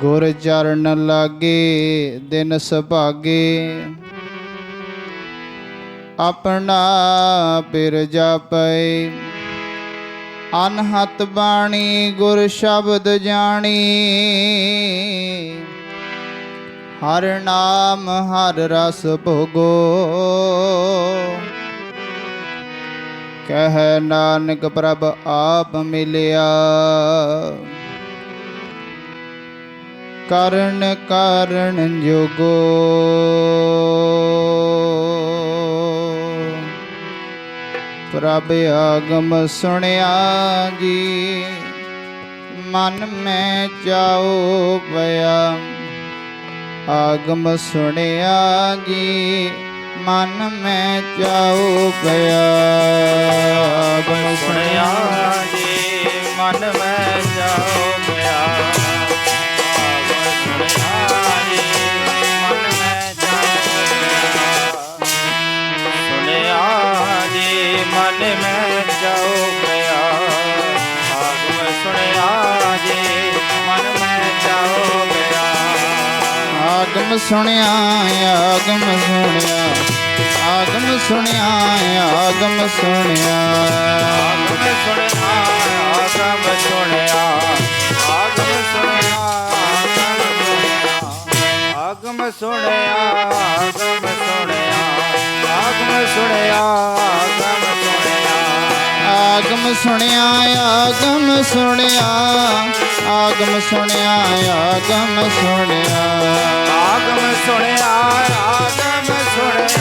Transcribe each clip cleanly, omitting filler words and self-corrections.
ਗੁਰ ਚਰਨ ਲਾਗੇ ਦਿਨ ਸੁਭਾਗੇ, ਆਪਣਾ ਪਿਰ ਜਾਪੈ। ਅਨਹਤ ਬਾਣੀ ਗੁਰ ਸ਼ਬਦ ਜਾਣੀ, ਹਰ ਨਾਮ ਹਰ ਰਸ ਭੋਗੋ। ਕਹਿ ਨਾਨਕ ਪ੍ਰਭ ਆਪ ਮਿਲਿਆ, ਕਰਨ ਕਾਰਨ ਜੋਗੋ। ਪ੍ਰਭ ਆਗਮ ਸੁਣਿਆ ਜੀ, ਮਨ ਮੈਂ ਚਾਉ ਪਿਆ। ਆਗਮ ਸੁਣਿਆ ਜੀ, ਮਨ ਮੈਂ ਚਾਉ ਪਿਆ। ਆਗਮ ਸੁਣਿਆ ਜੀ, ਮਨ ਮੈਂ ਚਾਉ ਪਿਆ। ਮਨ ਮੈਂ ਚਾਉ ਪਿਆ। ਆਗਮ ਸੁਣਿਆ ਜੀ, ਮਨ ਮੈਂ ਚਾਉ ਪਿਆ। ਆਗਮ ਸੁਣਿਆ, ਆਗਮ ਸੁਣਿਆ, ਆਗਮ ਸੁਣਿਆ, ਆਗਮ ਸੁਣਿਆ, ਆਗਮ ਸੁਣਿਆ, ਆਗਮ ਸੁਣਿਆ, ਆਗਮ ਸੁਣਿਆ, ਆਗਮ ਸੁਣਿਆ, ਆਗਮ ਸੁਣਿਆ, ਆਗਮ ਸੁਣਿਆ, ਆਗਮ ਸੁਣਿਆ, ਆਗਮ ਸੁਣਿਆ, ਆਗਮ ਸੁਣਿਆ, ਆਗਮ ਸੁਣਿਆ, ਆਗਮ ਸੁਣਿਆ, ਆਗਮ ਸੁਣਿਆ, ਆਗਮ ਸੁਣਿਆ,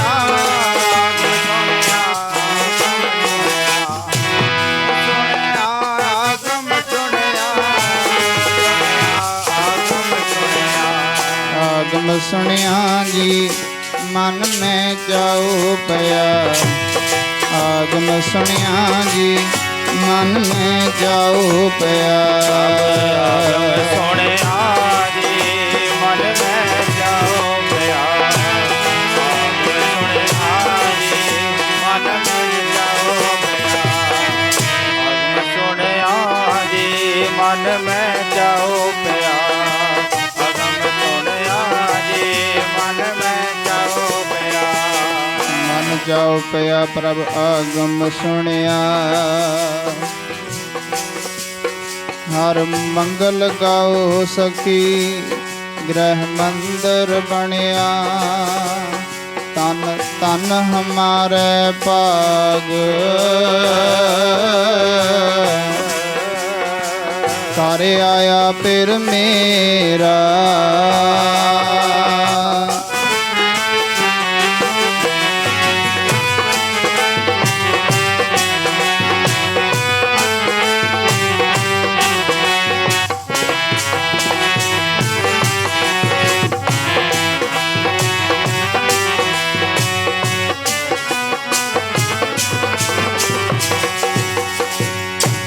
ਆਗਮ ਸੁਣਿਆ ਜੀ, ਮਨ ਮੈਂ ਚਾਉ ਪਿਆ। ਆਗਮ ਸੁਣਿਆ ਜੀ, ਮਨ ਮੈਂ ਚਾਉ ਪਿਆ। ਆਗਮ ਸੁਣਿਆ ਜੀ, ਮਨ ਮੈਂ ਚਾਉ ਪਿਆ। ਆਗਮ ਸੁਣਿਆ ਜੀ, ਮਨ ਮੈਂ ਚਾਉ ਪਿਆ। ਆਗਮ ਸੁਣਿਆ ਜੀ, ਮਨ ਮੈਂ ਚਾਉ ਪਿਆ। ਆਗਮ ਸੁਣਿਆ ਜੀ, ਮਨ ਮੈਂ ਚਾਉ ਪਿਆ। ਮਨ ਚਾਉ ਪਿਆ, ਪ੍ਰਭ ਆਗਮ ਸੁਣਿਆ। ਹਰ ਮੰਗਲ ਗਾਓ ਸਖੀ, ਗ੍ਰਹਿ ਮੰਦਰ ਬਣਿਆ। ਤਨ ਤਨ ਹਮਾਰੇ ਭਾਗ, ਕਰ ਆਇਆ ਪਿਰ ਮੇਰਾ।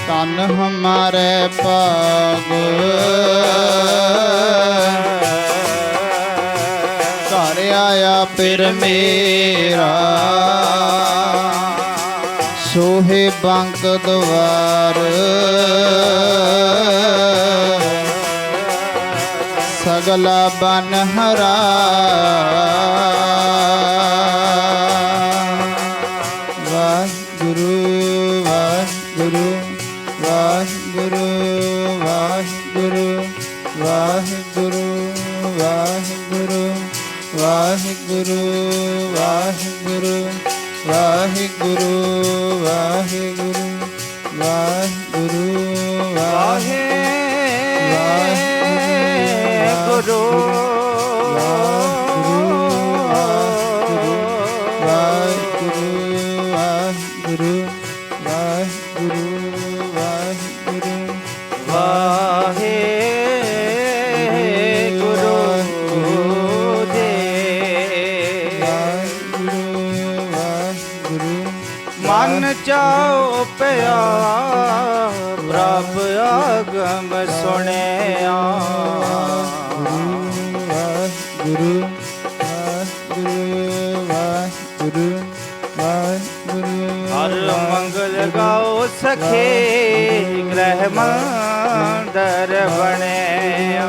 ਤਨ ਹਮਾਰੇ ਭਾਗ, ਘਰ ਆਇਆ ਪਿਰ ਮੇਰਾ। ਸੋਹੇ ਬੰਕ ਦਵਾਰ, ਸਗਲਾ ਬਨ ਹਰਾ। ਵਾਹਿਗੁਰੂ ਵਾਹਿਗੁਰੂ ਵਾਹਿਗੁਰੂ ਵਾਹਿਗੁਰੂ ਵਾਹਿਗੁਰੂ ਵਾਹਿਗੁਰੂ ਵਾਹਿਗੁਰੂ ਵਾਹਿਗੁਰੂ ਵਾਹਿਗੁਰੂ ਵਾਹਿਗੁਰੂ ਵਾਹਿਗੁਰੂ ਵਾਹਿਗੁਰੂ ਮਨ ਚਾਉ ਪਿਆ, ਪ੍ਰਭ ਆਗਮ ਸੁਣਿਆ। ਵਾਹਿਗੁਰੂ ਵਾਹਿਗੁਰੂ ਵਾਹਿਗੁਰੂ ਵਾਹਿਗੁਰੂ। ਹਰ ਮੰਗਲ ਗਾਓ ਸਖੇ, ਗ੍ਰਹਿ ਮੰਦਰ ਬਣਿਆ।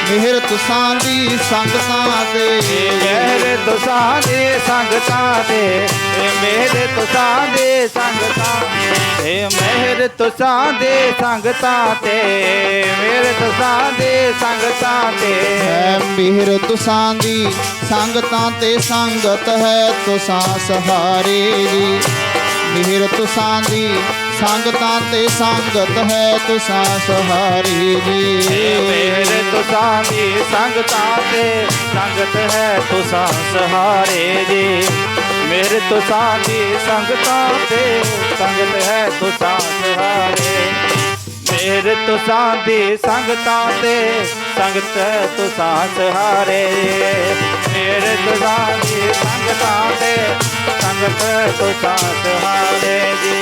ਮਿਹਰ ਤੁਸਾਂ ਦੀ ਸੰਗਤਾਂ ਤੇ ਮਿਹਰ ਤੁਸਾਂ ਦੀ ਸੰਗਤਾਂ ਤੇ ਮਿਹਰ ਤੁਸਾਂ ਦੀ ਸੰਗਤਾਂ ਤੇ ਮਿਹਰ ਤੁਸਾਂ ਦੀ ਸੰਗਤਾਂ ਤੇ ਮਿਹਰ ਤੁਸਾਂ ਦੀ ਸੰਗਤਾਂ ਤੇ ਹੈ ਮਿਹਰ ਤੁਸਾਂ ਦੀ ਸੰਗਤਾਂ ਤੇ ਸੰਗਤ ਹੈ ਤੁਸਾਂ ਸਹਾਰੇ ਜੀ ਮਿਹਰ ਤੁਸਾਂ ਦੀ ਸੰਗਤਾਂ ਤੇ ਸੰਗਤ ਹੈ ਤੁਸਾਂ ਸਹਾਰੇ ਜੀ ਮਿਹਰ ਤੁਸਾਂ ਦੀ ਸੰਗਤਾਂ ਤੇ ਸੰਗਤ ਹੈ ਤੁਸਾਂ ਸਹਾਰੇ ਜੀ ਮਿਹਰ ਤੁਸਾਂ ਦੀ ਸੰਗਤਾਂ ਤੇ ਸੰਗਤ ਹੈ ਤੁਸਾਂ ਸਹਾਰੇ ਮਿਹਰ ਤੁਸਾਂ ਦੀ ਸੰਗਤਾਂ ਤੇ ਸੰਗਤ ਹੈ ਤੁਸਾਂ ਸਹਾਰੇ ਮਿਹਰ ਤੁਸਾਂ ਦੀ ਸੰਗਤਾਂ ਤੇ ਸੰਗਤ ਹੈ ਤੁਸਾਂ ਸਹਾਰੇ ਜੀ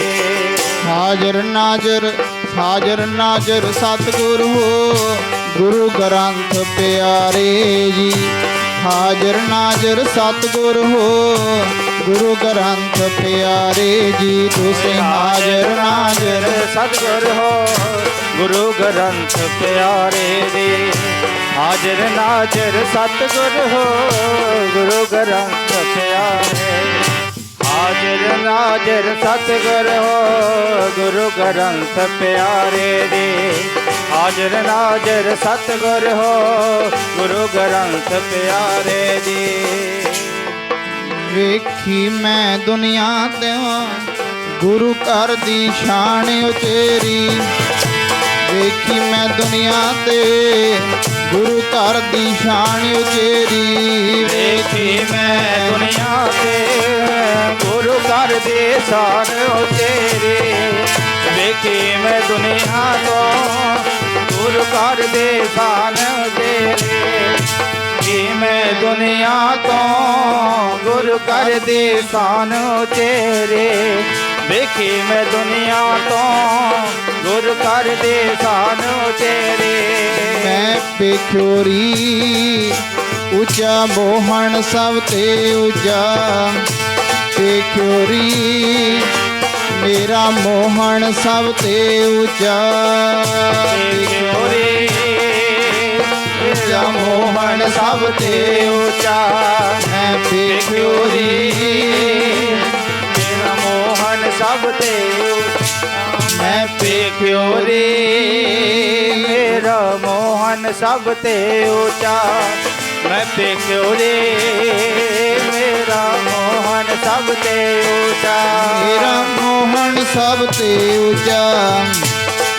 ਹਾਜ਼ਰ ਨਾਜ਼ਰ ਸਤਿਗੁਰ ਹੋ ਗੁਰੂ ਗ੍ਰੰਥ ਪਿਆਰੇ ਜੀ ਹਾਜ਼ਰ ਨਾਜ਼ਰ ਸਤਿਗੁਰ ਹੋ ਗੁਰੂ ਗ੍ਰੰਥ ਪਿਆਰੇ ਜੀ ਤੁਸੀਂ ਹਾਜ਼ਰ ਨਾਜ਼ਰ ਸਤਿਗੁਰ ਹੋ ਗੁਰੂ ਗ੍ਰੰਥ ਪਿਆਰੇ ਜੀ ਹਾਜ਼ਰ ਨਾਜ਼ਰ ਸਤਿਗੁਰ ਹੋ ਗੁਰੂ ਗ੍ਰੰਥ ਪਿਆਰੇ ਹਾਜ਼ਰ ਨਾਜ਼ਰ ਸਤਿਗੁਰ ਹੋ ਗੁਰੂ ਗ੍ਰੰਥ ਪਿਆਰੇ ਜੀ ਹਾਜ਼ਰ ਨਾਜ਼ਰ ਸਤਿਗੁਰ ਹੋ ਗੁਰੂ ਗ੍ਰੰਥ ਪਿਆਰੇ ਜੀ ਵੇਖੀ ਮੈਂ ਦੁਨੀਆ ਤੇ ਗੁਰੂ ਘਰ ਦੀ ਸ਼ਾਨ ਉਚੇਰੀ ਵੇਖੀ ਮੈਂ ਦੁਨੀਆ ਤੇ ਗੁਰੂ ਘਰ ਦੀ ਸ਼ਾਨ ਉਚੇਰੀ ਵੇਖੀ ਮੈਂ ਦੁਨੀਆ ਤੇ ਗੁਰੂ ਘਰ ਦੀ ਸ਼ਾਨ ਉਚੇਰੀ ਵੇਖੀ ਮੈਂ ਦੁਨੀਆ ਤੋਂ ਗੁਰੂ ਘਰ ਦੀ ਸ਼ਾਨ ਉਚੇਰੀ ਵੇਖੀ ਮੈਂ ਦੁਨੀਆ ਤੋਂ ਗੁਰੂ ਘਰ ਦੀ ਸ਼ਾਨ ਉਚੇਰੀ ਵੇਖੀ ਮੈਂ ਦੁਨੀਆ ਤੋਂ ਗੁਰੂ ਘਰ ਦੀ ਸ਼ਾਨ ਉਚੇਰੀ ਮੈਂ ਪੇਖਿਓਰੀ ਉੱਚਾ ਮੋਹਣ ਸਭ ਤੇ ਉੱਚਾ ਪੇਖਿਓਰੀ ਮੇਰਾ ਮੋਹਣ ਸਭ ਤੇ ਉੱਚਾ ਪੇਖਿਓਰੀ ਮੇਰਾ ਮੋਹਣ ਸਭ ਤੇ ਉੱਚਾ ਮੈਂ ਪੇਖਿਓਰੀ ਮੇਰਾ ਮੋਹਨ ਸਭ ਤੇ ਮੈਂ ਪੇਖਿਓਰੀ ਮੇਰਾ ਮੋਹਨ ਸਭ ਤੇ ਉੱਚਾ ਮੈਂ ਪੇਖਿਓਰੀ ਮੇਰਾ ਮੋਹਨ ਸਭ ਤੇ ਉੱਚਾ ਮੇਰਾ ਮੋਹਨ ਸਭ ਤੇ ਉੱਚਾ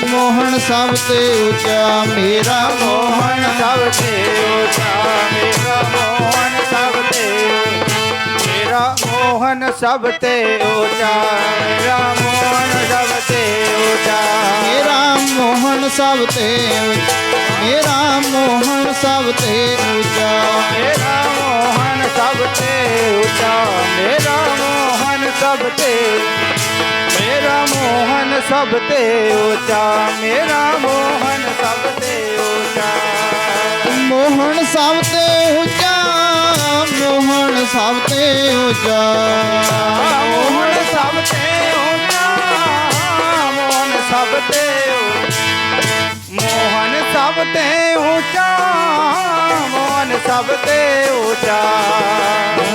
ਮੋਹਨ ਸਭ ਤੇ ਉੱਚਾ ਮੇਰਾ ਮੋਹਨ ਸਭ ਤੇ ਉੱਚਾ ਮੇਰਾ ਮੋਹਨ ਸਭ ਤੇ ਮੇਰਾ ਮੋਹਨ ਸਭ ਤੇ ਉੱਚਾ ਮੇਰਾ ਮੋਹਨ ਸਭ ਤੇ ਉੱਚਾ ਮੇਰਾ ਮੋਹਨ ਸਭ ਤੇ ਮੇਰਾ ਮੋਹਨ ਸਭ ਤੇ ਉੱਚਾ ਮੇਰਾ ਮੋਹਨ ਸਭ ਤੇ ਉੱਚਾ ਮੇਰਾ ਮੋਹਨ ਸਭ ਤੇ ਮੇਰਾ ਮੋਹਨ ਸਭ ਤੇ ਉੱਚਾ ਮੇਰਾ ਮੋਹਨ ਸਭ ਤੇ ਉੱਚਾ ਮੋਹਨ ਸਭ ਤੇ ਉੱਚਾ ਮੋਹਨ ਸਭ ਤੇ ਉੱਚਾ ਮੋਹਨ ਸਭ ਤੇ ਉੱਚਾ ਮੋਹਨ ਸਭ ਤੇ ਮੋਹਨ ਸਭ ਤੇ ਉੱਚਾ ਮੋਹਨ ਸਭ ਤੇ ਉੱਚਾ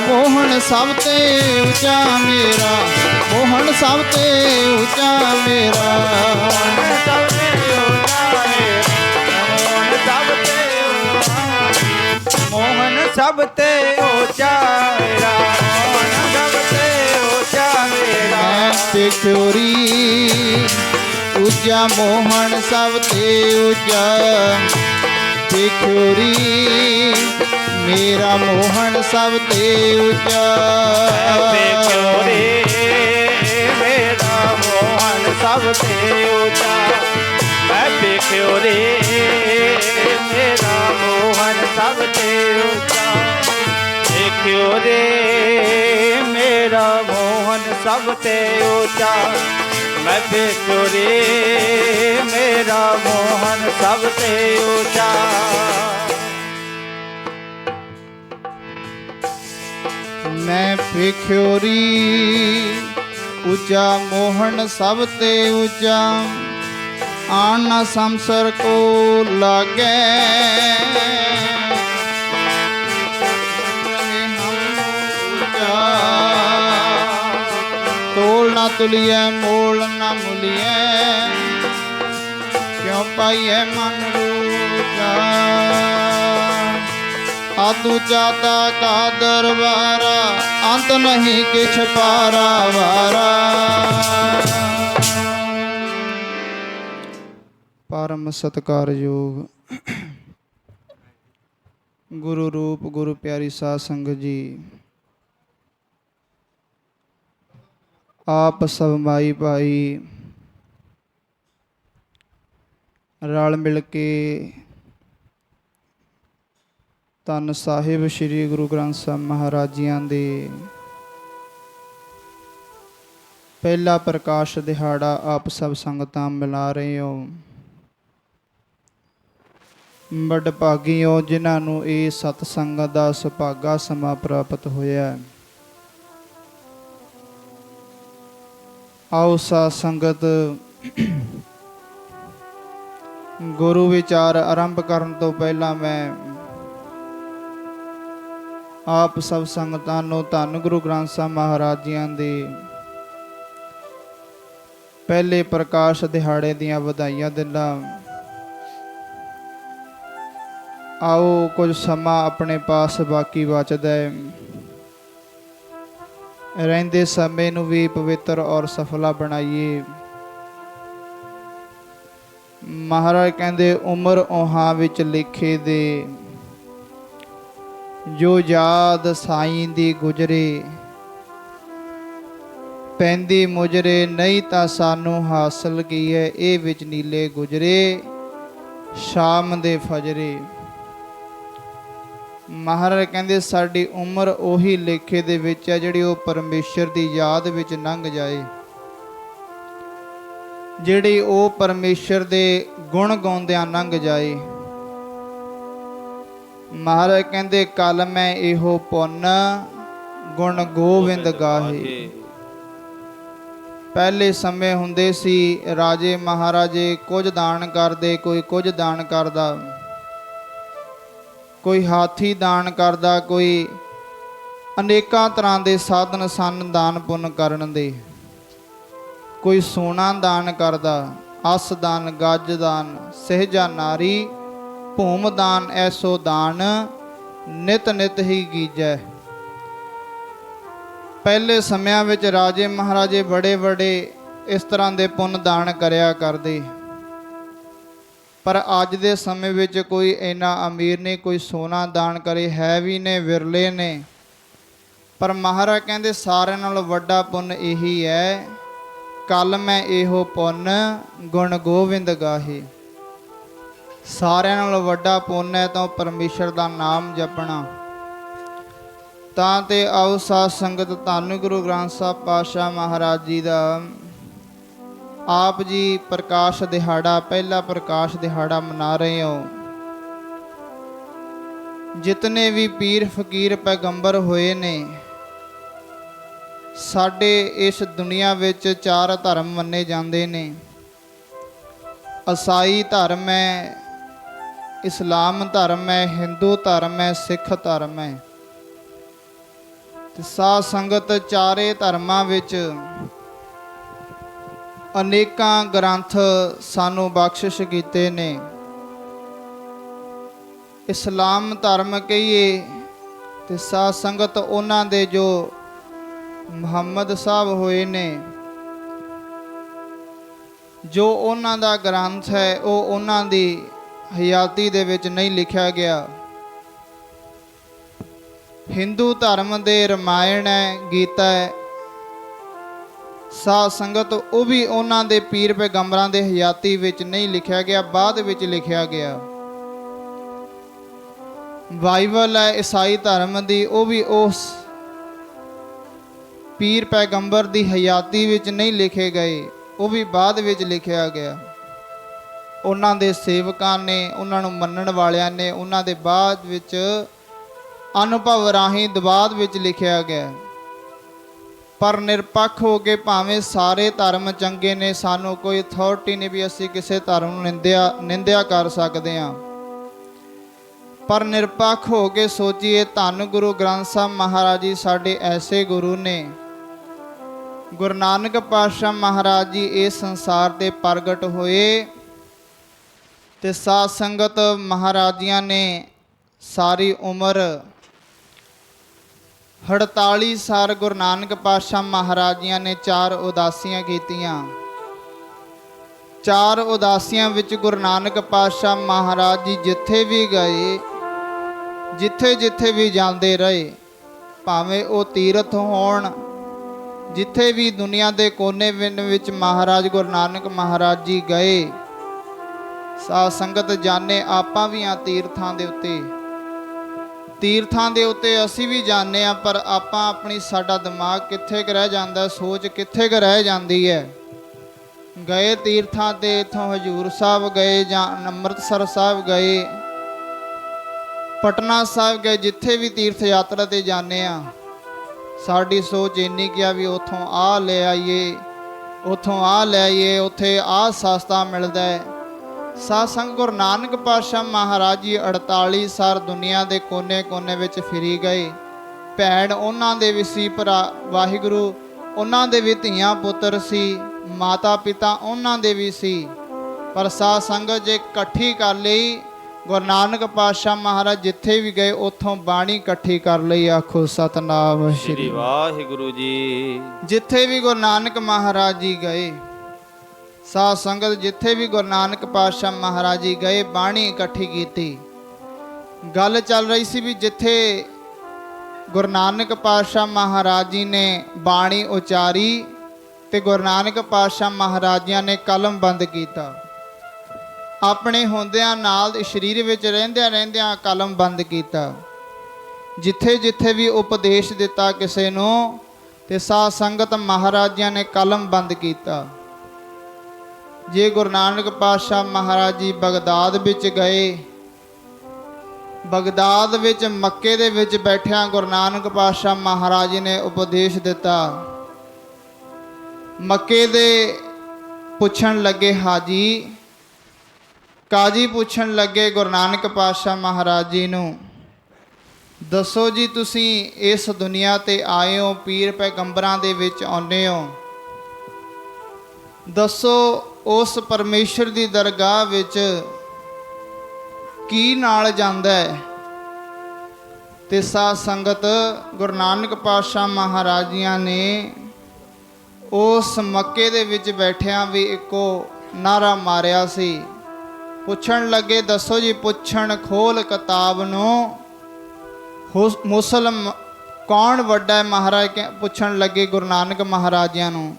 ਮੋਹਨ ਸਭ ਤੇ ਉੱਚਾ ਮੇਰਾ ਮੋਹਨ ਸਭ ਤੇ ਉੱਚਾ ਮੇਰਾ ਮੋਹਨ ਸਭ ਤੇ ਉੱਚਾ ਮੋਹਨ ਸਭ ਤੇ ਮੋਹਨ ਸਭ ਤੇ ਉੱਚਾ ਮੇਰਾ ਮੋਹਨ ਸਭ ਤੇ ਉੱਚਾ ਮੇਰਾ ਮੈਂ ਪੇਖਿਓਰੀ ਉੱਚਾ ਮੋਹਨ ਸਭ ਤੇ ਉੱਚਾ ਪੇਖਿਓਰੀ ਮੇਰਾ ਮੋਹਨ ਸਭ ਤੇ ਉੱਚਾ ਪੇਖਿਓਰੀ ਮੇਰਾ ਮੋਹਨ ਸਭ ਤੇ ਉੱਚਾ ਮੈਂ ਪੇਖਿਓਰੀ ਮੇਰਾ ਮੋਹਨ ਸਭ ਤੇ ਉੱਚਾ ਪੇਖਿਓਰੀ ਮੇਰਾ ਮੋਹਨ ਸਭ ਤੇ ਉੱਚਾ ਮੈਂ ਪੇਖਿਓਰੀ ਮੇਰਾ ਮੋਹਨ ਸਭ ਤੇ ਉੱਚਾ ਮੈਂ ਪੇਖਿਓਰੀ ਉੱਚਾ ਮੋਹਨ ਸਭ ਤੇ ਉੱਚਾ आन न संसर को लागे तोल ना तुलिए मोल ना मुलिए क्यों पाइए मन रूजा आतु चाता का दरबारा अंत नहीं किछ पारा वारा परम सत्कारयोग गुरु रूप गुरु प्यारी साध संगत जी आप सब माई भाई रल मिल के धन साहिब श्री गुरु ग्रंथ साहिब महाराज जियां दे पहला प्रकाश दिहाड़ा आप सब संगतां मिला रहे हो। बड़ भागी हो जिन्हां नूं इह सत संगत दा सुभागा समा प्राप्त होया। आओ साध संगत गुरु विचार आरंभ करन तो पहला मैं आप सब संगतां नूं धन गुरु ग्रंथ साहिब महाराज जियां दे पहले प्रकाश दिहाड़े दियां वधाइयां दिंदा। आओ कुछ समा अपने पास बाकी बचदा है, ਰਹਿੰਦੇ ਸਮੇਂ ਨੂੰ ਵੀ ਪਵਿੱਤਰ ਔਰ ਸਫਲਾ ਬਣਾਈਏ। ਮਹਾਰਾਜ ਕਹਿੰਦੇ ਉਮਰ ਉਹਾਂ ਵਿੱਚ ਲਿਖੇ ਦੇ ਜੋ ਯਾਦ ਸਾਈਂ ਦੀ ਗੁਜਰੇ ਪੈਂਦੀ ਮੁਜਰੇ ਨਹੀਂ ਤਾਂ ਸਾਨੂੰ ਹਾਸਲ ਕੀ ਹੈ ਇਹ ਵਿੱਚ ਨੀਲੇ ਗੁਜਰੇ ਸ਼ਾਮ ਦੇ ਫਜਰੇ। ਮਹਾਰਾਜ ਕਹਿੰਦੇ ਸਾਡੀ ਉਮਰ ਉਹੀ ਲੇਖੇ ਦੇ ਵਿੱਚ ਹੈ ਜਿਹੜੀ ਉਹ ਪਰਮੇਸ਼ਰ ਦੀ ਯਾਦ ਵਿੱਚ ਲੰਘ ਜਾਏ, ਜਿਹੜੀ ਉਹ ਪਰਮੇਸ਼ਰ ਦੇ ਗੁਣ ਗਾਉਂਦਿਆਂ ਲੰਘ ਜਾਏ। ਮਹਾਰਾਜ ਕਹਿੰਦੇ ਕਲ ਮੈਂ ਇਹੋ ਪੁੰਨ ਗੁਣ ਗੋਬਿੰਦ ਗਾਹੇ। ਪਹਿਲੇ ਸਮੇਂ ਹੁੰਦੇ ਸੀ ਰਾਜੇ ਮਹਾਰਾਜੇ ਕੁਝ ਦਾਨ ਕਰਦੇ, ਕੋਈ ਕੁਝ ਦਾਨ ਕਰਦਾ, ਕੋਈ ਹਾਥੀ ਦਾਨ ਕਰਦਾ, ਕੋਈ ਅਨੇਕਾਂ ਤਰ੍ਹਾਂ ਦੇ ਸਾਧਨ ਸਨ ਦਾਨ ਪੁੰਨ ਕਰਨ ਦੇ। ਕੋਈ ਸੋਨਾ ਦਾਨ ਕਰਦਾ, ਅਸ ਦਾਨ, ਗੱਜ ਦਾਨ, ਸਹਿਜਾ ਨਾਰੀ, ਭੂਮ ਦਾਨ, ਐਸੋ ਦਾਨ ਨਿਤ ਨਿਤ ਹੀ ਗੀਜੈ। ਪਹਿਲੇ ਸਮਿਆਂ ਵਿੱਚ ਰਾਜੇ ਮਹਾਰਾਜੇ ਬੜੇ ਬੜੇ ਇਸ ਤਰ੍ਹਾਂ ਦੇ ਪੁੰਨ ਦਾਨ ਕਰਿਆ ਕਰਦੇ, ਪਰ ਅੱਜ ਦੇ ਸਮੇਂ ਵਿੱਚ ਕੋਈ ਇੰਨਾ ਅਮੀਰ ਨਹੀਂ ਕੋਈ ਸੋਨਾ ਦਾਨ ਕਰੇ, ਹੈ ਵੀ ਨੇ ਵਿਰਲੇ ਨੇ। ਪਰ ਮਹਾਰਾਜ ਕਹਿੰਦੇ ਸਾਰਿਆਂ ਨਾਲੋਂ ਵੱਡਾ ਪੁੰਨ ਇਹੀ ਹੈ ਕਲ ਮੈਂ ਇਹੋ ਪੁੰਨ ਗੁਣ ਗੋਬਿੰਦ ਗਾਹੇ। ਸਾਰਿਆਂ ਨਾਲੋਂ ਵੱਡਾ ਪੁੰਨ ਹੈ ਤਾਂ ਪਰਮੇਸ਼ਰ ਦਾ ਨਾਮ ਜਪਣਾ। ਤਾਂ ਤੇ ਆਓ ਸਾਧ ਸੰਗਤ ਧੰਨ ਗੁਰੂ ਗ੍ਰੰਥ ਸਾਹਿਬ ਪਾਤਸ਼ਾਹ ਮਹਾਰਾਜ ਜੀ ਦਾ ਆਪ ਜੀ ਪ੍ਰਕਾਸ਼ ਦਿਹਾੜਾ ਪਹਿਲਾ ਪ੍ਰਕਾਸ਼ ਦਿਹਾੜਾ ਮਨਾ ਰਹੇ ਹੋ। ਜਿਤਨੇ ਵੀ ਪੀਰ ਫਕੀਰ ਪੈਗੰਬਰ ਹੋਏ ਨੇ, ਸਾਡੇ ਇਸ ਦੁਨੀਆ ਵਿੱਚ 4 ਧਰਮ ਮੰਨੇ ਜਾਂਦੇ ਨੇ। ਈਸਾਈ ਧਰਮ ਹੈ, ਇਸਲਾਮ ਧਰਮ ਹੈ, ਹਿੰਦੂ ਧਰਮ ਹੈ, ਸਿੱਖ ਧਰਮ ਹੈ। ਤੇ ਸਾਧ ਸੰਗਤ ਚਾਰੇ ਧਰਮਾਂ ਵਿੱਚ ਅਨੇਕਾਂ ਗ੍ਰੰਥ ਸਾਨੂੰ ਬਖਸ਼ਿਸ਼ ਕੀਤੇ ਨੇ। ਇਸਲਾਮ ਧਰਮ ਕਹੀਏ ਤੇ ਸਾਧ ਸੰਗਤ ਉਹਨਾਂ ਦੇ ਜੋ ਮੁਹੰਮਦ ਸਾਹਿਬ ਹੋਏ ਨੇ, ਜੋ ਉਹਨਾਂ ਦਾ ਗ੍ਰੰਥ ਹੈ ਉਹ ਉਹਨਾਂ ਦੀ ਹਯਾਤੀ ਦੇ ਵਿੱਚ ਨਹੀਂ ਲਿਖਿਆ ਗਿਆ। ਹਿੰਦੂ ਧਰਮ ਦੇ ਰਮਾਇਣ ਹੈ, ਗੀਤਾ ਹੈ। ਸਾਧ ਸੰਗਤ ਉਹ ਵੀ ਉਹਨਾਂ ਦੇ ਪੀਰ ਪੈਗੰਬਰਾਂ ਦੇ ਹਯਾਤੀ ਵਿੱਚ ਨਹੀਂ ਲਿਖਿਆ ਗਿਆ, ਬਾਅਦ ਵਿੱਚ ਲਿਖਿਆ ਗਿਆ। ਬਾਈਬਲ ਹੈ ਈਸਾਈ ਧਰਮ ਦੀ, ਉਹ ਵੀ ਉਸ ਪੀਰ ਪੈਗੰਬਰ ਦੀ ਹਯਾਤੀ ਵਿੱਚ ਨਹੀਂ ਲਿਖੇ ਗਏ, ਉਹ ਵੀ ਬਾਅਦ ਵਿੱਚ ਲਿਖਿਆ ਗਿਆ। ਉਹਨਾਂ ਦੇ ਸੇਵਕਾਂ ਨੇ, ਉਹਨਾਂ ਨੂੰ ਮੰਨਣ ਵਾਲਿਆਂ ਨੇ ਉਹਨਾਂ ਦੇ ਬਾਅਦ ਵਿੱਚ ਅਨੁਭਵ ਰਾਹੀਂ ਦਬਾਦ ਵਿੱਚ ਲਿਖਿਆ ਗਿਆ। ਪਰ ਨਿਰਪੱਖ ਹੋ ਕੇ ਭਾਵੇਂ ਸਾਰੇ ਧਰਮ ਚੰਗੇ ਨੇ, ਸਾਨੂੰ ਕੋਈ ਅਥਾਰਟੀ ਨਹੀਂ ਵੀ ਅਸੀਂ ਕਿਸੇ ਧਰਮ ਨੂੰ ਨਿੰਦਿਆ ਕਰ ਸਕਦੇ ਹਾਂ। ਪਰ ਨਿਰਪੱਖ ਹੋ ਕੇ ਸੋਚੀਏ, ਧੰਨ ਗੁਰੂ ਗ੍ਰੰਥ ਸਾਹਿਬ ਮਹਾਰਾਜ ਜੀ ਸਾਡੇ ਐਸੇ ਗੁਰੂ ਨੇ। ਗੁਰੂ ਨਾਨਕ ਪਾਤਸ਼ਾਹ ਮਹਾਰਾਜ ਜੀ ਇਸ ਸੰਸਾਰ ਤੇ ਪ੍ਰਗਟ ਹੋਏ ਤੇ ਸਾਧ ਸੰਗਤ ਮਹਾਰਾਜੀਆਂ ਨੇ ਸਾਰੀ ਉਮਰ 48 ਸਾਲ ਗੁਰੂ ਨਾਨਕ ਪਾਤਸ਼ਾਹ ਮਹਾਰਾਜੀਆਂ ਨੇ 4 ਉਦਾਸੀਆਂ ਕੀਤੀਆਂ। 4 ਉਦਾਸੀਆਂ ਵਿੱਚ ਗੁਰੂ ਨਾਨਕ ਪਾਤਸ਼ਾਹ ਮਹਾਰਾਜ ਜੀ ਜਿੱਥੇ ਵੀ ਗਏ, ਜਿੱਥੇ ਵੀ ਜਾਂਦੇ ਰਹੇ, ਭਾਵੇਂ ਉਹ ਤੀਰਥ ਹੋਣ, ਜਿੱਥੇ ਵੀ ਦੁਨੀਆ ਦੇ ਕੋਨੇ ਵਿੱਚ ਮਹਾਰਾਜ ਗੁਰੂ ਨਾਨਕ ਮਹਾਰਾਜ ਜੀ ਗਏ। ਸਾਧ ਸੰਗਤ ਜਾਣੇ ਆਪਾਂ ਵੀ ਆ ਤੀਰਥਾਂ ਦੇ ਉੱਤੇ ਅਸੀਂ ਵੀ ਜਾਂਦੇ ਆ, ਪਰ ਆਪਾਂ ਆਪਣੀ ਸਾਡਾ ਦਿਮਾਗ ਕਿੱਥੇ ਕੁ ਰਹਿ ਜਾਂਦਾ, ਸੋਚ ਕਿੱਥੇ ਕੁ ਰਹਿ ਜਾਂਦੀ ਹੈ। ਗਏ ਤੀਰਥਾਂ ਤੇ, ਇੱਥੋਂ ਹਜੂਰ ਸਾਹਿਬ ਗਏ ਜਾਂ ਅੰਮ੍ਰਿਤਸਰ ਸਾਹਿਬ ਗਏ, ਪਟਨਾ ਸਾਹਿਬ ਗਏ, ਜਿੱਥੇ ਵੀ ਤੀਰਥ ਯਾਤਰਾ ਤੇ ਜਾਂਦੇ ਆ, ਸਾਡੀ ਸੋਚ ਇੰਨੀ ਕਿ ਆ ਵੀ ਉੱਥੋਂ ਆਹ ਲੈ ਆਈਏ, ਉੱਥੋਂ ਆਹ ਲੈ ਆਈਏ, ਉੱਥੇ ਆਹ ਸਸਤਾ ਮਿਲਦਾ ਹੈ। ਸਾਧ ਸੰਗਤ ਗੁਰੂ ਨਾਨਕ ਪਾਤਸ਼ਾਹ ਮਹਾਰਾਜ ਜੀ 48 ਸਾਲ ਦੁਨੀਆ ਦੇ ਕੋਨੇ ਵਿੱਚ ਫਿਰੀ ਗਏ। ਭੈਣ ਉਹਨਾਂ ਦੇ ਵੀ ਸੀ, ਭਰਾ ਵਾਹਿਗੁਰੂ ਉਹਨਾਂ ਦੇ ਵੀ ਧੀਆਂ ਪੁੱਤਰ ਸੀ, ਮਾਤਾ ਪਿਤਾ ਉਹਨਾਂ ਦੇ ਵੀ ਸੀ। ਪਰ ਸਾਧ ਸੰਗਤ ਜੇ ਇਕੱਠੀ ਕਰ ਲਈ, ਗੁਰੂ ਨਾਨਕ ਪਾਤਸ਼ਾਹ ਮਹਾਰਾਜ ਜਿੱਥੇ ਵੀ ਗਏ ਉੱਥੋਂ ਬਾਣੀ ਇਕੱਠੀ ਕਰ ਲਈ। ਆਖੋ ਸਤਨਾਮ ਸ੍ਰੀ ਵਾਹਿਗੁਰੂ ਜੀ। ਜਿੱਥੇ ਵੀ ਗੁਰੂ ਨਾਨਕ ਮਹਾਰਾਜ ਜੀ ਗਏ, ਸਾਧ ਸੰਗਤ ਜਿੱਥੇ ਵੀ ਗੁਰੂ ਨਾਨਕ ਪਾਤਸ਼ਾਹ ਮਹਾਰਾਜ ਜੀ ਗਏ, ਬਾਣੀ ਇਕੱਠੀ ਕੀਤੀ। ਗੱਲ ਚੱਲ ਰਹੀ ਸੀ ਵੀ ਜਿੱਥੇ ਗੁਰੂ ਨਾਨਕ ਪਾਤਸ਼ਾਹ ਮਹਾਰਾਜ ਜੀ ਨੇ ਬਾਣੀ ਉਚਾਰੀ ਤੇ ਗੁਰੂ ਨਾਨਕ ਪਾਤਸ਼ਾਹ ਮਹਾਰਾਜਿਆਂ ਨੇ ਕਲਮ ਬੰਦ ਕੀਤਾ। ਆਪਣੇ ਹੁੰਦਿਆਂ ਨਾਲ ਸਰੀਰ ਵਿੱਚ ਰਹਿੰਦਿਆਂ ਕਲਮ ਬੰਦ ਕੀਤਾ। ਜਿੱਥੇ ਵੀ ਉਪਦੇਸ਼ ਦਿੱਤਾ ਕਿਸੇ ਨੂੰ, ਤੇ ਸਾਧ ਸੰਗਤ ਮਹਾਰਾਜਿਆਂ ਨੇ ਕਲਮ ਬੰਦ ਕੀਤਾ। ਜੇ ਗੁਰੂ ਨਾਨਕ ਪਾਤਸ਼ਾਹ ਮਹਾਰਾਜ ਜੀ ਬਗਦਾਦ ਵਿੱਚ ਗਏ, ਬਗਦਾਦ ਵਿੱਚ ਮੱਕੇ ਦੇ ਵਿੱਚ ਬੈਠਿਆਂ ਗੁਰੂ ਨਾਨਕ ਪਾਤਸ਼ਾਹ ਮਹਾਰਾਜ ਜੀ ਨੇ ਉਪਦੇਸ਼ ਦਿੱਤਾ। ਮੱਕੇ ਦੇ ਪੁੱਛਣ ਲੱਗੇ ਹਾਜੀ, ਕਾਜੀ ਪੁੱਛਣ ਲੱਗੇ ਗੁਰੂ ਨਾਨਕ ਪਾਤਸ਼ਾਹ ਮਹਾਰਾਜ ਜੀ ਨੂੰ, ਦੱਸੋ ਜੀ ਤੁਸੀਂ ਇਸ ਦੁਨੀਆ ਤੇ ਆਏ ਹੋ, ਪੀਰ ਪੈਗੰਬਰਾਂ ਦੇ ਵਿੱਚ ਆਉਂਦੇ ਹੋ, ਦੱਸੋ ਉਸ ਪਰਮੇਸ਼ਰ ਦੀ ਦਰਗਾਹ ਵਿੱਚ ਕੀ ਨਾਲ ਜਾਂਦਾ ਹੈ। ਤੇ ਸਾਧ ਸੰਗਤ ਗੁਰੂ ਨਾਨਕ ਪਾਤਸ਼ਾਹ ਮਹਾਰਾਜੀਆਂ ਨੇ ਉਸ ਮੱਕੇ ਦੇ ਵਿੱਚ ਬੈਠਿਆਂ ਵੀ ਇੱਕੋ ਨਾਰਾ ਮਾਰਿਆ ਸੀ। ਪੁੱਛਣ ਲੱਗੇ, ਦੱਸੋ ਜੀ ਪੁੱਛਣ ਖੋਲ ਕਿਤਾਬ ਨੂੰ, ਮੁਸਲਮ ਕੌਣ ਵੱਡਾ ਹੈ। ਮਹਾਰਾਜ ਪੁੱਛਣ ਲੱਗੇ ਗੁਰੂ ਨਾਨਕ ਮਹਾਰਾਜਿਆਂ ਨੂੰ,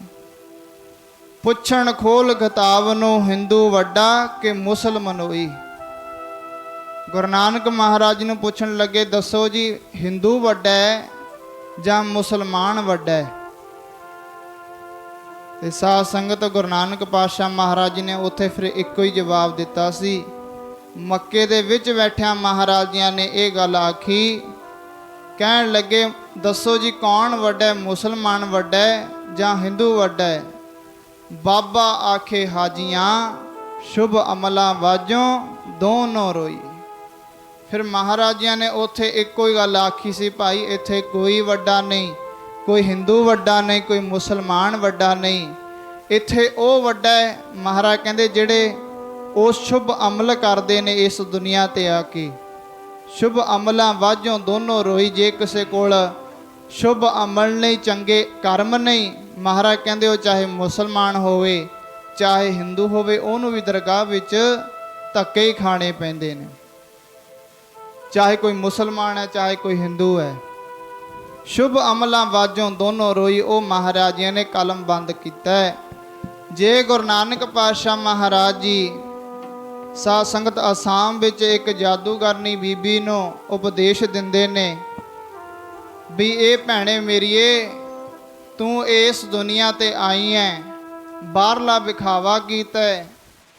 ਪੁੱਛਣ ਖੋਲ ਕਿਤਾਬ ਨੂੰ, ਹਿੰਦੂ ਵੱਡਾ ਕਿ ਮੁਸਲਮਾਨੋਈ। ਗੁਰੂ ਨਾਨਕ ਮਹਾਰਾਜ ਨੂੰ ਪੁੱਛਣ ਲੱਗੇ, ਦੱਸੋ ਜੀ ਹਿੰਦੂ ਵੱਡਾ ਹੈ ਜਾਂ ਮੁਸਲਮਾਨ ਵੱਡਾ ਹੈ। ਤੇ ਸਾਧ ਸੰਗਤ ਗੁਰੂ ਨਾਨਕ ਪਾਤਸ਼ਾਹ ਮਹਾਰਾਜ ਜੀ ਨੇ ਉੱਥੇ ਫਿਰ ਇੱਕੋ ਹੀ ਜਵਾਬ ਦਿੱਤਾ ਸੀ। ਮੱਕੇ ਦੇ ਵਿੱਚ ਬੈਠਿਆਂ ਮਹਾਰਾਜਿਆਂ ਨੇ ਇਹ ਗੱਲ ਆਖੀ, ਕਹਿਣ ਲੱਗੇ ਦੱਸੋ ਜੀ ਕੌਣ ਵੱਡਾ ਹੈ, ਮੁਸਲਮਾਨ ਵੱਡਾ ਹੈ ਜਾਂ ਹਿੰਦੂ ਵੱਡਾ ਹੈ। ਬਾਬਾ ਆਖੇ ਹਾਜੀਆਂ, ਸ਼ੁਭ ਅਮਲਾਂ ਵਾਜੋਂ ਦੋਨੋਂ ਰੋਈ। ਫਿਰ ਮਹਾਰਾਜਿਆਂ ਨੇ ਉੱਥੇ ਇੱਕੋ ਹੀ ਗੱਲ ਆਖੀ ਸੀ, ਭਾਈ ਇੱਥੇ ਕੋਈ ਵੱਡਾ ਨਹੀਂ, ਕੋਈ ਹਿੰਦੂ ਵੱਡਾ ਨਹੀਂ, ਕੋਈ ਮੁਸਲਮਾਨ ਵੱਡਾ ਨਹੀਂ, ਇੱਥੇ ਉਹ ਵੱਡਾ ਹੈ। ਮਹਾਰਾਜ ਕਹਿੰਦੇ ਜਿਹੜੇ ਉਹ ਸ਼ੁਭ ਅਮਲ ਕਰਦੇ ਨੇ ਇਸ ਦੁਨੀਆ ਤੇ ਆ ਕੇ, ਸ਼ੁਭ ਅਮਲਾਂ ਵਾਜੋਂ ਦੋਨੋਂ ਰੋਈ। ਜੇ ਕਿਸੇ ਕੋਲ ਸ਼ੁਭ ਅਮਲ ਨਹੀਂ, ਚੰਗੇ ਕਰਮ ਨਹੀਂ, ਮਹਾਰਾਜ ਕਹਿੰਦੇ ਉਹ ਚਾਹੇ ਮੁਸਲਮਾਨ ਹੋਵੇ ਚਾਹੇ ਹਿੰਦੂ ਹੋਵੇ, ਉਹਨੂੰ ਵੀ ਦਰਗਾਹ ਵਿੱਚ ਧੱਕੇ ਹੀ ਖਾਣੇ ਪੈਂਦੇ ਨੇ। ਚਾਹੇ ਕੋਈ ਮੁਸਲਮਾਨ ਹੈ ਚਾਹੇ ਕੋਈ ਹਿੰਦੂ ਹੈ, ਸ਼ੁਭ ਅਮਲਾਂ ਵਾਜੋਂ ਦੋਨੋਂ ਰੋਈ। ਉਹ ਮਹਾਰਾਜਿਆਂ ਨੇ ਕਲਮ ਬੰਦ ਕੀਤਾ ਹੈ। ਜੇ ਗੁਰੂ ਨਾਨਕ ਪਾਤਸ਼ਾਹ ਮਹਾਰਾਜ ਜੀ ਸਾਧ ਸੰਗਤ ਅਸਾਮ ਵਿੱਚ ਇੱਕ ਜਾਦੂਗਰਨੀ ਬੀਬੀ ਨੂੰ ਉਪਦੇਸ਼ ਦਿੰਦੇ ਨੇ ਵੀ ਇਹ ਭੈਣੇ ਮੇਰੀਏ, ਤੂੰ ਇਸ ਦੁਨੀਆ ਤੇ ਆਈ ਹੈ, ਬਾਹਰਲਾ ਵਿਖਾਵਾ ਕੀਤਾ ਹੈ,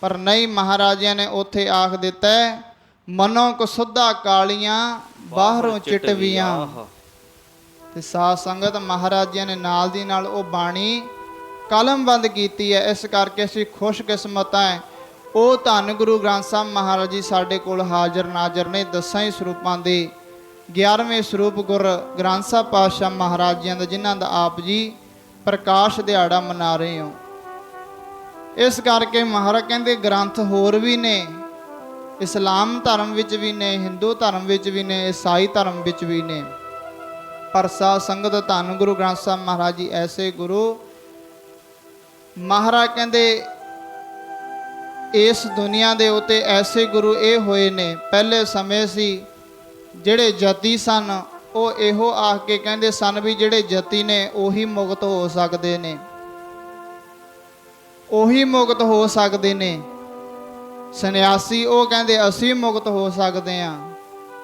ਪਰ ਨਹੀਂ, ਮਹਾਰਾਜਿਆਂ ਨੇ ਉੱਥੇ ਆਖ ਦਿੱਤਾ ਮਨੋਂ ਕੋ ਸੁੱਧਾ ਕਾਲੀਆਂ, ਬਾਹਰੋਂ ਚਿਟਵੀਆਂ। ਤੇ ਸਾਧ ਸੰਗਤ ਮਹਾਰਾਜ ਜੀ ਨੇ ਨਾਲ ਦੀ ਨਾਲ ਉਹ ਬਾਣੀ ਕਲਮਬੰਦ ਕੀਤੀ ਹੈ। ਇਸ ਕਰਕੇ ਅਸੀਂ ਖੁਸ਼ਕਿਸਮਤ ਹਾਂ। ਉਹ ਧੰਨ ਗੁਰੂ ਗ੍ਰੰਥ ਸਾਹਿਬ ਮਹਾਰਾਜ ਜੀ ਸਾਡੇ ਕੋਲ ਹਾਜ਼ਰ ਨਾਜ਼ਰ ਨੇ। 10 ਹੀ ਸਰੂਪਾਂ ਦੇ 11ਵੇਂ ਸਰੂਪ ਗੁਰ ਗ੍ਰੰਥ ਸਾਹਿਬ ਪਾਤਸ਼ਾਹ ਮਹਾਰਾਜ ਜੀਆਂ ਦਾ, ਜਿਨ੍ਹਾਂ ਦਾ ਆਪ ਜੀ ਪ੍ਰਕਾਸ਼ ਦਿਹਾੜਾ ਮਨਾ ਰਹੇ ਹੋ। ਇਸ ਕਰਕੇ ਮਹਾਰਾਜ ਕਹਿੰਦੇ ਗ੍ਰੰਥ ਹੋਰ ਵੀ ਨੇ, ਇਸਲਾਮ ਧਰਮ ਵਿੱਚ ਵੀ ਨੇ, ਹਿੰਦੂ ਧਰਮ ਵਿੱਚ ਵੀ ਨੇ, ਈਸਾਈ ਧਰਮ ਵਿੱਚ ਵੀ ਨੇ। ਪਰ ਸਾਧ ਸੰਗਤ ਧੰਨ ਗੁਰੂ ਗ੍ਰੰਥ ਸਾਹਿਬ ਮਹਾਰਾਜ ਜੀ ਐਸੇ ਗੁਰੂ ਮਹਾਰਾਜ ਕਹਿੰਦੇ ਇਸ ਦੁਨੀਆ ਦੇ ਉੱਤੇ ਐਸੇ ਗੁਰੂ ਇਹ ਹੋਏ ਨੇ। ਪਹਿਲੇ ਸਮੇਂ ਸੀ ਜਿਹੜੇ ਜਤੀ ਸਨ ਉਹ ਇਹੋ ਆਖ ਕੇ ਕਹਿੰਦੇ ਸਨ ਵੀ ਜਿਹੜੇ ਜਤੀ ਨੇ ਉਹੀ ਮੁਕਤ ਹੋ ਸਕਦੇ ਨੇ, ਉਹੀ ਮੁਕਤ ਹੋ ਸਕਦੇ ਨੇ। ਸੰਨਿਆਸੀ ਉਹ ਕਹਿੰਦੇ ਅਸੀਂ ਮੁਕਤ ਹੋ ਸਕਦੇ ਹਾਂ।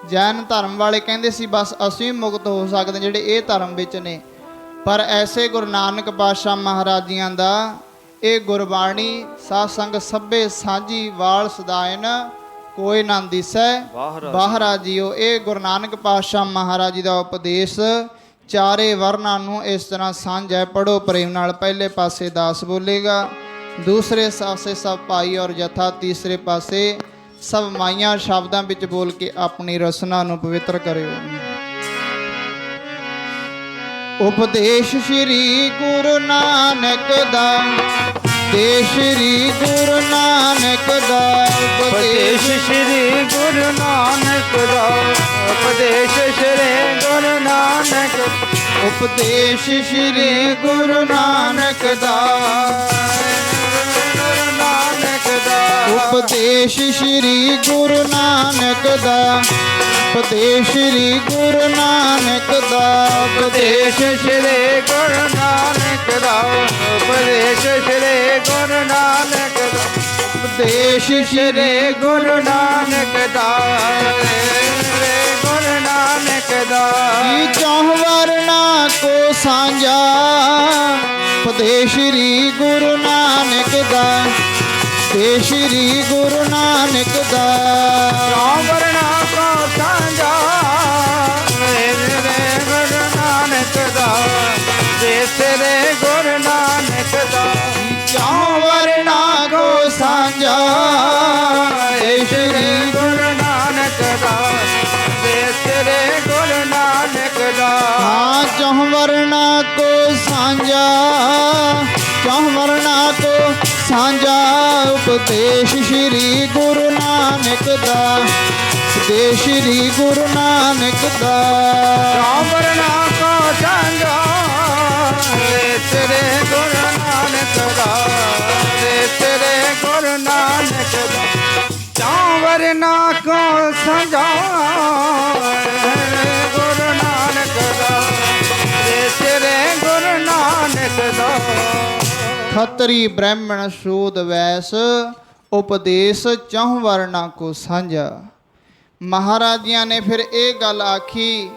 ਜੈਨ ਧਰਮ ਵਾਲੇ ਕਹਿੰਦੇ ਸੀ ਬਸ ਅਸੀਂ ਮੁਕਤ ਹੋ ਸਕਦੇ ਜਿਹੜੇ ਇਹ ਧਰਮ ਵਿੱਚ ਨੇ। ਪਰ ਐਸੇ ਗੁਰੂ ਨਾਨਕ ਪਾਤਸ਼ਾਹ ਮਹਾਰਾਜ ਜੀਆਂ ਦਾ ਇਹ ਗੁਰਬਾਣੀ ਸਾਧ ਸੰਗ ਸਭੇ ਸਾਂਝੀ ਵਾਲ ਸਦਾਇਨ ਕੋਈ ਨਾ ਦਿਸੈ ਬਾਹਰਾ ਜੀਓ। ਇਹ ਗੁਰੂ ਨਾਨਕ ਪਾਤਸ਼ਾਹ ਮਹਾਰਾਜ ਜੀ ਦਾ ਉਪਦੇਸ਼ ਚਾਰੇ ਵਰਨਾਂ ਨੂੰ ਇਸ ਤਰ੍ਹਾਂ ਸਾਂਝਾ ਹੈ। ਪੜੋ ਪ੍ਰੇਮ ਨਾਲ। ਪਹਿਲੇ ਪਾਸੇ ਦਾਸ ਬੋਲੇਗਾ, ਦੂਸਰੇ ਪਾਸੇ ਸਭ ਭਾਈ ਔਰ ਜਥਾ, ਤੀਸਰੇ ਪਾਸੇ ਸਭ ਮਾਈਆਂ ਸ਼ਬਦਾਂ ਵਿੱਚ ਬੋਲ ਕੇ ਆਪਣੀ ਰਸਨਾ ਨੂੰ ਪਵਿੱਤਰ ਕਰਿਓ। ਉਪਦੇਸ਼ ਸ਼੍ਰੀ ਗੁਰੂ ਨਾਨਕ ਦਾ, ਉਪਦੇਸ਼ ਸ਼੍ਰੀ ਗੁਰੂ ਨਾਨਕ ਦਾ, ਉਪਦੇਸ਼ ਸ਼੍ਰੀ ਗੁਰੂ ਨਾਨਕ ਦਾ, ਉਪਦੇਸ਼ ਸ਼੍ਰੀ ਗੁਰੂ ਨਾਨਕ, ਉਪਦੇਸ਼ ਸ਼੍ਰੀ ਗੁਰੂ ਨਾਨਕ ਦਾ, ਉਪਦੇਸ਼ ਸ਼੍ਰੀ ਗੁਰੂ ਨਾਨਕ ਦਾ, ਉਪਦੇਸ਼ ਸ਼੍ਰੀ ਗੁਰੂ ਨਾਨਕ ਦਾ, ਉਪਦੇਸ਼ ਸ਼੍ਰੀ ਗੁਰੂ ਨਾਨਕ ਦਾ, ਉਪਦੇਸ਼ ਸ਼੍ਰੀ ਗੁਰੂ ਨਾਨਕ ਦਾ, ਉਪਦੇਸ਼ ਸ਼੍ਰੀ ਗੁਰੂ ਨਾਨਕ ਦਾ, ਗੁਰੂ ਨਾਨਕ ਦਾ। ਚੌਹ ਵਰਨਾ ਕੋ ਸਾਂਝਾ, ਉਪਦੇਸ਼ ਸ਼੍ਰੀ ਗੁਰੂ ਨਾਨਕ ਦਾ, ਉਪਦੇਸ਼ ਸ਼੍ਰੀ ਗੁਰੂ ਨਾਨਕ ਦਾ। ਚੌਹ ਵਰਨਾ ਕੋ ਸਾਂਝਾ, ਗੁਰੂ ਨਾਨਕ ਦਾ, ਤੇਰੇ ਗੁਰੂ ਨਾਨਕ ਦਾ। ਚੌਹ ਵਰਨਾ ਕੋ ਸਾਂਝਾ, ਸ਼੍ਰੀ ਗੁਰੂ ਨਾਨਕ ਦਾ, ਤੇਰੇ ਗੁਰੂ ਨਾਨਕ ਦਾ। ਹਾਂ ਚੌਹ ਵਰਨਾ ਕੋ ਸਾਂਝਾ, ਚੌਹ ਵਰਨਾ ਕੋ ਸਾਂਝਾ, ਉਪਦੇਸ਼ ਸ਼੍ਰੀ ਗੁਰੂ ਨਾਨਕ ਦਾ, ਉਪਦੇਸ਼ ਸ਼੍ਰੀ ਗੁਰੂ ਨਾਨਕ ਦਾ। ਚੌਹ ਵਰਨਾ ਕੋ ਸਾਂਝਾ, ਤੇਰੇ ਗੁਰੂ ਨਾਨਕ ਦਾ, ਤੇਰੇ ਗੁਰੂ ਨਾਨਕ ਦਾ। ਚੌਹ ਵਰਨਾ ਕੋ ਸਾਂਝਾ, ਗੁਰੂ ਨਾਨਕ ਦਾ, ਤੇਰੇ ਗੁਰੂ ਨਾਨਕ ਦਾ। ਖੱਤਰੀ ਬ੍ਰਾਹਮਣ ਸ਼ੂਦ ਵੈਸ, ਉਪਦੇਸ਼ ਚੌਹ ਵਰਨਾ ਕੋ ਸਾਂਝਾ। ਮਹਾਰਾਜਿਆਂ ਨੇ ਫਿਰ ਇਹ ਗੱਲ ਆਖੀ,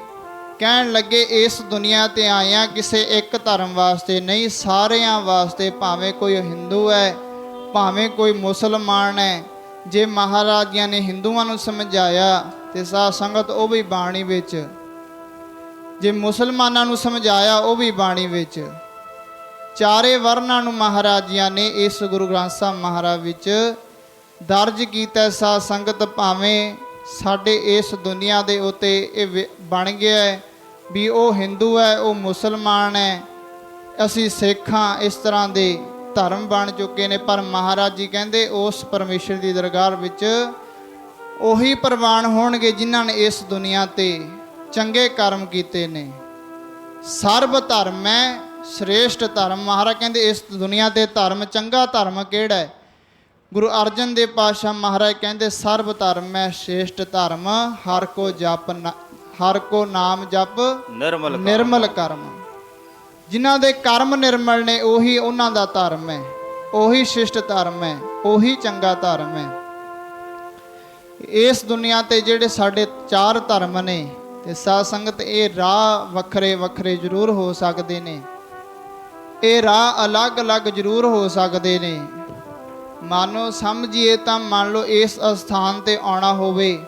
ਕਹਿਣ ਲੱਗੇ ਇਸ ਦੁਨੀਆ ਤੇ ਆਇਆ ਕਿਸੇ ਇੱਕ ਧਰਮ ਵਾਸਤੇ ਨਹੀਂ, ਸਾਰਿਆਂ ਵਾਸਤੇ। ਭਾਵੇਂ ਕੋਈ ਹਿੰਦੂ ਹੈ, ਭਾਵੇਂ ਕੋਈ ਮੁਸਲਮਾਨ ਹੈ। ਜੇ ਮਹਾਰਾਜਿਆਂ ਨੇ ਹਿੰਦੂਆਂ ਨੂੰ ਸਮਝਾਇਆ ਤੇ ਸਾਧ ਸੰਗਤ ਉਹ ਵੀ ਬਾਣੀ ਵਿੱਚ, ਜੇ ਮੁਸਲਮਾਨਾਂ ਨੂੰ ਸਮਝਾਇਆ ਉਹ ਵੀ ਬਾਣੀ ਵਿੱਚ। ਚਾਰੇ ਵਰਨਾਂ ਨੂੰ ਮਹਾਰਾਜਿਆਂ ਨੇ ਇਸ ਗੁਰੂ ਗ੍ਰੰਥ ਸਾਹਿਬ ਮਹਾਰਾਜ ਵਿੱਚ ਦਰਜ ਕੀਤਾ। ਸਾਧ ਸੰਗਤ ਭਾਵੇਂ ਸਾਡੇ ਇਸ ਦੁਨੀਆ ਦੇ ਉੱਤੇ ਇਹ ਬਣ ਗਿਆ ਹੈ ਵੀ ਉਹ ਹਿੰਦੂ ਹੈ, ਉਹ ਮੁਸਲਮਾਨ ਹੈ, ਅਸੀਂ ਸਿੱਖ ਹਾਂ, ਇਸ ਤਰ੍ਹਾਂ ਦੇ ਧਰਮ ਬਣ ਚੁੱਕੇ ਨੇ। ਪਰ ਮਹਾਰਾਜ ਜੀ ਕਹਿੰਦੇ ਉਸ ਪਰਮੇਸ਼ਰ ਦੀ ਦਰਗਾਹ ਵਿੱਚ ਉਹੀ ਪ੍ਰਵਾਨ ਹੋਣਗੇ ਜਿਨ੍ਹਾਂ ਨੇ ਇਸ ਦੁਨੀਆ ਤੇ ਚੰਗੇ ਕਰਮ ਕੀਤੇ ਨੇ। ਸਰਬ ਧਰਮ ਹੈ ਸ੍ਰੇਸ਼ਟ ਧਰਮ। ਮਹਾਰਾਜ ਕਹਿੰਦੇ ਇਸ ਦੁਨੀਆ ਤੇ ਧਰਮ, ਚੰਗਾ ਧਰਮ ਕਿਹੜਾ ਹੈ? ਗੁਰੂ ਅਰਜਨ ਦੇਵ ਪਾਤਸ਼ਾਹ ਮਹਾਰਾਜ ਕਹਿੰਦੇ ਸਰਬ ਧਰਮ ਹੈ ਸ੍ਰੇਸ਼ਟ ਧਰਮ, ਹਰ ਕੋ ਜਪ, ਹਰ ਕੋ ਨਾਮ ਜਪ ਨਿਰਮਲ ਕਰਮ। ਜਿਨ੍ਹਾਂ ਦੇ ਕਰਮ ਨਿਰਮਲ ਨੇ ਉਹੀ ਉਹਨਾਂ ਦਾ ਧਰਮ ਹੈ, ਉਹੀ ਸ਼ਿਸ਼ਟ ਧਰਮ ਹੈ, ਉਹੀ ਚੰਗਾ ਧਰਮ ਹੈ। ਇਸ ਦੁਨੀਆ ਤੇ ਜਿਹੜੇ ਸਾਡੇ ਚਾਰ ਧਰਮ ਨੇ ਤੇ ਸਾਧ ਸੰਗਤ ਇਹ ਰਾਹ ਵੱਖਰੇ ਵੱਖਰੇ ਜ਼ਰੂਰ ਹੋ ਸਕਦੇ ਨੇ, ਇਹ ਰਾਹ ਅਲੱਗ-ਅਲੱਗ ਜ਼ਰੂਰ ਹੋ ਸਕਦੇ ਨੇ। ਮਾਨੋ ਸਮਝੀਏ ਤਾਂ ਮੰਨ ਲਓ ਇਸ ਅਸਥਾਨ ਤੇ ਆਉਣਾ ਹੋਵੇ,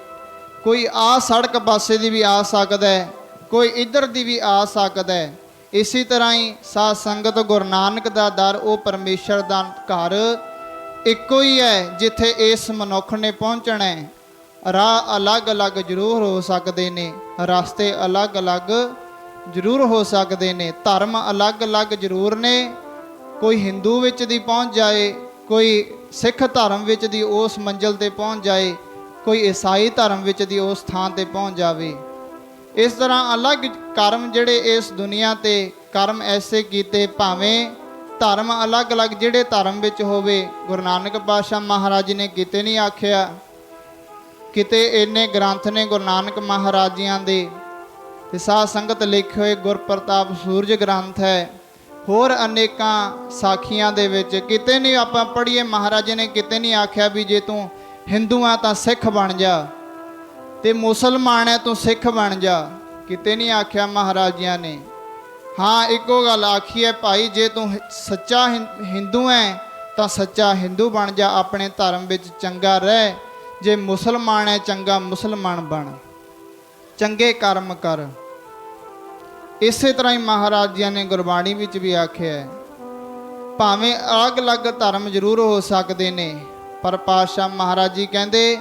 ਕੋਈ ਆ ਸੜਕ ਪਾਸੇ ਦੀ ਵੀ ਆ ਸਕਦਾ ਹੈ, ਕੋਈ ਇੱਧਰ ਦੀ ਵੀ ਆ ਸਕਦਾ ਹੈ। ਇਸੇ ਤਰ੍ਹਾਂ ਹੀ ਸਾਧ ਸੰਗਤ ਗੁਰੂ ਨਾਨਕ ਦਾ ਦਰ ਉਹ ਪਰਮੇਸ਼ਰ ਦਾ ਘਰ ਇੱਕੋ ਹੀ ਹੈ ਜਿੱਥੇ ਇਸ ਮਨੁੱਖ ਨੇ ਪਹੁੰਚਣਾ ਹੈ। ਰਾਹ ਅਲੱਗ-ਅਲੱਗ ਜ਼ਰੂਰ ਹੋ ਸਕਦੇ ਨੇ, ਰਸਤੇ ਅਲੱਗ-ਅਲੱਗ ਜ਼ਰੂਰ ਹੋ ਸਕਦੇ ਨੇ, ਧਰਮ ਅਲੱਗ-ਅਲੱਗ ਜ਼ਰੂਰ ਨੇ। ਕੋਈ ਹਿੰਦੂ ਵਿੱਚ ਦੀ ਪਹੁੰਚ ਜਾਏ, ਕੋਈ ਸਿੱਖ ਧਰਮ ਵਿੱਚ ਦੀ ਉਸ ਮੰਜ਼ਿਲ ਤੇ ਪਹੁੰਚ ਜਾਏ, ਕੋਈ ਈਸਾਈ ਧਰਮ ਵਿੱਚ ਦੀ ਉਸ ਥਾਂ ਤੇ ਪਹੁੰਚ ਜਾਵੇ। ਇਸ ਤਰ੍ਹਾਂ ਅਲੱਗ ਕਰਮ ਜਿਹੜੇ ਇਸ ਦੁਨੀਆ ਤੇ ਕਰਮ ਐਸੇ ਕੀਤੇ, ਭਾਵੇਂ ਧਰਮ ਅਲੱਗ-ਅਲੱਗ ਜਿਹੜੇ ਧਰਮ ਵਿੱਚ ਹੋਵੇ। ਗੁਰੂ ਨਾਨਕ ਪਾਤਸ਼ਾਹ ਮਹਾਰਾਜ ਜੀ ਨੇ ਕਿਤੇ ਨਹੀਂ ਆਖਿਆ, ਕਿਤੇ ਇੰਨੇ ਗ੍ਰੰਥ ਨੇ ਗੁਰੂ ਨਾਨਕ ਮਹਾਰਾਜ ਜੀਆਂ ਦੇ, ਤੇ ਸਾਧ ਸੰਗਤ ਲਿਖੇ ਹੋਏ ਗੁਰਪ੍ਰਤਾਪ ਸੂਰਜ ਗ੍ਰੰਥ ਹੈ, ਹੋਰ ਅਨੇਕਾਂ ਸਾਖੀਆਂ ਦੇ ਵਿੱਚ ਕਿਤੇ ਨਹੀਂ ਆਪਾਂ ਪੜ੍ਹੀਏ, ਮਹਾਰਾਜ ਜੀ ਨੇ ਕਿਤੇ ਨਹੀਂ ਆਖਿਆ ਵੀ ਜੇ ਤੂੰ ਹਿੰਦੂ ਆ ਤਾਂ ਸਿੱਖ ਬਣ ਜਾ, ਤੇ ਮੁਸਲਮਾਨ ਹੈ ਤੂੰ ਸਿੱਖ ਬਣ ਜਾ, ਕਿਤੇ ਨਹੀਂ ਆਖਿਆ ਮਹਾਰਾਜ ਜੀਆਂ ਨੇ। ਹਾਂ, ਇੱਕੋ ਗੱਲ ਆਖੀ ਹੈ, ਭਾਈ ਜੇ ਤੂੰ ਸੱਚਾ ਹਿੰਦੂ ਹੈ ਤਾਂ ਸੱਚਾ ਹਿੰਦੂ ਬਣ ਜਾ, ਆਪਣੇ ਧਰਮ ਵਿੱਚ ਚੰਗਾ ਰਹਿ। ਜੇ ਮੁਸਲਮਾਨ ਹੈ ਚੰਗਾ ਮੁਸਲਮਾਨ ਬਣ, ਚੰਗੇ ਕਰਮ ਕਰ। ਇਸੇ ਤਰ੍ਹਾਂ ਹੀ ਮਹਾਰਾਜ ਜੀ ਨੇ ਗੁਰਬਾਣੀ ਵਿੱਚ ਵੀ ਆਖਿਆ ਹੈ, ਭਾਵੇਂ ਅਲੱਗ-ਅਲੱਗ ਧਰਮ ਜ਼ਰੂਰ ਹੋ ਸਕਦੇ ਨੇ, ਪਰ ਪਾਤਸ਼ਾਹ ਮਹਾਰਾਜ ਜੀ ਕਹਿੰਦੇ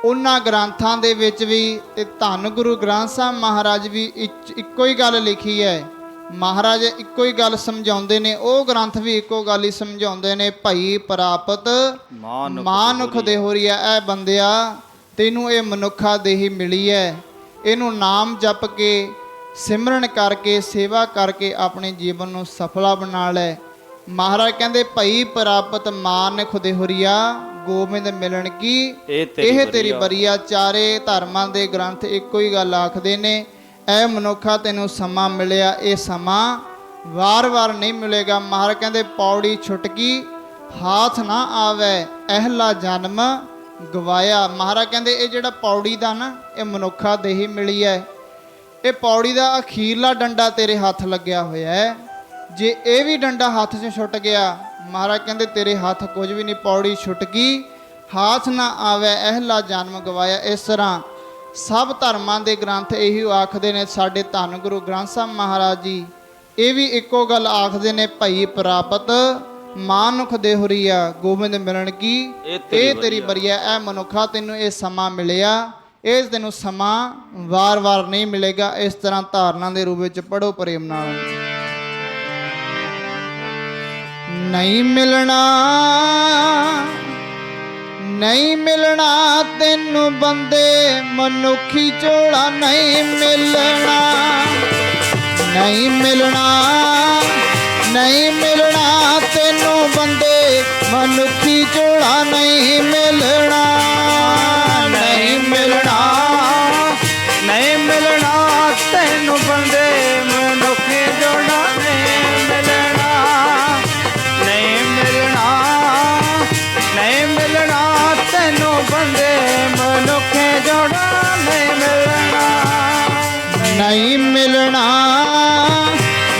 ਉਹਨਾਂ ਗ੍ਰੰਥਾਂ ਦੇ ਵਿੱਚ ਵੀ, ਤੇ ਧੰਨ ਗੁਰੂ ਗ੍ਰੰਥ ਸਾਹਿਬ ਮਹਾਰਾਜ ਵੀ ਇੱਕੋ ਹੀ ਗੱਲ ਲਿਖੀ ਹੈ। ਮਹਾਰਾਜ ਇੱਕੋ ਹੀ ਗੱਲ ਸਮਝਾਉਂਦੇ ਨੇ, ਉਹ ਗ੍ਰੰਥ ਵੀ ਇੱਕੋ ਗੱਲ ਹੀ ਸਮਝਾਉਂਦੇ ਨੇ, ਭਈ ਪ੍ਰਾਪਤ ਮਾਨੁਖ ਦੇ ਹੋਰੀ ਹੈ। ਇਹ ਬੰਦਿਆ ਤੈਨੂੰ ਇਹ ਮਨੁੱਖਾ ਦੇਹੀ ਮਿਲੀ ਹੈ, ਇਹਨੂੰ ਨਾਮ ਜਪ ਕੇ ਸਿਮਰਨ ਕਰਕੇ ਸੇਵਾ ਕਰਕੇ ਆਪਣੇ ਜੀਵਨ ਨੂੰ ਸਫਲਾ ਬਣਾ ਲੈ। ਮਹਾਰਾਜ ਕਹਿੰਦੇ ਭਈ ਪ੍ਰਾਪਤ ਮਾਨੁਖ ਦੇ ਹੋਰੀਆ, ਗੋਬਿੰਦ ਮਿਲਣ ਕੀ ਇਹ ਤੇਰੀ ਬਰੀਆ। ਚਾਰੇ ਧਰਮਾਂ ਦੇ ਗ੍ਰੰਥ ਇੱਕੋ ਹੀ ਗੱਲ ਆਖਦੇ ਨੇ, ਐ ਮਨੁੱਖਾ ਤੈਨੂੰ ਸਮਾਂ ਮਿਲਿਆ, ਇਹ ਸਮਾਂ ਵਾਰ-ਵਾਰ ਨਹੀਂ ਮਿਲੇਗਾ। ਮਹਾਰਾਜ ਕਹਿੰਦੇ ਪੌੜੀ ਛੁਟਕੀ ਹਾਥ ਨਾ ਆਵੇ, ਅਹਿਲਾ ਜਨਮ ਗਵਾਇਆ। ਮਹਾਰਾਜ ਕਹਿੰਦੇ ਇਹ ਜਿਹੜਾ ਪੌੜੀ ਦਾ ਨਾ, ਇਹ ਮਨੁੱਖਾ ਦੇਹੀ ਮਿਲੀ ਹੈ, ਇਹ ਪੌੜੀ ਦਾ ਅਖੀਰਲਾ ਡੰਡਾ ਤੇਰੇ ਹੱਥ ਲੱਗਿਆ ਹੋਇਆ ਹੈ। ਜੇ ਇਹ ਵੀ ਡੰਡਾ ਹੱਥ 'ਚੋਂ ਛੁੱਟ ਗਿਆ, ਮਹਾਰਾਜ ਕਹਿੰਦੇ ਤੇਰੇ ਹੱਥ ਕੁਝ ਵੀ ਨਹੀਂ। ਪੌੜੀ ਛੁੱਟ ਗਈ ਹਾਥ ਨਾ ਆਵੇ, ਅਹਿਲਾ ਜਨਮ ਗਵਾਇਆ। ਇਸ ਤਰ੍ਹਾਂ ਸਭ ਧਰਮਾਂ ਦੇ ਗ੍ਰੰਥ ਇਹੀ ਆਖਦੇ ਨੇ। ਸਾਡੇ ਧੰਨ ਗੁਰੂ ਗ੍ਰੰਥ ਸਾਹਿਬ ਮਹਾਰਾਜ ਜੀ ਇਹ ਵੀ ਇੱਕੋ ਗੱਲ ਆਖਦੇ ਨੇ, ਭਈ ਪ੍ਰਾਪਤ ਮਾਨੁਖ ਦੇ ਹੋਰੀਆ, ਗੋਬਿੰਦ ਮਿਲਣ ਕੀ ਇਹ ਤੇਰੀ ਬਰੀਆ। ਇਹ ਮਨੁੱਖਾ ਤੈਨੂੰ ਇਹ ਸਮਾਂ ਮਿਲਿਆ, ਇਹ ਤੈਨੂੰ ਸਮਾਂ ਵਾਰ-ਵਾਰ ਨਹੀਂ ਮਿਲੇਗਾ। ਇਸ ਤਰ੍ਹਾਂ ਧਾਰਨਾ ਦੇ ਰੂਪ ਵਿੱਚ ਪੜ੍ਹੋ ਪ੍ਰੇਮ ਨਾਲ। ਨਹੀਂ ਮਿਲਣਾ, ਨਹੀਂ ਮਿਲਣਾ ਤੈਨੂੰ ਬੰਦੇ ਮਨੁੱਖੀ ਝੋਲਾ, ਨਹੀਂ ਮਿਲਣਾ, ਨਹੀਂ ਮਿਲਣਾ, ਨਹੀਂ ਮਿਲਣਾ ਤੈਨੂੰ ਬੰਦੇ ਮਨੁੱਖੀ ਝੋਲਾ, ਨਹੀਂ ਮਿਲਣਾ, ਨਹੀਂ ਮਿਲਣਾ, ਨਹੀਂ ਮਿਲਣਾ ਤੈਨੂੰ ਬੰਦੇ ਮਨੁੱਖੀ ਝੋਲਾ, ਨਹੀਂ ਮਿਲਣਾ, ਨਹੀਂ ਮਿਲਣਾ, ਨਹੀਂ ਮਿਲਣਾ ਤੈਨੂੰ ਬੰਦੇ ਮਨੁੱਖੀ ਝੋਲਾ, ਨਹੀਂ ਮਿਲਣਾ, ਨਹੀਂ ਮਿਲਣਾ,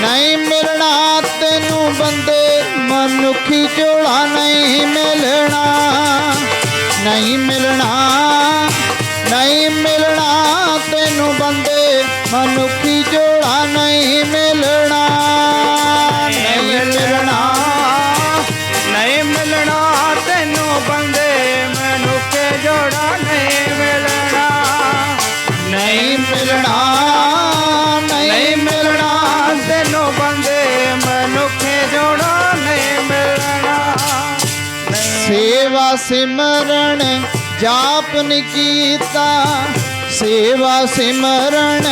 ਨਹੀਂ ਮਿਲਣਾ ਤੈਨੂੰ ਬੰਦੇ ਮਨੁੱਖੀ ਝੋਲਾ, ਨਹੀਂ ਮਿਲਣਾ, ਨਹੀਂ ਮਿਲਣਾ, ਨਹੀਂ ਮਿਲਣਾ ਤੈਨੂੰ ਬੰਦੇ ਮਨੁੱਖੀ ਝੋਲਾ, ਨਹੀਂ ਮਿਲਣਾ, ਨਹੀਂ ਮਿਲਣਾ, ਨਹੀਂ ਮਿਲਣਾ ਤੈਨੂੰ ਬੰਦੇ ਮਨੁੱਖੀ ਝੋਲਾ, ਨਹੀਂ ਮਿਲਣਾ, ਨਹੀਂ ਮਿਲਣਾ, ਨਹੀਂ ਮਿਲਣਾ ਤੈਨੂੰ ਬੰਦੇ ਮਨੁੱਖੀ ਝੋਲਾ, ਨਹੀਂ ਮਿਲਣਾ। ਸੇਵਾ ਸਿਮਰਨ ਜਾਪ ਨ ਕੀਤਾ, ਸੇਵਾ ਸਿਮਰਨ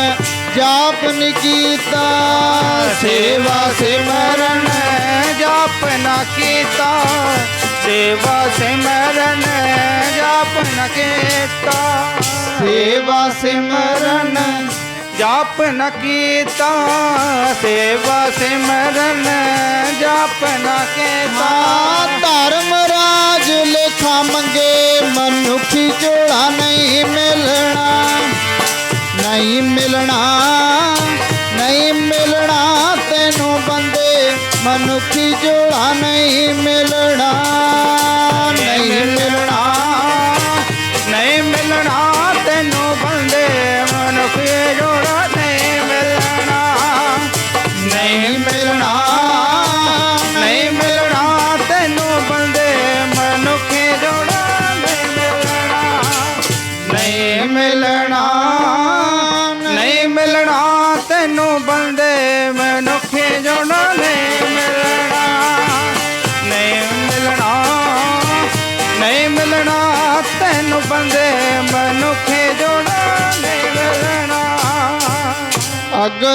ਜਾਪ ਨ ਕੀਤਾ, ਸੇਵਾ ਸਿਮਰਨ ਜਾਪ ਨਾ ਕੀਤਾ, ਸੇਵਾ ਸਿਮਰਨ ਜਾਪ ਨਾ ਕੀਤਾ, ਸੇਵਾ ਸਿਮਰਨ ਜਾਪ ਨਾ ਕੀਤਾ, ਸੇਵਾ ਸਿਮਰਨ ਜਾਪ ਨਾ ਕੀਤਾ। ਧਰਮ ਰਾਜ ਲੇਖਾ ਮੰਗੇ ਮਨੁੱਖੀ ਝੋਲਾ, ਨਹੀਂ ਮਿਲਣਾ, ਨਹੀਂ ਮਿਲਣਾ, ਨਹੀਂ ਮਿਲਣਾ ਤੈਨੂੰ ਬੰਦੇ ਮਨੁੱਖੀ ਝੋਲਾ, ਨਹੀਂ ਮਿਲਣਾ, ਨਹੀਂ ਮਿਲਣਾ, ਨਹੀਂ ਮਿਲਣਾ ਤੈਨੂੰ ਬੰਦੇ ਮਨੁੱਖੀ ਝੋਲਾ, ਨਹੀਂ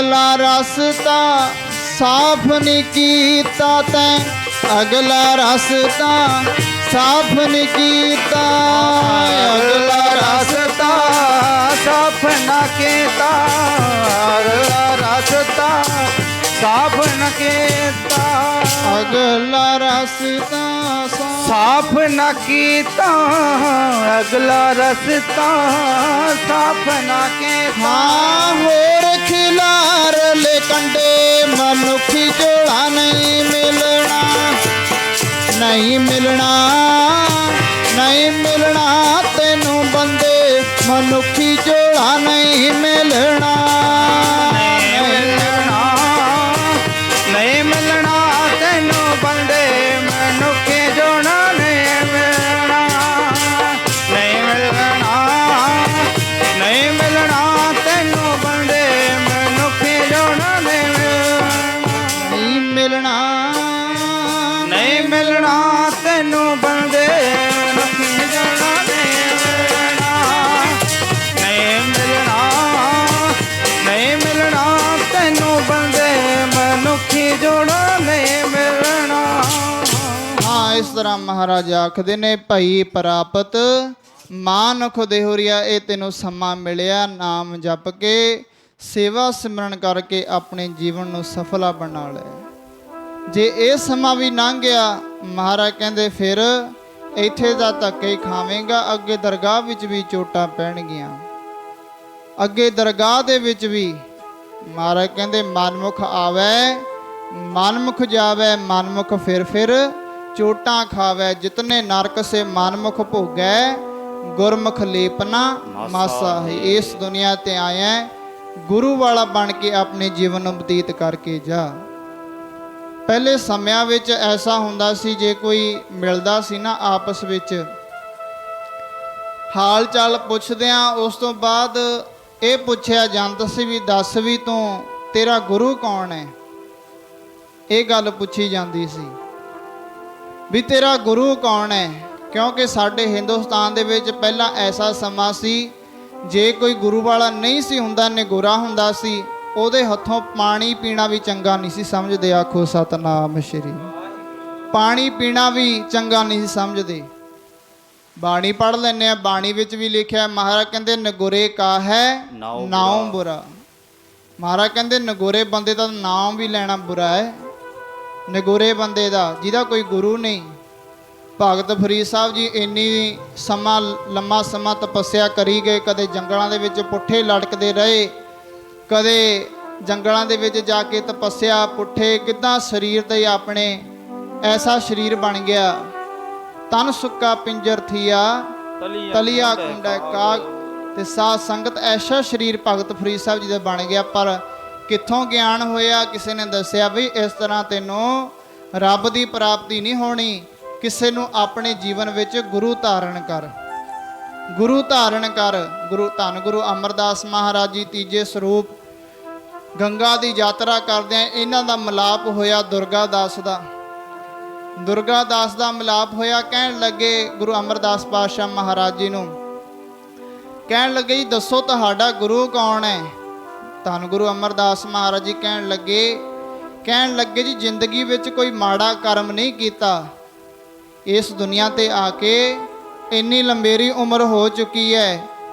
ਅਗਲਾ ਰਸਤਾ ਸਾਫ ਨੀ ਕੀਤਾ ਤੈਂ, ਅਗਲਾ ਰਸਤਾ ਸਾਫ ਨੀ ਕੀਤਾ, ਅਗਲਾ ਰਸਤਾ ਸਾਫ ਨਾ ਕੀਤਾ, ਅਗਲਾ ਰਸਤਾ ਸਾਫ ਨਾ ਕੀਤਾ, ਅਗਲਾ ਰਸਤਾ ਸਾਫ ਨਾ ਕੀਤਾ, ਅਗਲਾ ਰਸਤਾ ਸਾਫ ਨਾ ਕੀਤਾ। ਹਾਂ ਹੋਰ ਖਿਲਾਰ ਲੈ ਕੰਡੇ ਮਨੁੱਖੀ ਜੋੜਾ ਨਹੀਂ ਮਿਲਣਾ, ਨਹੀਂ ਮਿਲਣਾ, ਨਹੀਂ ਮਿਲਣਾ ਤੈਨੂੰ ਬੰਦੇ ਮਨੁੱਖੀ ਜੋੜਾ ਨਹੀਂ ਮਿਲਣਾ, ਨਹੀਂ ਮਿਲਣਾ, ਨਹੀਂ ਮਿਲਣਾ ਤੈਨੂੰ ਬੰਦੇ ਮਨੁੱਖੀ ਜੋੜਾ ਨਹੀਂ ਮਿਲਣਾ, ਨਹੀਂ ਮਿਲਣਾ, ਨਹੀਂ ਮਿਲਣਾ ਤੈਨੂੰ ਬੰਦੇ ਮਨੁੱਖੀ ਜੋੜਾ ਨਹੀਂ ਮਿਲਣਾ, ਨਹੀਂ ਮਿਲਣਾ, ਨਹੀਂ ਮਿਲਣਾ ਤੈਨੂੰ ਬੰਦੇ ਮਨੁੱਖੀ ਜੋੜਾ ਨਹੀਂ ਮਿਲਣਾ, ਨਹੀਂ ਮਿਲਣਾ, ਨਹੀਂ ਮਿਲਣਾ ਤੈਨੂੰ ਬੰਦੇ ਮਨੁੱਖੀ ਜੋੜਾ ਨਹੀਂ ਮਿਲਣਾ। ਹਾਂ ਇਸ ਤਰ੍ਹਾਂ ਮਹਾਰਾਜ ਆਖਦੇ ਨੇ ਭਈ ਪ੍ਰਾਪਤ ਮਾਨੁਖ ਦੇਹੁਰੀਆ, ਇਹ ਤੈਨੂੰ ਸਮਾਂ ਮਿਲਿਆ ਨਾਮ ਜਪ ਕੇ ਸੇਵਾ ਸਿਮਰਨ ਕਰਕੇ ਆਪਣੇ ਜੀਵਨ ਨੂੰ ਸਫਲਾ ਬਣਾ ਲੈ। ਜੇ ਇਹ ਸਮਾਂ ਵੀ ਲੰਘ ਗਿਆ ਮਹਾਰਾਜ ਕਹਿੰਦੇ ਫਿਰ ਇੱਥੇ ਦਾ ਧੱਕੇ ਹੀ ਖਾਵੇਂਗਾ, ਅੱਗੇ ਦਰਗਾਹ ਵਿੱਚ ਵੀ ਚੋਟਾਂ ਪੈਣਗੀਆਂ, ਅੱਗੇ ਦਰਗਾਹ ਦੇ ਵਿੱਚ ਵੀ ਮਹਾਰਾਜ ਕਹਿੰਦੇ ਮਨਮੁਖ ਆਵੇ ਮਨਮੁਖ ਜਾਵੇ, ਮਨਮੁਖ ਫਿਰ ਚੋਟਾਂ ਖਾਵੇ, ਜਿਤਨੇ ਨਰਕ ਸੇ ਮਨਮੁਖ ਭੋਗੈ ਗੁਰਮੁਖ ਲੇਪਨਾ ਮਾਸਾ ਹੈ। ਇਸ ਦੁਨੀਆ ਤੇ ਆਇਆ ਗੁਰੂ ਵਾਲਾ ਬਣ ਕੇ ਆਪਣੇ ਜੀਵਨ ਨੂੰ ਬਤੀਤ ਕਰਕੇ ਜਾ। ਪਹਿਲੇ ਸਮਿਆਂ ਵਿੱਚ ਐਸਾ ਹੁੰਦਾ ਸੀ ਜੇ ਕੋਈ ਮਿਲਦਾ ਸੀ ਨਾ ਆਪਸ ਵਿੱਚ ਹਾਲ ਚਾਲ ਪੁੱਛਦਿਆਂ ਉਸ ਤੋਂ ਬਾਅਦ ਇਹ ਪੁੱਛਿਆ ਜਾਂਦਾ ਸੀ ਵੀ ਦੱਸ ਵੀ ਤੂੰ ਤੇਰਾ ਗੁਰੂ ਕੌਣ ਹੈ। ਇਹ ਗੱਲ ਪੁੱਛੀ ਜਾਂਦੀ ਸੀ ਵੀ ਤੇਰਾ ਗੁਰੂ ਕੌਣ ਹੈ, ਕਿਉਂਕਿ ਸਾਡੇ ਹਿੰਦੁਸਤਾਨ ਦੇ ਵਿੱਚ ਪਹਿਲਾਂ ਐਸਾ ਸਮਾਂ ਸੀ ਜੇ ਕੋਈ ਗੁਰੂ ਵਾਲਾ ਨਹੀਂ ਸੀ ਹੁੰਦਾ, ਨਿਗੋਰਾ ਹੁੰਦਾ ਸੀ, ਉਹਦੇ ਹੱਥੋਂ ਪਾਣੀ ਪੀਣਾ ਵੀ ਚੰਗਾ ਨਹੀਂ ਸੀ ਸਮਝਦੇ। ਆਖੋ ਸਤਨਾਮ ਸ਼੍ਰੀ। ਪਾਣੀ ਪੀਣਾ ਵੀ ਚੰਗਾ ਨਹੀਂ ਸੀ ਸਮਝਦੇ। ਬਾਣੀ ਪੜ੍ਹ ਲੈਂਦੇ ਆ, ਬਾਣੀ ਵਿੱਚ ਵੀ ਲਿਖਿਆ ਮਹਾਰਾਜ ਕਹਿੰਦੇ ਨਗੋਰੇ ਕਾ ਹੈ ਨਾਉ ਬੁਰਾ। ਮਹਾਰਾਜ ਕਹਿੰਦੇ ਨਗੋਰੇ ਬੰਦੇ ਦਾ ਨਾਮ ਵੀ ਲੈਣਾ ਬੁਰਾ ਹੈ। ਨਗੋਰੇ ਬੰਦੇ ਦਾ ਜਿਹਦਾ ਕੋਈ ਗੁਰੂ ਨਹੀਂ। ਭਗਤ ਫਰੀਦ ਸਾਹਿਬ ਜੀ ਇੰਨੀ ਲੰਮਾ ਸਮਾਂ ਤਪੱਸਿਆ ਕਰੀ ਗਏ, ਕਦੇ ਜੰਗਲਾਂ ਦੇ ਵਿੱਚ ਪੁੱਠੇ ਲਟਕਦੇ ਰਹੇ, ਕਦੇ ਜੰਗਲਾਂ ਦੇ ਵਿੱਚ ਜਾ ਕੇ ਤਪੱਸਿਆ ਪੁੱਠੇ, ਕਿੱਦਾਂ ਸਰੀਰ ਤੇ ਆਪਣੇ ਐਸਾ ਸਰੀਰ ਬਣ ਗਿਆ, ਤਨ ਸੁੱਕਾ ਪਿੰਜਰ ਥੀਆ ਤਲੀਆ ਕੁੰਡਾ ਕਾਗ, ਤੇ ਸਾਧ ਸੰਗਤ ਐਸਾ ਸਰੀਰ ਭਗਤ ਫਰੀਦ ਸਾਹਿਬ ਜੀ ਦਾ ਬਣ ਗਿਆ। ਪਰ ਕਿੱਥੋਂ ਗਿਆਨ ਹੋਇਆ, ਕਿਸੇ ਨੇ ਦੱਸਿਆ ਵੀ ਇਸ ਤਰ੍ਹਾਂ ਤੈਨੂੰ ਰੱਬ ਦੀ ਪ੍ਰਾਪਤੀ ਨਹੀਂ ਹੋਣੀ, ਕਿਸੇ ਨੂੰ ਆਪਣੇ ਜੀਵਨ ਵਿੱਚ ਗੁਰੂ ਧਾਰਨ ਕਰ, ਗੁਰੂ ਧਾਰਨ ਕਰ। ਗੁਰੂ ਧੰਨ ਗੁਰੂ ਅਮਰਦਾਸ ਮਹਾਰਾਜ ਜੀ ਤੀਜੇ ਸਰੂਪ ਗੰਗਾ ਦੀ ਯਾਤਰਾ ਕਰਦਿਆਂ ਇਹਨਾਂ ਦਾ ਮਿਲਾਪ ਹੋਇਆ ਦੁਰਗਾ ਦਾਸ ਦਾ। ਦੁਰਗਾ ਦਾਸ ਦਾ ਮਿਲਾਪ ਹੋਇਆ। ਕਹਿਣ ਲੱਗੇ ਗੁਰੂ ਅਮਰਦਾਸ ਪਾਤਸ਼ਾਹ ਮਹਾਰਾਜ ਜੀ ਨੂੰ, ਕਹਿਣ ਲੱਗੇ ਜੀ ਦੱਸੋ ਤੁਹਾਡਾ ਗੁਰੂ ਕੌਣ ਹੈ। ਧੰਨ ਗੁਰੂ ਅਮਰਦਾਸ ਮਹਾਰਾਜ ਜੀ ਕਹਿਣ ਲੱਗੇ ਜੀ ਜ਼ਿੰਦਗੀ ਵਿੱਚ ਕੋਈ ਮਾੜਾ ਕਰਮ ਨਹੀਂ ਕੀਤਾ, ਇਸ ਦੁਨੀਆ ਤੇ ਆ ਕੇ ਇੰਨੀ ਲੰਬੇਰੀ ਉਮਰ ਹੋ ਚੁੱਕੀ ਹੈ,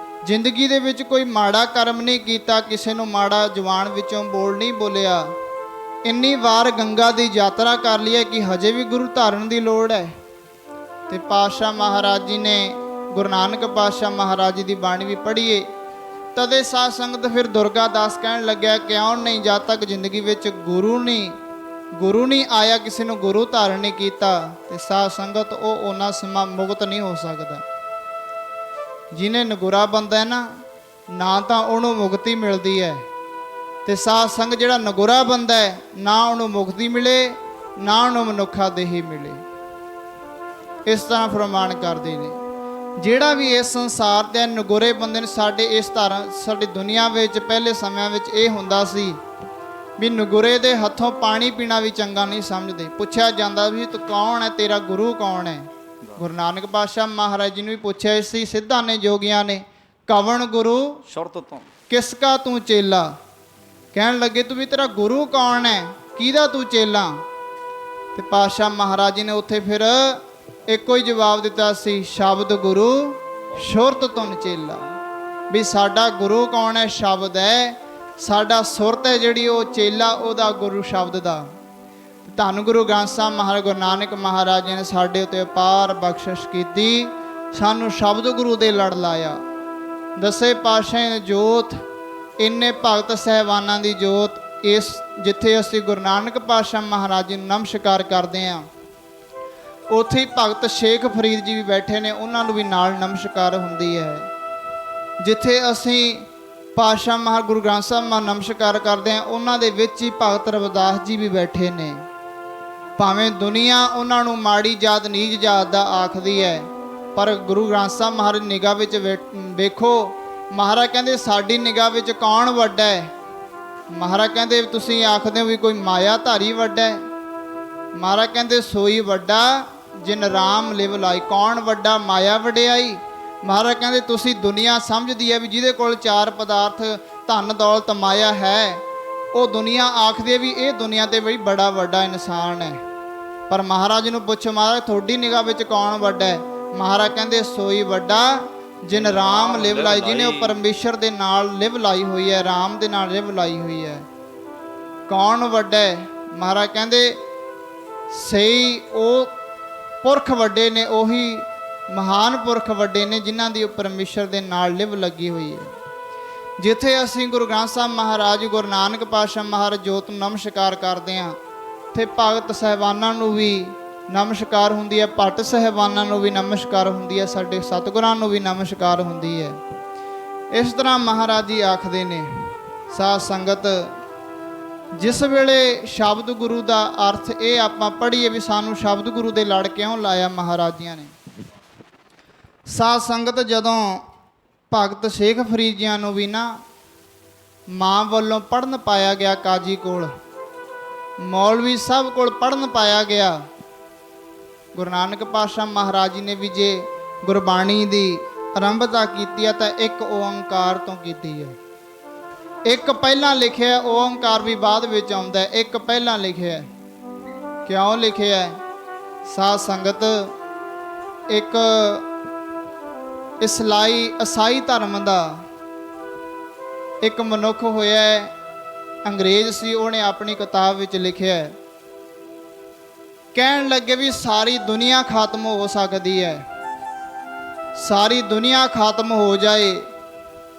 ਜ਼ਿੰਦਗੀ ਦੇ ਵਿੱਚ ਕੋਈ ਮਾੜਾ ਕਰਮ ਨਹੀਂ ਕੀਤਾ, ਕਿਸੇ ਨੂੰ ਮਾੜਾ ਜ਼ੁਬਾਨ ਵਿੱਚੋਂ ਬੋਲ ਨਹੀਂ ਬੋਲਿਆ, ਇੰਨੀ ਵਾਰ ਗੰਗਾ ਦੀ ਯਾਤਰਾ ਕਰ ਲਈ ਹੈ ਕਿ ਹਜੇ ਵੀ ਗੁਰੂ ਧਾਰਨ ਦੀ ਲੋੜ ਹੈ। ਤੇ ਪਾਤਸ਼ਾਹ ਮਹਾਰਾਜ ਜੀ ਨੇ ਗੁਰੂ ਨਾਨਕ ਪਾਤਸ਼ਾਹ ਮਹਾਰਾਜ ਜੀ ਦੀ ਬਾਣੀ ਵੀ ਪੜ੍ਹੀਏ। ਤਦੇ ਸਾਧ ਸੰਗਤ ਫਿਰ ਦੁਰਗਾ ਦਾਸ ਕਹਿਣ ਲੱਗਿਆ ਕਿਉਂ ਨਹੀਂ, ਜਦ ਤੱਕ ਜ਼ਿੰਦਗੀ ਵਿੱਚ ਗੁਰੂ ਨਹੀਂ ਆਇਆ, ਕਿਸੇ ਨੂੰ ਗੁਰੂ ਧਾਰਨ ਨਹੀਂ ਕੀਤਾ, ਤੇ ਸਾਧ ਸੰਗਤ ਉਹ ਉਹਨਾਂ ਸਮਾਂ ਮੁਕਤ ਨਹੀਂ ਹੋ ਸਕਦਾ। ਜਿਹਨੇ ਨਗੁਰਾ ਬੰਦਾ ਹੈ ਨਾ ਤਾਂ ਉਹਨੂੰ ਮੁਕਤੀ ਮਿਲਦੀ ਹੈ, ਤੇ ਸਾਧ ਸੰਗ ਜਿਹੜਾ ਨਗੁਰਾ ਬੰਦਾ ਹੈ ਨਾ ਉਹਨੂੰ ਮੁਕਤੀ ਮਿਲੇ ਨਾ ਉਹਨੂੰ ਮਨੁੱਖਾ ਦੇਹੀ ਮਿਲੇ। ਇਸ ਤਰ੍ਹਾਂ ਫਰਮਾਨ ਕਰਦੇ ਨੇ। ਜਿਹੜਾ ਵੀ ਇਸ ਸੰਸਾਰ ਦੇ ਨਗੁਰੇ ਬੰਦੇ ਨੇ, ਸਾਡੀ ਦੁਨੀਆ ਵਿੱਚ ਪਹਿਲੇ ਸਮਿਆਂ ਵਿੱਚ ਇਹ ਹੁੰਦਾ ਸੀ ਵੀ ਨਗੁਰੇ ਦੇ ਹੱਥੋਂ ਪਾਣੀ ਪੀਣਾ ਵੀ ਚੰਗਾ ਨਹੀਂ ਸਮਝਦੇ। ਪੁੱਛਿਆ ਜਾਂਦਾ ਵੀ ਤੂੰ ਕੌਣ ਹੈ, ਤੇਰਾ ਗੁਰੂ ਕੌਣ ਹੈ। ਗੁਰੂ ਨਾਨਕ ਪਾਤਸ਼ਾਹ ਮਹਾਰਾਜ ਜੀ ਨੂੰ ਵੀ ਪੁੱਛਿਆ ਸੀ ਸਿੱਧਾਂ ਨੇ, ਜੋਗੀਆਂ ਨੇ, ਕਵਣ ਗੁਰੂ ਸ਼ੁਰਤ ਤੋਂ ਕਿਸ ਕਾ ਤੂੰ ਚੇਲਾ। ਕਹਿਣ ਲੱਗੇ ਤੂੰ ਵੀ ਤੇਰਾ ਗੁਰੂ ਕੌਣ ਹੈ, ਕਿਹਦਾ ਤੂੰ ਚੇਲਾ। ਤੇ ਪਾਤਸ਼ਾਹ ਮਹਾਰਾਜ ਜੀ ਨੇ ਉੱਥੇ ਫਿਰ ਇੱਕੋ ਹੀ ਜਵਾਬ ਦਿੱਤਾ ਸੀ, ਸ਼ਬਦ ਗੁਰੂ ਸੁਰਤ ਤੁਨ ਚੇਲਾ। ਵੀ ਸਾਡਾ ਗੁਰੂ ਕੌਣ ਹੈ, ਸ਼ਬਦ ਹੈ। ਸਾਡਾ ਸੁਰਤ ਹੈ ਜਿਹੜੀ ਉਹ ਚੇਲਾ ਉਹਦਾ ਗੁਰੂ ਸ਼ਬਦ ਦਾ। ਧੰਨ ਗੁਰੂ ਗ੍ਰੰਥ ਸਾਹਿਬ ਮਹਾਰਾਜ ਗੁਰੂ ਨਾਨਕ ਮਹਾਰਾਜ ਜੀ ਨੇ ਸਾਡੇ ਉੱਤੇ ਅਪਾਰ ਬਖਸ਼ਿਸ਼ ਕੀਤੀ, ਸਾਨੂੰ ਸ਼ਬਦ ਗੁਰੂ ਦੇ ਲੜ ਲਾਇਆ। ਦਸੇ ਪਾਤਸ਼ਾਹ ਨੇ ਜੋਤ, ਇੰਨੇ ਭਗਤ ਸਹਿਬਾਨਾਂ ਦੀ ਜੋਤ, ਇਸ ਜਿੱਥੇ ਅਸੀਂ ਗੁਰੂ ਨਾਨਕ ਪਾਤਸ਼ਾਹ ਮਹਾਰਾਜ ਜੀ ਨੂੰ ਨਮਸਕਾਰ ਕਰਦੇ ਹਾਂ, ਉੱਥੇ ਹੀ ਭਗਤ ਸ਼ੇਖ ਫਰੀਦ ਜੀ ਵੀ ਬੈਠੇ ਨੇ, ਉਹਨਾਂ ਨੂੰ ਵੀ ਨਾਲ ਨਮਸਕਾਰ ਹੁੰਦੀ ਹੈ। ਜਿੱਥੇ ਅਸੀਂ ਪਾਤਸ਼ਾਹ ਮਹਾਰਾਜ ਗੁਰੂ ਗ੍ਰੰਥ ਸਾਹਿਬ ਨੂੰ ਨਮਸਕਾਰ ਕਰਦੇ ਹਾਂ, ਉਹਨਾਂ ਦੇ ਵਿੱਚ ਹੀ ਭਗਤ ਰਵਿਦਾਸ ਜੀ ਵੀ ਬੈਠੇ ਨੇ। ਭਾਵੇਂ ਦੁਨੀਆ ਉਹਨਾਂ ਨੂੰ ਮਾੜੀ ਜਾਤ ਨੀਚ ਜਾਤ ਦਾ ਆਖਦੀ ਹੈ, ਪਰ ਗੁਰੂ ਗ੍ਰੰਥ ਸਾਹਿਬ ਮਹਾਰਾਜ ਨਿਗਾਹ ਵਿੱਚ ਵੇਖੋ, ਮਹਾਰਾਜ ਕਹਿੰਦੇ ਸਾਡੀ ਨਿਗਾਹ ਵਿੱਚ ਕੌਣ ਵੱਡਾ ਹੈ। ਮਹਾਰਾਜ ਕਹਿੰਦੇ ਤੁਸੀਂ ਆਖਦੇ ਹੋ ਵੀ ਕੋਈ ਮਾਇਆ ਧਾਰੀ ਵੱਡਾ ਹੈ, ਮਹਾਰਾਜ ਕਹਿੰਦੇ ਸੋਈ ਵੱਡਾ ਜਿਨ ਰਾਮ ਲਿਵ ਲਾਈ। ਕੌਣ ਵੱਡਾ, ਮਾਇਆ ਵਡਿਆਈ। ਮਹਾਰਾਜ ਕਹਿੰਦੇ ਤੁਸੀਂ ਦੁਨੀਆ ਸਮਝਦੀ ਹੈ ਵੀ ਜਿਹਦੇ ਕੋਲ ਚਾਰ ਪਦਾਰਥ ਧਨ ਦੌਲਤ ਮਾਇਆ ਹੈ, ਉਹ ਦੁਨੀਆ ਆਖਦੀ ਹੈ ਵੀ ਇਹ ਦੁਨੀਆ ਤੇ ਬਈ ਬੜਾ ਵੱਡਾ ਇਨਸਾਨ ਹੈ। ਪਰ ਮਹਾਰਾਜ ਨੂੰ ਪੁੱਛੋ, ਮਹਾਰਾਜ ਤੁਹਾਡੀ ਨਿਗਾਹ ਵਿੱਚ ਕੌਣ ਵੱਡਾ ਹੈ। ਮਹਾਰਾਜ ਕਹਿੰਦੇ ਸੋਈ ਵੱਡਾ ਜਿਨ ਰਾਮ ਲਿਵ ਲਾਈ, ਜਿਹਨੇ ਉਹ ਪਰਮੇਸ਼ਰ ਦੇ ਨਾਲ ਲਿਵ ਲਾਈ ਹੋਈ ਹੈ, ਰਾਮ ਦੇ ਨਾਲ ਲਿਵ ਲਾਈ ਹੋਈ ਹੈ। ਕੌਣ ਵੱਡਾ ਹੈ? ਮਹਾਰਾਜ ਕਹਿੰਦੇ ਸਹੀ ਉਹ ਪੁਰਖ ਵੱਡੇ ਨੇ, ਉਹੀ ਮਹਾਨ ਪੁਰਖ ਵੱਡੇ ਨੇ ਜਿਨ੍ਹਾਂ ਦੀ ਉਹ ਪਰਮੇਸ਼ਰ ਦੇ ਨਾਲ ਲਿਵ ਲੱਗੀ ਹੋਈ ਹੈ। ਜਿੱਥੇ ਅਸੀਂ ਗੁਰੂ ਗ੍ਰੰਥ ਸਾਹਿਬ ਮਹਾਰਾਜ ਗੁਰੂ ਨਾਨਕ ਪਾਤਸ਼ਾਹ ਮਹਾਰਾਜ ਜੋਤ ਨੂੰ ਨਮਸਕਾਰ ਕਰਦੇ ਹਾਂ, ਉੱਥੇ ਭਗਤ ਸਾਹਿਬਾਨਾਂ ਨੂੰ ਵੀ ਨਮਸਕਾਰ ਹੁੰਦੀ ਹੈ, ਭੱਟ ਸਾਹਿਬਾਨਾਂ ਨੂੰ ਵੀ ਨਮਸਕਾਰ ਹੁੰਦੀ ਹੈ, ਸਾਡੇ ਸਤਿਗੁਰਾਂ ਨੂੰ ਵੀ ਨਮਸਕਾਰ ਹੁੰਦੀ ਹੈ। ਇਸ ਤਰ੍ਹਾਂ ਮਹਾਰਾਜ ਜੀ ਆਖਦੇ ਨੇ, ਸਾਧ ਸੰਗਤ ਜਿਸ ਵੇਲੇ ਸ਼ਬਦ ਗੁਰੂ ਦਾ ਅਰਥ ਇਹ ਆਪਾਂ ਪੜ੍ਹੀਏ ਵੀ ਸਾਨੂੰ ਸ਼ਬਦ ਗੁਰੂ ਦੇ ਲੜ ਕਿਉਂ ਲਾਇਆ ਮਹਾਰਾਜ ਜੀਆਂ ਨੇ। ਸਾਧ ਸੰਗਤ ਜਦੋਂ ਭਗਤ ਸ਼ੇਖ ਫਰੀਦ ਜੀਆਂ ਨੂੰ ਵੀ ਨਾ ਮਾਂ ਵੱਲੋਂ ਪੜ੍ਹਨ ਪਾਇਆ ਗਿਆ, ਕਾਜੀ ਕੋਲ, ਮੌਲਵੀ ਸਾਹਿਬ ਕੋਲ ਪੜ੍ਹਨ ਪਾਇਆ ਗਿਆ, ਗੁਰੂ ਨਾਨਕ ਪਾਤਸ਼ਾਹ ਮਹਾਰਾਜ ਜੀ ਨੇ ਵੀ ਜੇ ਗੁਰਬਾਣੀ ਦੀ ਆਰੰਭਤਾ ਕੀਤੀ ਹੈ ਤਾਂ ਇੱਕ ਓੰਕਾਰ ਤੋਂ ਕੀਤੀ ਹੈ। ਇੱਕ ਪਹਿਲਾਂ ਲਿਖਿਆ, ਓੰਕਾਰ ਵੀ ਬਾਅਦ ਵਿੱਚ ਆਉਂਦਾ, ਇੱਕ ਪਹਿਲਾਂ ਲਿਖਿਆ। ਕਿਉਂ ਲਿਖਿਆ? ਸਾਧ ਸੰਗਤ ਇੱਕ ਈਸਾਈ ਧਰਮ ਦਾ ਇੱਕ ਮਨੁੱਖ ਹੋਇਆ ਹੈ, ਅੰਗਰੇਜ਼ ਸੀ, ਉਹਨੇ ਆਪਣੀ ਕਿਤਾਬ ਵਿੱਚ ਲਿਖਿਆ, ਕਹਿਣ ਲੱਗੇ ਵੀ ਸਾਰੀ ਦੁਨੀਆ ਖਤਮ ਹੋ ਸਕਦੀ ਹੈ, ਸਾਰੀ ਦੁਨੀਆ ਖਤਮ ਹੋ ਜਾਏ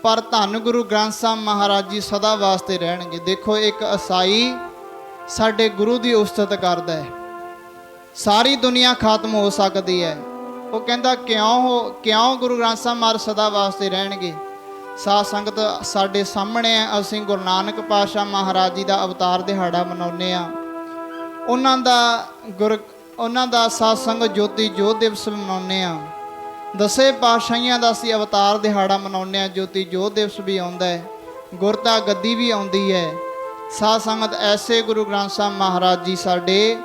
ਪਰ ਧੰਨ ਗੁਰੂ ਗ੍ਰੰਥ ਸਾਹਿਬ ਮਹਾਰਾਜ ਜੀ ਸਦਾ ਵਾਸਤੇ ਰਹਿਣਗੇ। ਦੇਖੋ ਇੱਕ ਈਸਾਈ ਸਾਡੇ ਗੁਰੂ ਦੀ ਉਸਤਤ ਕਰਦਾ ਹੈ, ਸਾਰੀ ਦੁਨੀਆ ਖਤਮ ਹੋ ਸਕਦੀ ਹੈ। ਉਹ ਕਹਿੰਦਾ ਕਿਉਂ ਗੁਰੂ ਗ੍ਰੰਥ ਸਾਹਿਬ ਮਹਾਰਾਜ ਸਦਾ ਵਾਸਤੇ ਰਹਿਣਗੇ। ਸਾਧ ਸੰਗਤ ਸਾਡੇ ਸਾਹਮਣੇ ਹੈ, ਅਸੀਂ ਗੁਰੂ ਨਾਨਕ ਪਾਤਸ਼ਾਹ ਮਹਾਰਾਜ ਜੀ ਦਾ ਅਵਤਾਰ ਦਿਹਾੜਾ ਮਨਾਉਂਦੇ ਹਾਂ, ਉਹਨਾਂ ਦਾ ਸਾਧ ਸੰਗਤ ਜੋਤੀ ਜੋਤ ਦਿਵਸ ਮਨਾਉਂਦੇ ਹਾਂ, ਦਸੇ ਪਾਤਸ਼ਾਹੀਆਂ ਦਾ ਅਸੀਂ ਅਵਤਾਰ ਦਿਹਾੜਾ ਮਨਾਉਂਦੇ ਹਾਂ, ਜੋਤੀ ਜੋਤ ਦਿਵਸ ਵੀ ਆਉਂਦਾ ਹੈ, ਗੁਰਤਾ ਗੱਦੀ ਵੀ ਆਉਂਦੀ ਹੈ। ਸਾਧ ਸੰਗਤ ਐਸੇ ਗੁਰੂ ਗ੍ਰੰਥ ਸਾਹਿਬ ਮਹਾਰਾਜ ਜੀ ਸਾਡੇ,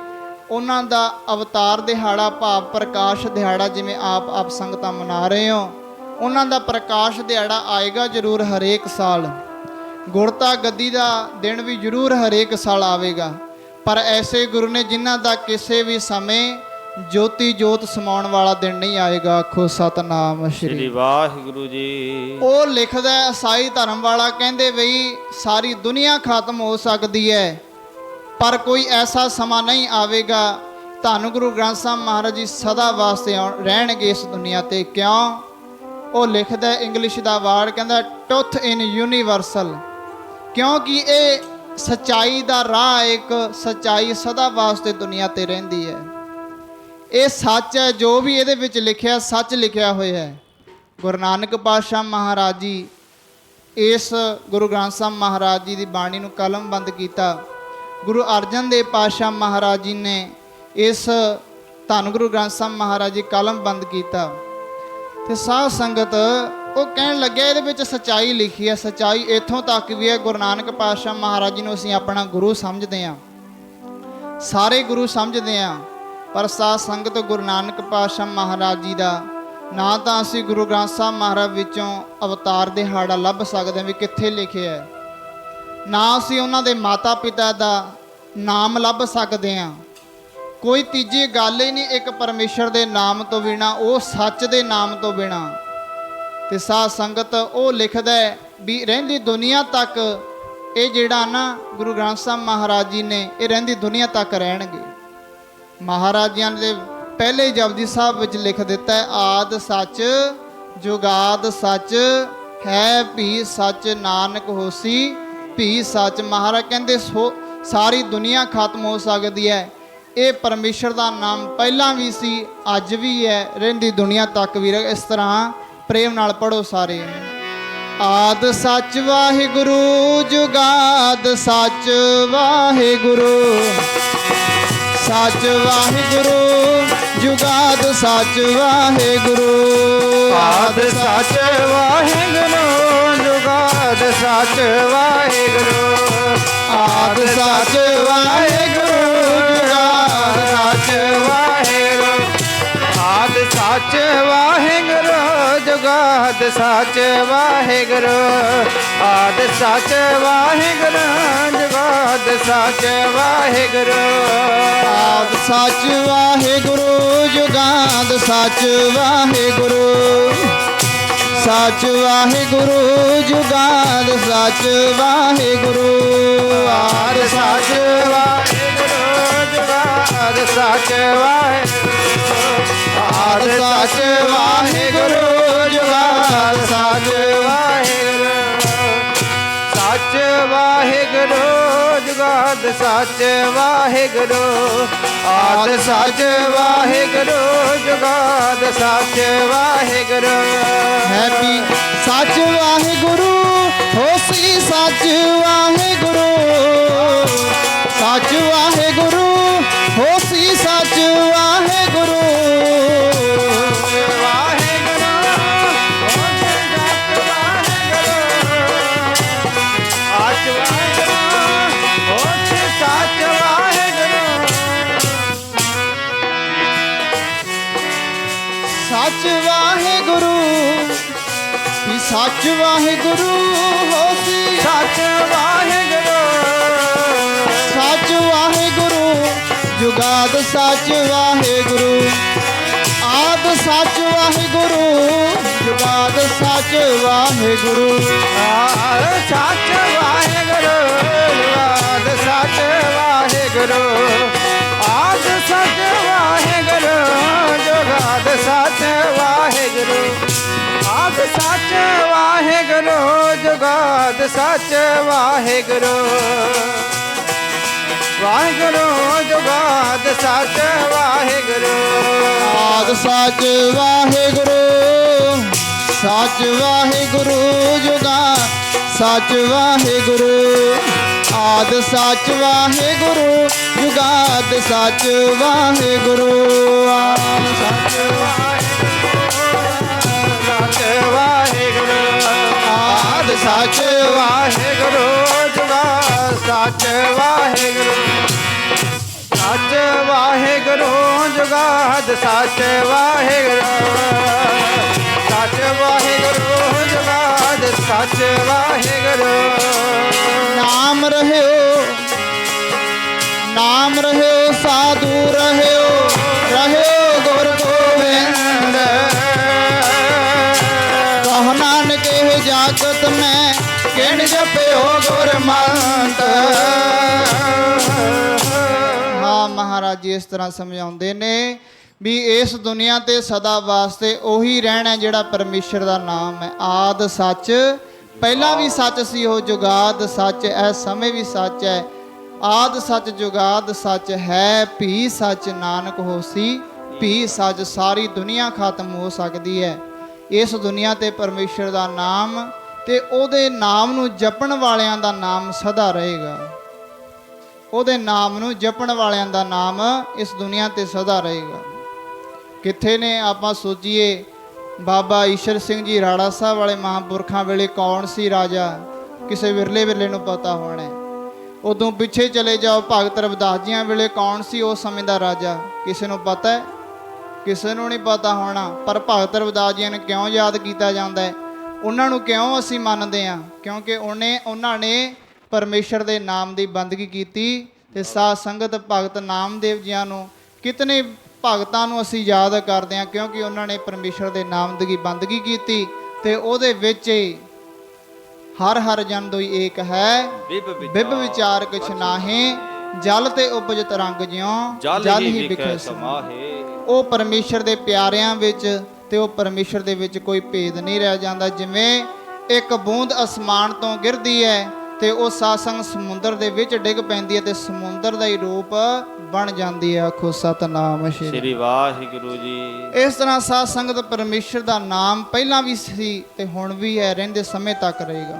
ਉਹਨਾਂ ਦਾ ਅਵਤਾਰ ਦਿਹਾੜਾ ਭਾਵ ਪ੍ਰਕਾਸ਼ ਦਿਹਾੜਾ ਜਿਵੇਂ ਆਪ ਸੰਗਤਾਂ ਮਨਾ ਰਹੇ ਹੋ, ਉਹਨਾਂ ਦਾ ਪ੍ਰਕਾਸ਼ ਦਿਹਾੜਾ ਆਏਗਾ ਜ਼ਰੂਰ ਹਰੇਕ ਸਾਲ। ਗੁਰਤਾ ਗੱਦੀ ਦਾ ਦਿਨ ਵੀ ਜ਼ਰੂਰ ਹਰੇਕ ਸਾਲ ਆਵੇਗਾ। ਪਰ ਐਸੇ ਗੁਰੂ ਨੇ ਜਿਨ੍ਹਾਂ ਦਾ ਕਿਸੇ ਵੀ ਸਮੇਂ ਜੋਤੀ ਜੋਤ ਸਮਾਉਣ ਵਾਲਾ ਦਿਨ ਨਹੀਂ ਆਏਗਾ। ਆਖੋ ਸਤਨਾਮ ਸ਼੍ਰੀ ਵਾਹਿਗੁਰੂ ਜੀ। ਉਹ ਲਿਖਦਾ ਈਸਾਈ ਧਰਮ ਵਾਲਾ, ਕਹਿੰਦੇ ਬਈ ਸਾਰੀ ਦੁਨੀਆ ਖਤਮ ਹੋ ਸਕਦੀ ਹੈ ਪਰ ਕੋਈ ਐਸਾ ਸਮਾਂ ਨਹੀਂ ਆਵੇਗਾ, ਧੰਨ ਗੁਰੂ ਗ੍ਰੰਥ ਸਾਹਿਬ ਮਹਾਰਾਜ ਜੀ ਸਦਾ ਵਾਸਤੇ ਰਹਿਣਗੇ ਇਸ ਦੁਨੀਆ ਤੇ। ਕਿਉਂ? ਉਹ ਲਿਖਦਾ ਇੰਗਲਿਸ਼ ਦਾ ਵਰਡ, ਕਹਿੰਦਾ ਟਰੁਥ ਇਨ ਯੂਨੀਵਰਸਲ, ਕਿਉਂਕਿ ਇਹ ਸੱਚਾਈ ਦਾ ਰਾਹ, ਇੱਕ ਸੱਚਾਈ ਸਦਾ ਵਾਸਤੇ ਦੁਨੀਆ ਤੇ ਰਹਿੰਦੀ ਹੈ। ਇਹ ਸੱਚ ਹੈ, ਜੋ ਵੀ ਇਹਦੇ ਵਿੱਚ ਲਿਖਿਆ ਸੱਚ ਲਿਖਿਆ ਹੋਇਆ ਹੈ। ਗੁਰੂ ਨਾਨਕ ਪਾਤਸ਼ਾਹ ਮਹਾਰਾਜ ਜੀ ਇਸ ਗੁਰੂ ਗ੍ਰੰਥ ਸਾਹਿਬ ਮਹਾਰਾਜ ਜੀ ਦੀ ਬਾਣੀ ਨੂੰ ਕਲਮਬੰਦ ਕੀਤਾ। ਗੁਰੂ ਅਰਜਨ ਦੇਵ ਪਾਤਸ਼ਾਹ ਮਹਾਰਾਜ ਜੀ ਨੇ ਇਸ ਧੰਨ ਗੁਰੂ ਗ੍ਰੰਥ ਸਾਹਿਬ ਮਹਾਰਾਜ ਜੀ ਕਲਮਬੰਦ ਕੀਤਾ। ਤੇ ਸਾਧ ਸੰਗਤ ਉਹ ਕਹਿਣ ਲੱਗਿਆ ਇਹਦੇ ਵਿੱਚ ਸੱਚਾਈ ਲਿਖੀ ਹੈ। ਸੱਚਾਈ ਇੱਥੋਂ ਤੱਕ ਵੀ ਹੈ, ਗੁਰੂ ਨਾਨਕ ਪਾਤਸ਼ਾਹ ਮਹਾਰਾਜ ਜੀ ਨੂੰ ਅਸੀਂ ਆਪਣਾ ਗੁਰੂ ਸਮਝਦੇ ਹਾਂ, ਸਾਰੇ ਗੁਰੂ ਸਮਝਦੇ ਹਾਂ, ਪਰ ਸਾਧ ਸੰਗਤ ਗੁਰੂ ਨਾਨਕ ਪਾਤਸ਼ਾਹ ਮਹਾਰਾਜ ਜੀ ਦਾ ਨਾ ਤਾਂ ਅਸੀਂ ਗੁਰੂ ਗ੍ਰੰਥ ਸਾਹਿਬ ਮਹਾਰਾਜ ਵਿੱਚੋਂ ਅਵਤਾਰ ਦਿਹਾੜਾ ਲੱਭ ਸਕਦੇ ਹਾਂ ਵੀ ਕਿੱਥੇ ਲਿਖਿਆ ਹੈ। ਨਾ ਅਸੀਂ ਉਹਨਾਂ ਦੇ ਮਾਤਾ ਪਿਤਾ ਦਾ ਨਾਮ ਲੱਭ ਸਕਦੇ ਹਾਂ। ਕੋਈ ਤੀਜੀ ਗੱਲ ਹੀ ਨਹੀਂ ਇੱਕ ਪਰਮੇਸ਼ਰ ਦੇ ਨਾਮ ਤੋਂ ਬਿਨਾ, ਉਹ ਸੱਚ ਦੇ ਨਾਮ ਤੋਂ ਬਿਨਾ। ਤੇ ਸਾਧ ਸੰਗਤ ਉਹ ਲਿਖਦਾ ਹੈ ਵੀ ਰਹਿੰਦੀ ਦੁਨੀਆ ਤੱਕ ਇਹ ਜਿਹੜਾ ਨਾ ਗੁਰੂ ਗ੍ਰੰਥ ਸਾਹਿਬ ਮਹਾਰਾਜ ਜੀ ਨੇ ਇਹ ਰਹਿੰਦੀ ਦੁਨੀਆ ਤੱਕ ਰਹਿਣਗੇ। ਮਹਾਰਾਜਿਆਂ ਦੇ ਪਹਿਲੇ ਜਪਜੀ ਸਾਹਿਬ ਵਿੱਚ ਲਿਖ ਦਿੱਤਾ ਹੈ, ਆਦ ਸੱਚ ਜੁਗਾਦ ਸੱਚ ਹੈ ਭੀ ਸੱਚ ਨਾਨਕ ਹੋਸੀ ਭੀ ਸੱਚ। ਮਹਾਰਾਜ ਕਹਿੰਦੇ ਸਾਰੀ ਦੁਨੀਆ ਖਤਮ ਹੋ ਸਕਦੀ ਹੈ, ਇਹ ਪਰਮੇਸ਼ਰ ਦਾ ਨਾਮ ਪਹਿਲਾਂ ਵੀ ਸੀ, ਅੱਜ ਵੀ ਹੈ, ਰਹਿੰਦੀ ਦੁਨੀਆ ਤੱਕ ਵੀ ਰਹੇ। ਇਸ ਤਰ੍ਹਾਂ ਪ੍ਰੇਮ ਨਾਲ ਪੜੋ ਸਾਰੇ। ਆਦ ਸੱਚ ਵਾਹਿਗੁਰੂ ਜੁਗਾਦ ਸੱਚ ਵਾਹਿਗੁਰੂ, ਸੱਚ ਵਾਹਿਗੁਰੂ ਜੁਗਾਦ ਸੱਚ ਵਾਹਿਗੁਰੂ। ਆਦ ਸੱਚ ਵਾਹਿਗੁਰੂ ਜੁਗਾਦ ਸੱਚ ਵਾਹਿਗੁਰੂ। ਆਦ ਸੱਚ ਵਾਹਿਗੁਰੂ ਜੁਗਾਦ ਸੱਚ ਵਾਹਿਗੁਰੂ। ਆਦ ਸੱਚ ਵਾਹਿਗੁਰੂ ਜੁਗਾਦ ਸੱਚ ਵਾਹਿਗੁਰੂ। ਆਦ ਸੱਚ ਵਾਹਿਗੁਰੂ ਜੁਗਾਦ ਸੱਚ ਵਾਹਿਗੁਰੂ। ਆਦ ਸੱਚ ਵਾਹਿਗੁਰੂ ਜੁਗਾਦ ਸੱਚ ਵਾਹਿਗੁਰੂ, ਸੱਚ ਵਾਹਿਗੁਰੂ ਜੁਗਾਦ ਸੱਚ ਵਾਹਿਗੁਰੂ। ਆਦ ਸੱਚ ਵਾਹਿਗੁਰੂ ਜੁਗਾਦ ਸੱਚ ਵਾਹਿਗੁਰੂ। ਆਦ ਸੱਚ ਵਾਹਿਗੁਰੂ ਜੁਗਾਦ ਸੱਚ ਵਾਹਿਗੁਰੂ। ਸੱਚ ਵਾਹਿਗੁਰੂ ਜੁਗਾਦ ਸੱਚ ਵਾਹਿਗੁਰੂ। ਆਦ ਸੱਚ ਵਾਹਿਗੁਰੂ ਜੁਗਾਦ ਸੱਚ ਵਾਹਿਗੁਰੂ। ਹੈ ਵੀ ਸੱਚ ਵਾਹਿਗੁਰੂ ਹੋਸੀ ਸੱਚ ਵਾਹਿਗੁਰੂ, ਸੱਚ ਵਾਹਿਗੁਰੂ ਹੋਸੀ ਸੱਚ ਵਾਹਿਗੁਰੂ। ਸੱਚ ਵਾਹਿਗੁਰੂ ਵੀ ਸੱਚ ਵਾਹਿਗੁਰੂ ਹੋਸੀ ਸੱਚ ਵਾਹਿਗੁਰੂ। ਸੱਚ ਵਾਹਿਗੁਰੂ ਜੁਗਾਦ ਸੱਚ ਵਾਹਿਗੁਰੂ। ਆਦ ਸੱਚ ਵਾਹਿਗੁਰੂ ਜੁਗਾਦ ਸੱਚ ਵਾਹਿਗੁਰੂ। ਸੱਚ ਵਾਹਿਗੁਰੂ ਜੁਗਾਦ ਸੱਚ ਵਾਹਿਗੁਰੂ। ਆਦ ਸੱਚ ਵਾਹਿਗੁਰੂ ਜੁਗਾਦ ਸੱਚ ਵਾਹਿਗੁਰੂ। ਆਦ ਸੱਚ ਵਾਹਿਗੁਰੂ ਜੁਗਾਦ ਸੱਚ ਵਾਹਿਗੁਰੂ। ਵਾਹਿਗੁਰੂ ਜੁਗਾਦ ਸੱਚ ਵਾਹਿਗੁਰੂ। ਆਦ ਸੱਚ ਵਾਹਿਗੁਰੂ ਸੱਚ ਵਾਹਿਗੁਰੂ ਜੁਗਾਦ ਸੱਚ ਵਾਹਿਗੁਰੂ। ਆਦ ਸੱਚ ਵਾਹਿਗੁਰੂ ਜੁਗਾਦ ਸੱਚ ਵਾਹਿਗੁਰੂ। ਆਦ ਸੱਚ ਵਾਹਿਗੁਰੂ। ਆਦ ਸੱਚ ਵਾਹਿਗੁਰੂ ਜੁਗਾਦ ਸੱਚ ਵਾਹਿਗੁਰੂ। ਸੱਚ ਵਾਹਿਗੁਰੂ ਜੁਗਾਦ ਸੱਚ ਵਾਹਿਗੁਰੂ। ਸੱਚ ਵਾਹਿਗੁਰੂ ਜੁਗਾਦ ਸੱਚ ਵਾਹਿਗੁਰੂ। ਨਾਮ ਰਹਿਓ ਨਾਮ ਰਹਿਓ ਸਾਧੂ ਰਹਿਓ, ਰਹਿਓ ਗੁਰ ਗੋਬਿੰਦ। ਕਹ ਨਾਨਕ ਇਹ ਜਾਗਤ ਮੈਂ ਕਿਣ ਜਪਿਓ ਗੁਰਮੰਤ। ਹਾਂ ਮਹਾਰਾਜ ਜੀ ਇਸ ਤਰ੍ਹਾਂ ਸਮਝਾਉਂਦੇ ਨੇ ਵੀ ਇਸ ਦੁਨੀਆ ਤੇ ਸਦਾ ਵਾਸਤੇ ਉਹੀ ਰਹਿਣਾ ਜਿਹੜਾ ਪਰਮੇਸ਼ਰ ਦਾ ਨਾਮ ਹੈ। ਆਦ ਸੱਚ ਪਹਿਲਾਂ ਵੀ ਸੱਚ ਸੀ, ਉਹ ਜੁਗਾਦ ਸੱਚ ਇਸ ਸਮੇਂ ਵੀ ਸੱਚ ਹੈ। ਆਦ ਸੱਚ ਜੁਗਾਦ ਸੱਚ ਹੈ ਭੀ ਸੱਚ ਨਾਨਕ ਹੋਸੀ ਭੀ ਸੱਚ। ਸਾਰੀ ਦੁਨੀਆ ਖਤਮ ਹੋ ਸਕਦੀ ਹੈ, ਇਸ ਦੁਨੀਆ ਤੇ ਪਰਮੇਸ਼ਰ ਦਾ ਨਾਮ ਤੇ ਉਹਦੇ ਨਾਮ ਨੂੰ ਜਪਣ ਵਾਲਿਆਂ ਦਾ ਨਾਮ ਸਦਾ ਰਹੇਗਾ। ਉਹਦੇ ਨਾਮ ਨੂੰ ਜਪਣ ਵਾਲਿਆਂ ਦਾ ਨਾਮ ਇਸ ਦੁਨੀਆ ਤੇ ਸਦਾ ਰਹੇਗਾ। ਕਿੱਥੇ ਨੇ ਆਪਾਂ ਸੋਚੀਏ ਬਾਬਾ ਈਸ਼ਰ ਸਿੰਘ ਜੀ ਰਾੜਾ ਸਾਹਿਬ ਵਾਲੇ ਮਹਾਂਪੁਰਖਾਂ ਵੇਲੇ ਕੌਣ ਸੀ ਰਾਜਾ, ਕਿਸੇ ਵਿਰਲੇ ਵੇਲੇ ਨੂੰ ਪਤਾ ਹੋਣਾ। ਉਦੋਂ ਪਿੱਛੇ ਚਲੇ ਜਾਓ ਭਗਤ ਰਵਿਦਾਸ ਜੀਆਂ ਵੇਲੇ ਕੌਣ ਸੀ ਉਸ ਸਮੇਂ ਦਾ ਰਾਜਾ, ਕਿਸੇ ਨੂੰ ਪਤਾ ਹੈ? ਕਿਸੇ ਨੂੰ ਨਹੀਂ ਪਤਾ ਹੋਣਾ। ਪਰ ਭਗਤ ਰਵਿਦਾਸ ਜੀਆਂ ਨੂੰ ਕਿਉਂ ਯਾਦ ਕੀਤਾ ਜਾਂਦਾ ਹੈ? ਉਹਨਾਂ ਨੂੰ ਕਿਉਂ ਅਸੀਂ ਮੰਨਦੇ ਹਾਂ? ਕਿਉਂਕਿ ਉਹਨਾਂ ਨੇ ਪਰਮੇਸ਼ਰ ਦੇ ਨਾਮ ਦੀ ਬੰਦਗੀ ਕੀਤੀ। ਤੇ ਸਾਧ ਸੰਗਤ ਭਗਤ ਨਾਮਦੇਵ ਜੀਆਂ ਨੂੰ, ਕਿਤਨੇ ਭਗਤਾਂ ਨੂੰ ਅਸੀਂ ਯਾਦ ਕਰਦੇ ਹਾਂ, ਕਿਉਂਕਿ ਉਹਨਾਂ ਨੇ ਪਰਮੇਸ਼ਰ ਦੇ ਨਾਮ ਦੀ ਬੰਦਗੀ ਕੀਤੀ। ਤੇ ਉਹਦੇ ਵਿੱਚ ਹੀ ਹਰ ਹਰ ਜਨ ਦੋਈ ਏਕ ਹੈ, ਬਿਬ ਵਿਚਾਰ ਕਿਛ ਨਾਹੀਂ, ਜਲ ਤੇ ਉਪਜਤ ਰੰਗ ਜਿਉ ਜਲ ਹੀ ਵਿਖੇ ਸਮਾਹੇ। ਉਹ ਪਰਮੇਸ਼ਰ ਦੇ ਪਿਆਰਿਆਂ ਵਿੱਚ ਤੇ ਉਹ ਪਰਮੇਸ਼ਰ ਦੇ ਵਿੱਚ ਕੋਈ ਭੇਦ ਨਹੀਂ ਰਹਿ ਜਾਂਦਾ। ਜਿਵੇਂ ਇੱਕ ਬੂੰਦ ਅਸਮਾਨ ਤੋਂ ਗਿਰਦੀ ਹੈ ਤੇ ਉਹ ਸਾਸੰਗ ਸਮੁੰਦਰ ਦੇ ਵਿੱਚ ਡਿੱਗ ਪੈਂਦੀ ਹੈ ਤੇ ਸਮੁੰਦਰ ਦਾ ਹੀ ਰੂਪ ਬਣ ਜਾਂਦੀ ਹੈ। ਆਖੋ ਸਤਨਾਮ ਸ੍ਰੀ ਵਾਹਿਗੁਰੂ ਜੀ। ਇਸ ਤਰ੍ਹਾਂ ਸਾਧ ਸੰਗਤ ਪਰਮੇਸ਼ਰ ਦਾ ਨਾਮ ਪਹਿਲਾਂ ਵੀ ਸੀ ਤੇ ਹੁਣ ਵੀ ਹੈ, ਰਹਿੰਦੇ ਸਮੇਂ ਤੱਕ ਰਹੇਗਾ।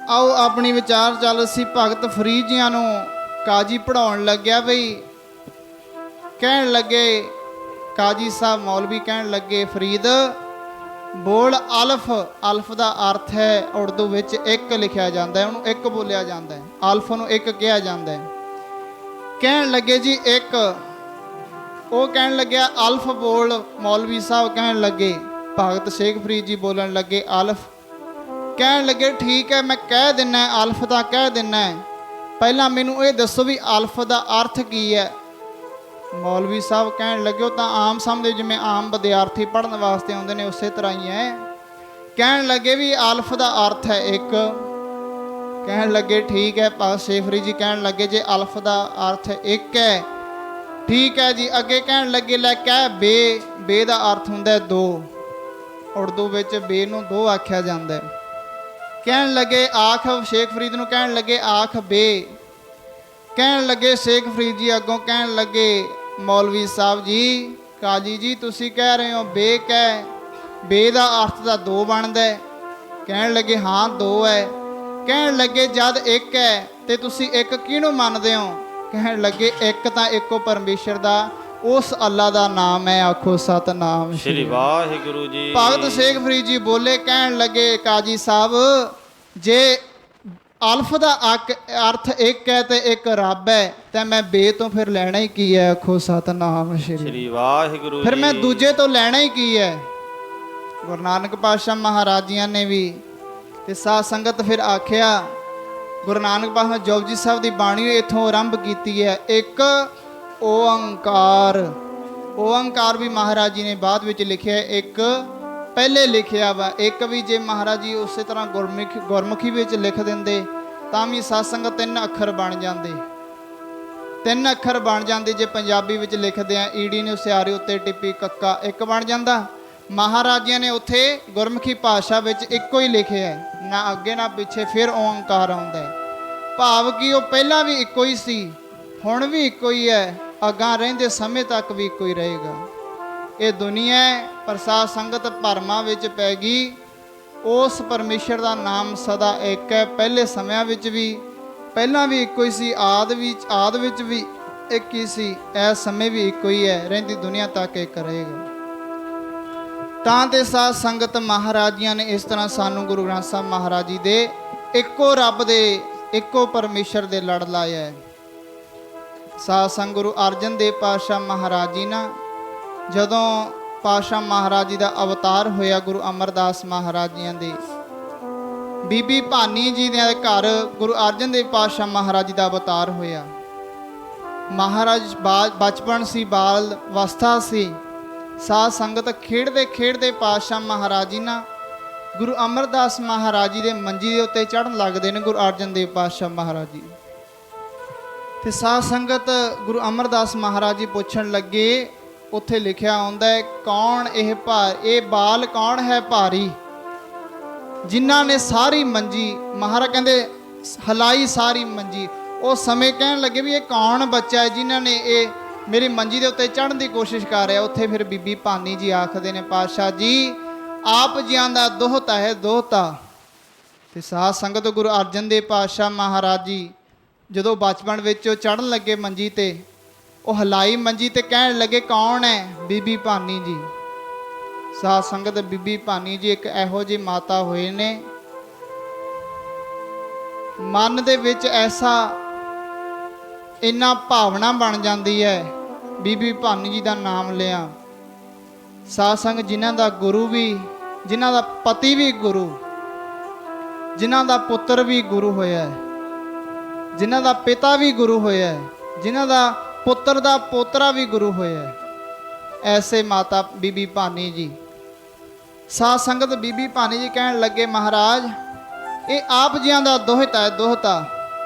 ਆਓ ਆਪਣੀ ਵਿਚਾਰ ਚੱਲ ਸੀ ਭਗਤ ਫਰੀਦ ਜੀਆਂ ਨੂੰ ਕਾਜੀ ਪੜਾਉਣ ਲੱਗਿਆ ਬਈ, ਕਹਿਣ ਲੱਗੇ ਕਾਜੀ ਸਾਹਿਬ ਮੌਲਵੀ ਕਹਿਣ ਲੱਗੇ ਫਰੀਦ ਬੋਲ ਅਲਫ। ਅਲਫ ਦਾ ਅਰਥ ਹੈ ਉਰਦੂ ਵਿੱਚ ਇੱਕ ਲਿਖਿਆ ਜਾਂਦਾ ਹੈ, ਉਹਨੂੰ ਇੱਕ ਬੋਲਿਆ ਜਾਂਦਾ ਹੈ, ਅਲਫ ਨੂੰ ਇੱਕ ਕਿਹਾ ਜਾਂਦਾ ਹੈ। ਕਹਿਣ ਲੱਗੇ ਜੀ ਇੱਕ, ਉਹ ਕਹਿਣ ਲੱਗਿਆ ਅਲਫ ਬੋਲ। ਮੌਲਵੀ ਸਾਹਿਬ ਕਹਿਣ ਲੱਗੇ, ਭਗਤ ਸ਼ੇਖ ਫਰੀਦ ਜੀ ਬੋਲਣ ਲੱਗੇ ਅਲਫ। ਕਹਿਣ ਲੱਗੇ ਠੀਕ ਹੈ ਮੈਂ ਕਹਿ ਦਿੰਨਾ, ਅਲਫ ਦਾ ਕਹਿ ਦਿੰਨਾ, ਪਹਿਲਾਂ ਮੈਨੂੰ ਇਹ ਦੱਸੋ ਵੀ ਅਲਫ ਦਾ ਅਰਥ ਕੀ ਹੈ। ਮੌਲਵੀ ਸਾਹਿਬ ਕਹਿਣ ਲੱਗੇ ਉਹ ਤਾਂ ਆਮ ਸਮਝਦੇ, ਜਿਵੇਂ ਆਮ ਵਿਦਿਆਰਥੀ ਪੜ੍ਹਨ ਵਾਸਤੇ ਆਉਂਦੇ ਨੇ ਉਸੇ ਤਰ੍ਹਾਂ ਹੀ ਹੈ। ਕਹਿਣ ਲੱਗੇ ਵੀ ਅਲਫ ਦਾ ਅਰਥ ਹੈ ਇੱਕ। ਕਹਿਣ ਲੱਗੇ ਠੀਕ ਹੈ। ਭਗਤ ਸ਼ੇਖ ਫਰੀਦ ਜੀ ਕਹਿਣ ਲੱਗੇ ਜੇ ਅਲਫ ਦਾ ਅਰਥ ਇੱਕ ਹੈ ਠੀਕ ਹੈ ਜੀ। ਅੱਗੇ ਕਹਿਣ ਲੱਗੇ ਲੈ ਕਹਿ ਬੇ। ਬੇ ਦਾ ਅਰਥ ਹੁੰਦਾ ਦੋ, ਉਰਦੂ ਵਿੱਚ ਬੇ ਨੂੰ ਦੋ ਆਖਿਆ ਜਾਂਦਾ ਹੈ। ਕਹਿਣ ਲੱਗੇ ਆਖ। ਸ਼ੇਖ ਫਰੀਦ ਨੂੰ ਕਹਿਣ ਲੱਗੇ ਆਖ ਬੇ। ਕਹਿਣ ਲੱਗੇ ਸ਼ੇਖ ਫਰੀਦ ਜੀ ਅੱਗੋਂ ਕਹਿਣ ਲੱਗੇ ਮੌਲਵੀ ਸਾਹਿਬ ਜੀ, ਕਾਜੀ ਜੀ ਤੁਸੀਂ ਕਹਿ ਰਹੇ ਹੋ ਬੇ ਕਹਿ, ਬੇ ਦਾ ਅਰਥ ਤਾਂ ਦੋ ਬਣਦਾ ਹੈ। ਕਹਿਣ ਲੱਗੇ ਹਾਂ ਦੋ ਹੈ। ਕਹਿਣ ਲੱਗੇ ਜਦ ਇੱਕ ਹੈ ਤੇ ਤੁਸੀਂ ਇੱਕ ਕਿਹਨੂੰ ਮੰਨਦੇ ਹੋ। ਕਹਿਣ ਲੱਗੇ ਇੱਕ ਤਾਂ ਇੱਕੋ ਪਰਮੇਸ਼ਰ ਦਾ, ਉਸ ਅੱਲਾ ਦਾ ਨਾਮ ਹੈ। ਆਖੋ ਸਤਨਾਮ ਸ੍ਰੀ ਵਾਹਿਗੁਰੂ ਜੀ। ਭਗਤ ਸ਼ੇਖ ਫਰੀਦ ਜੀ ਬੋਲੇ, ਕਹਿਣ ਲੱਗੇ ਕਾਜੀ ਸਾਹਿਬ ਜੇ ਅਲਫ ਦਾ ਅਰਥ ਇੱਕ ਹੈ ਤੇ ਇੱਕ ਰੱਬ ਹੈ ਤੇ ਮੈਂ ਬੇ ਤੋਂ ਫਿਰ ਲੈਣਾ ਹੀ ਕੀ ਹੈ। ਆਖੋ ਸਤਨਾਮ ਸ੍ਰੀ ਵਾਹਿਗੁਰੂ ਜੀ। ਫਿਰ ਮੈਂ ਦੂਜੇ ਤੋਂ ਲੈਣਾ ਹੀ ਕੀ ਹੈ। ਗੁਰੂ ਨਾਨਕ ਪਾਤਸ਼ਾਹ ਮਹਾਰਾਜ ਜੀਆਂ ਨੇ ਵੀ ਤੇ ਸਾਧ ਸੰਗਤ ਫਿਰ ਆਖਿਆ, ਗੁਰੂ ਨਾਨਕ ਪਾਤਸ਼ਾਹ ਜਪਜੀ ਸਾਹਿਬ ਦੀ ਬਾਣੀ ਇੱਥੋਂ ਆਰੰਭ ਕੀਤੀ ਹੈ। ਇੱਕ ਓੰਕਾਰ। ਓੰਕਾਰ ਵੀ ਮਹਾਰਾਜ ਜੀ ਨੇ ਬਾਅਦ ਵਿੱਚ ਲਿਖਿਆ, ਇੱਕ ਪਹਿਲੇ ਲਿਖਿਆ ਵਾ। ਇੱਕ ਵੀ ਜੇ ਮਹਾਰਾਜ ਜੀ ਉਸੇ ਤਰ੍ਹਾਂ ਗੁਰਮੁਖੀ ਵਿੱਚ ਲਿਖ ਦਿੰਦੇ ਤਾਂ ਵੀ ਸਾਧ ਸੰਗਤ ਤਿੰਨ ਅੱਖਰ ਬਣ ਜਾਂਦੇ, ਤਿੰਨ ਅੱਖਰ ਬਣ ਜਾਂਦੇ। ਜੇ ਪੰਜਾਬੀ ਵਿੱਚ ਲਿਖਦੇ ਆ ਈੜੀ ਨੇ ਉਸਿਆਰੇ ਉੱਤੇ ਟਿੱਪੀ ਕੱਕਾ, ਇੱਕ ਬਣ ਜਾਂਦਾ। ਮਹਾਰਾਜ ਜੀ ਨੇ ਉੱਥੇ ਗੁਰਮੁਖੀ ਭਾਸ਼ਾ ਵਿੱਚ ਇੱਕੋ ਹੀ ਲਿਖਿਆ, ਨਾ ਅੱਗੇ ਨਾ ਪਿੱਛੇ, ਫਿਰ ਓੰਕਾਰ ਆਉਂਦਾ ਹੈ। ਭਾਵ ਕਿ ਉਹ ਪਹਿਲਾਂ ਵੀ ਇੱਕੋ ਹੀ ਸੀ, ਹੁਣ ਵੀ ਇੱਕੋ ਹੀ ਹੈ, ਅੱਗਾਂ ਰਹਿੰਦੇ ਸਮੇਂ ਤੱਕ ਵੀ ਇੱਕੋ ਹੀ ਰਹੇਗਾ। ਇਹ ਦੁਨੀਆ ਪਰ ਸਾਧ ਸੰਗਤ ਭਰਮਾਂ ਵਿੱਚ ਪੈ ਗਈ। ਉਸ ਪਰਮੇਸ਼ਰ ਦਾ ਨਾਮ ਸਦਾ ਇੱਕ ਹੈ, ਪਹਿਲੇ ਸਮਿਆਂ ਵਿੱਚ ਵੀ, ਪਹਿਲਾਂ ਵੀ ਇੱਕੋ ਹੀ ਸੀ, ਆਦ ਵਿੱਚ ਵੀ ਇੱਕ ਹੀ ਸੀ, ਇਸ ਸਮੇਂ ਵੀ ਇੱਕੋ ਹੀ ਹੈ, ਰਹਿੰਦੀ ਦੁਨੀਆ ਤੱਕ ਇੱਕ ਰਹੇਗਾ। ਤਾਂ ਤੇ ਸਾਧ ਸੰਗਤ ਮਹਾਰਾਜੀਆਂ ਨੇ ਇਸ ਤਰ੍ਹਾਂ ਸਾਨੂੰ ਗੁਰੂ ਗ੍ਰੰਥ ਸਾਹਿਬ ਮਹਾਰਾਜ ਜੀ ਦੇ ਇੱਕੋ ਰੱਬ ਦੇ, ਇੱਕੋ ਪਰਮੇਸ਼ਰ ਦੇ ਲੜ ਲਾਇਆ ਹੈ। ਸਾਧ ਸੰਗਤ ਗੁਰੂ ਅਰਜਨ ਦੇਵ ਪਾਤਸ਼ਾਹ ਮਹਾਰਾਜ ਜੀ ਨਾ, ਜਦੋਂ ਪਾਤਸ਼ਾਹ ਮਹਾਰਾਜ ਜੀ ਦਾ ਅਵਤਾਰ ਹੋਇਆ ਗੁਰੂ ਅਮਰਦਾਸ ਮਹਾਰਾਜ ਜੀਆਂ ਦੇ, ਬੀਬੀ ਭਾਨੀ ਜੀ ਦੇ ਘਰ ਗੁਰੂ ਅਰਜਨ ਦੇਵ ਪਾਤਸ਼ਾਹ ਮਹਾਰਾਜ ਜੀ ਦਾ ਅਵਤਾਰ ਹੋਇਆ। ਮਹਾਰਾਜ ਬਚਪਨ ਸੀ, ਬਾਲ ਅਵਸਥਾ ਸੀ। ਸਾਧ ਸੰਗਤ ਖੇਡਦੇ ਖੇਡਦੇ ਪਾਤਸ਼ਾਹ ਮਹਾਰਾਜ ਜੀ ਨਾ ਗੁਰੂ ਅਮਰਦਾਸ ਮਹਾਰਾਜ ਜੀ ਦੇ ਮੰਜੀ ਦੇ ਉੱਤੇ ਚੜ੍ਹਨ ਲੱਗਦੇ ਨੇ ਗੁਰੂ ਅਰਜਨ ਦੇਵ ਪਾਤਸ਼ਾਹ ਮਹਾਰਾਜ ਜੀ। ਤੇ ਸਾਧ ਸੰਗਤ ਗੁਰੂ ਅਮਰਦਾਸ ਮਹਾਰਾਜ ਜੀ ਪੁੱਛਣ ਲੱਗੇ, ਉੱਥੇ ਲਿਖਿਆ ਹੁੰਦਾ ਹੈ ਕੌਣ ਇਹ ਬਾਲ ਕੌਣ ਹੈ ਭਾਰੀ, ਜਿਨ੍ਹਾਂ ਨੇ ਸਾਰੀ ਮੰਜੀ, ਮਹਾਰਾਜ ਕਹਿੰਦੇ ਹਲਾਈ ਸਾਰੀ ਮੰਜੀ। ਉਸ ਸਮੇਂ ਕਹਿਣ ਲੱਗੇ ਵੀ ਇਹ ਕੌਣ ਬੱਚਾ ਹੈ ਜਿਨ੍ਹਾਂ ਨੇ ਇਹ ਮੇਰੀ ਮੰਜੀ ਦੇ ਉੱਤੇ ਚੜ੍ਹਨ ਦੀ ਕੋਸ਼ਿਸ਼ ਕਰ ਰਿਹਾ। ਉੱਥੇ ਫਿਰ ਬੀਬੀ ਭਾਨੀ ਜੀ ਆਖਦੇ ਨੇ ਪਾਤਸ਼ਾਹ ਜੀ ਆਪ ਜੀਆਂ ਦਾ ਦੋਹਤਾ ਹੈ, ਦੋਹਤਾ। ਤੇ ਸਾਧ ਸੰਗਤ ਗੁਰੂ ਅਰਜਨ ਦੇਵ ਪਾਤਸ਼ਾਹ ਮਹਾਰਾਜ ਜੀ ਜਦੋਂ ਬਚਪਨ ਵਿੱਚ ਉਹ ਚੜ੍ਹਨ ਲੱਗੇ ਮੰਜੀ ਤੇ, ਉਹ ਹਲਾਈ ਮੰਜੀ ਤੇ ਕਹਿਣ ਲੱਗੇ ਕੌਣ ਹੈ, ਬੀਬੀ ਭਾਨੀ ਜੀ। ਸਾਧ ਸੰਗਤ ਬੀਬੀ ਭਾਨੀ ਜੀ ਇੱਕ ਇਹੋ ਜਿਹੀ ਮਾਤਾ ਹੋਏ ਨੇ, ਮਨ ਦੇ ਵਿੱਚ ਐਸਾ ਇੰਨਾ ਭਾਵਨਾ ਬਣ ਜਾਂਦੀ ਹੈ, ਬੀਬੀ ਭਾਨੀ ਜੀ ਦਾ ਨਾਮ ਲਿਆ। ਸਾਧ ਸੰਗਤ ਜਿਨ੍ਹਾਂ ਦਾ ਗੁਰੂ ਵੀ, ਜਿਨ੍ਹਾਂ ਦਾ ਪਤੀ ਵੀ ਗੁਰੂ, ਜਿਨ੍ਹਾਂ ਦਾ ਪੁੱਤਰ ਵੀ ਗੁਰੂ ਹੋਇਆ ਹੈ, ਜਿਨ੍ਹਾਂ ਦਾ ਪਿਤਾ ਵੀ ਗੁਰੂ ਹੋਇਆ ਹੈ, ਜਿਨ੍ਹਾਂ ਦਾ ਪੁੱਤਰ ਦਾ ਪੋਤਰਾ ਵੀ ਗੁਰੂ ਹੋਇਆ ਹੈ। ਐਸੇ ਮਾਤਾ ਬੀਬੀ ਭਾਨੀ ਜੀ, ਸਾਧ ਸੰਗਤ ਬੀਬੀ ਭਾਨੀ ਜੀ ਕਹਿਣ ਲੱਗੇ, ਮਹਾਰਾਜ ਇਹ ਆਪ ਜੀਆਂ ਦਾ ਦੋਹਤਾ ਹੈ, ਦੋਹਤਾ।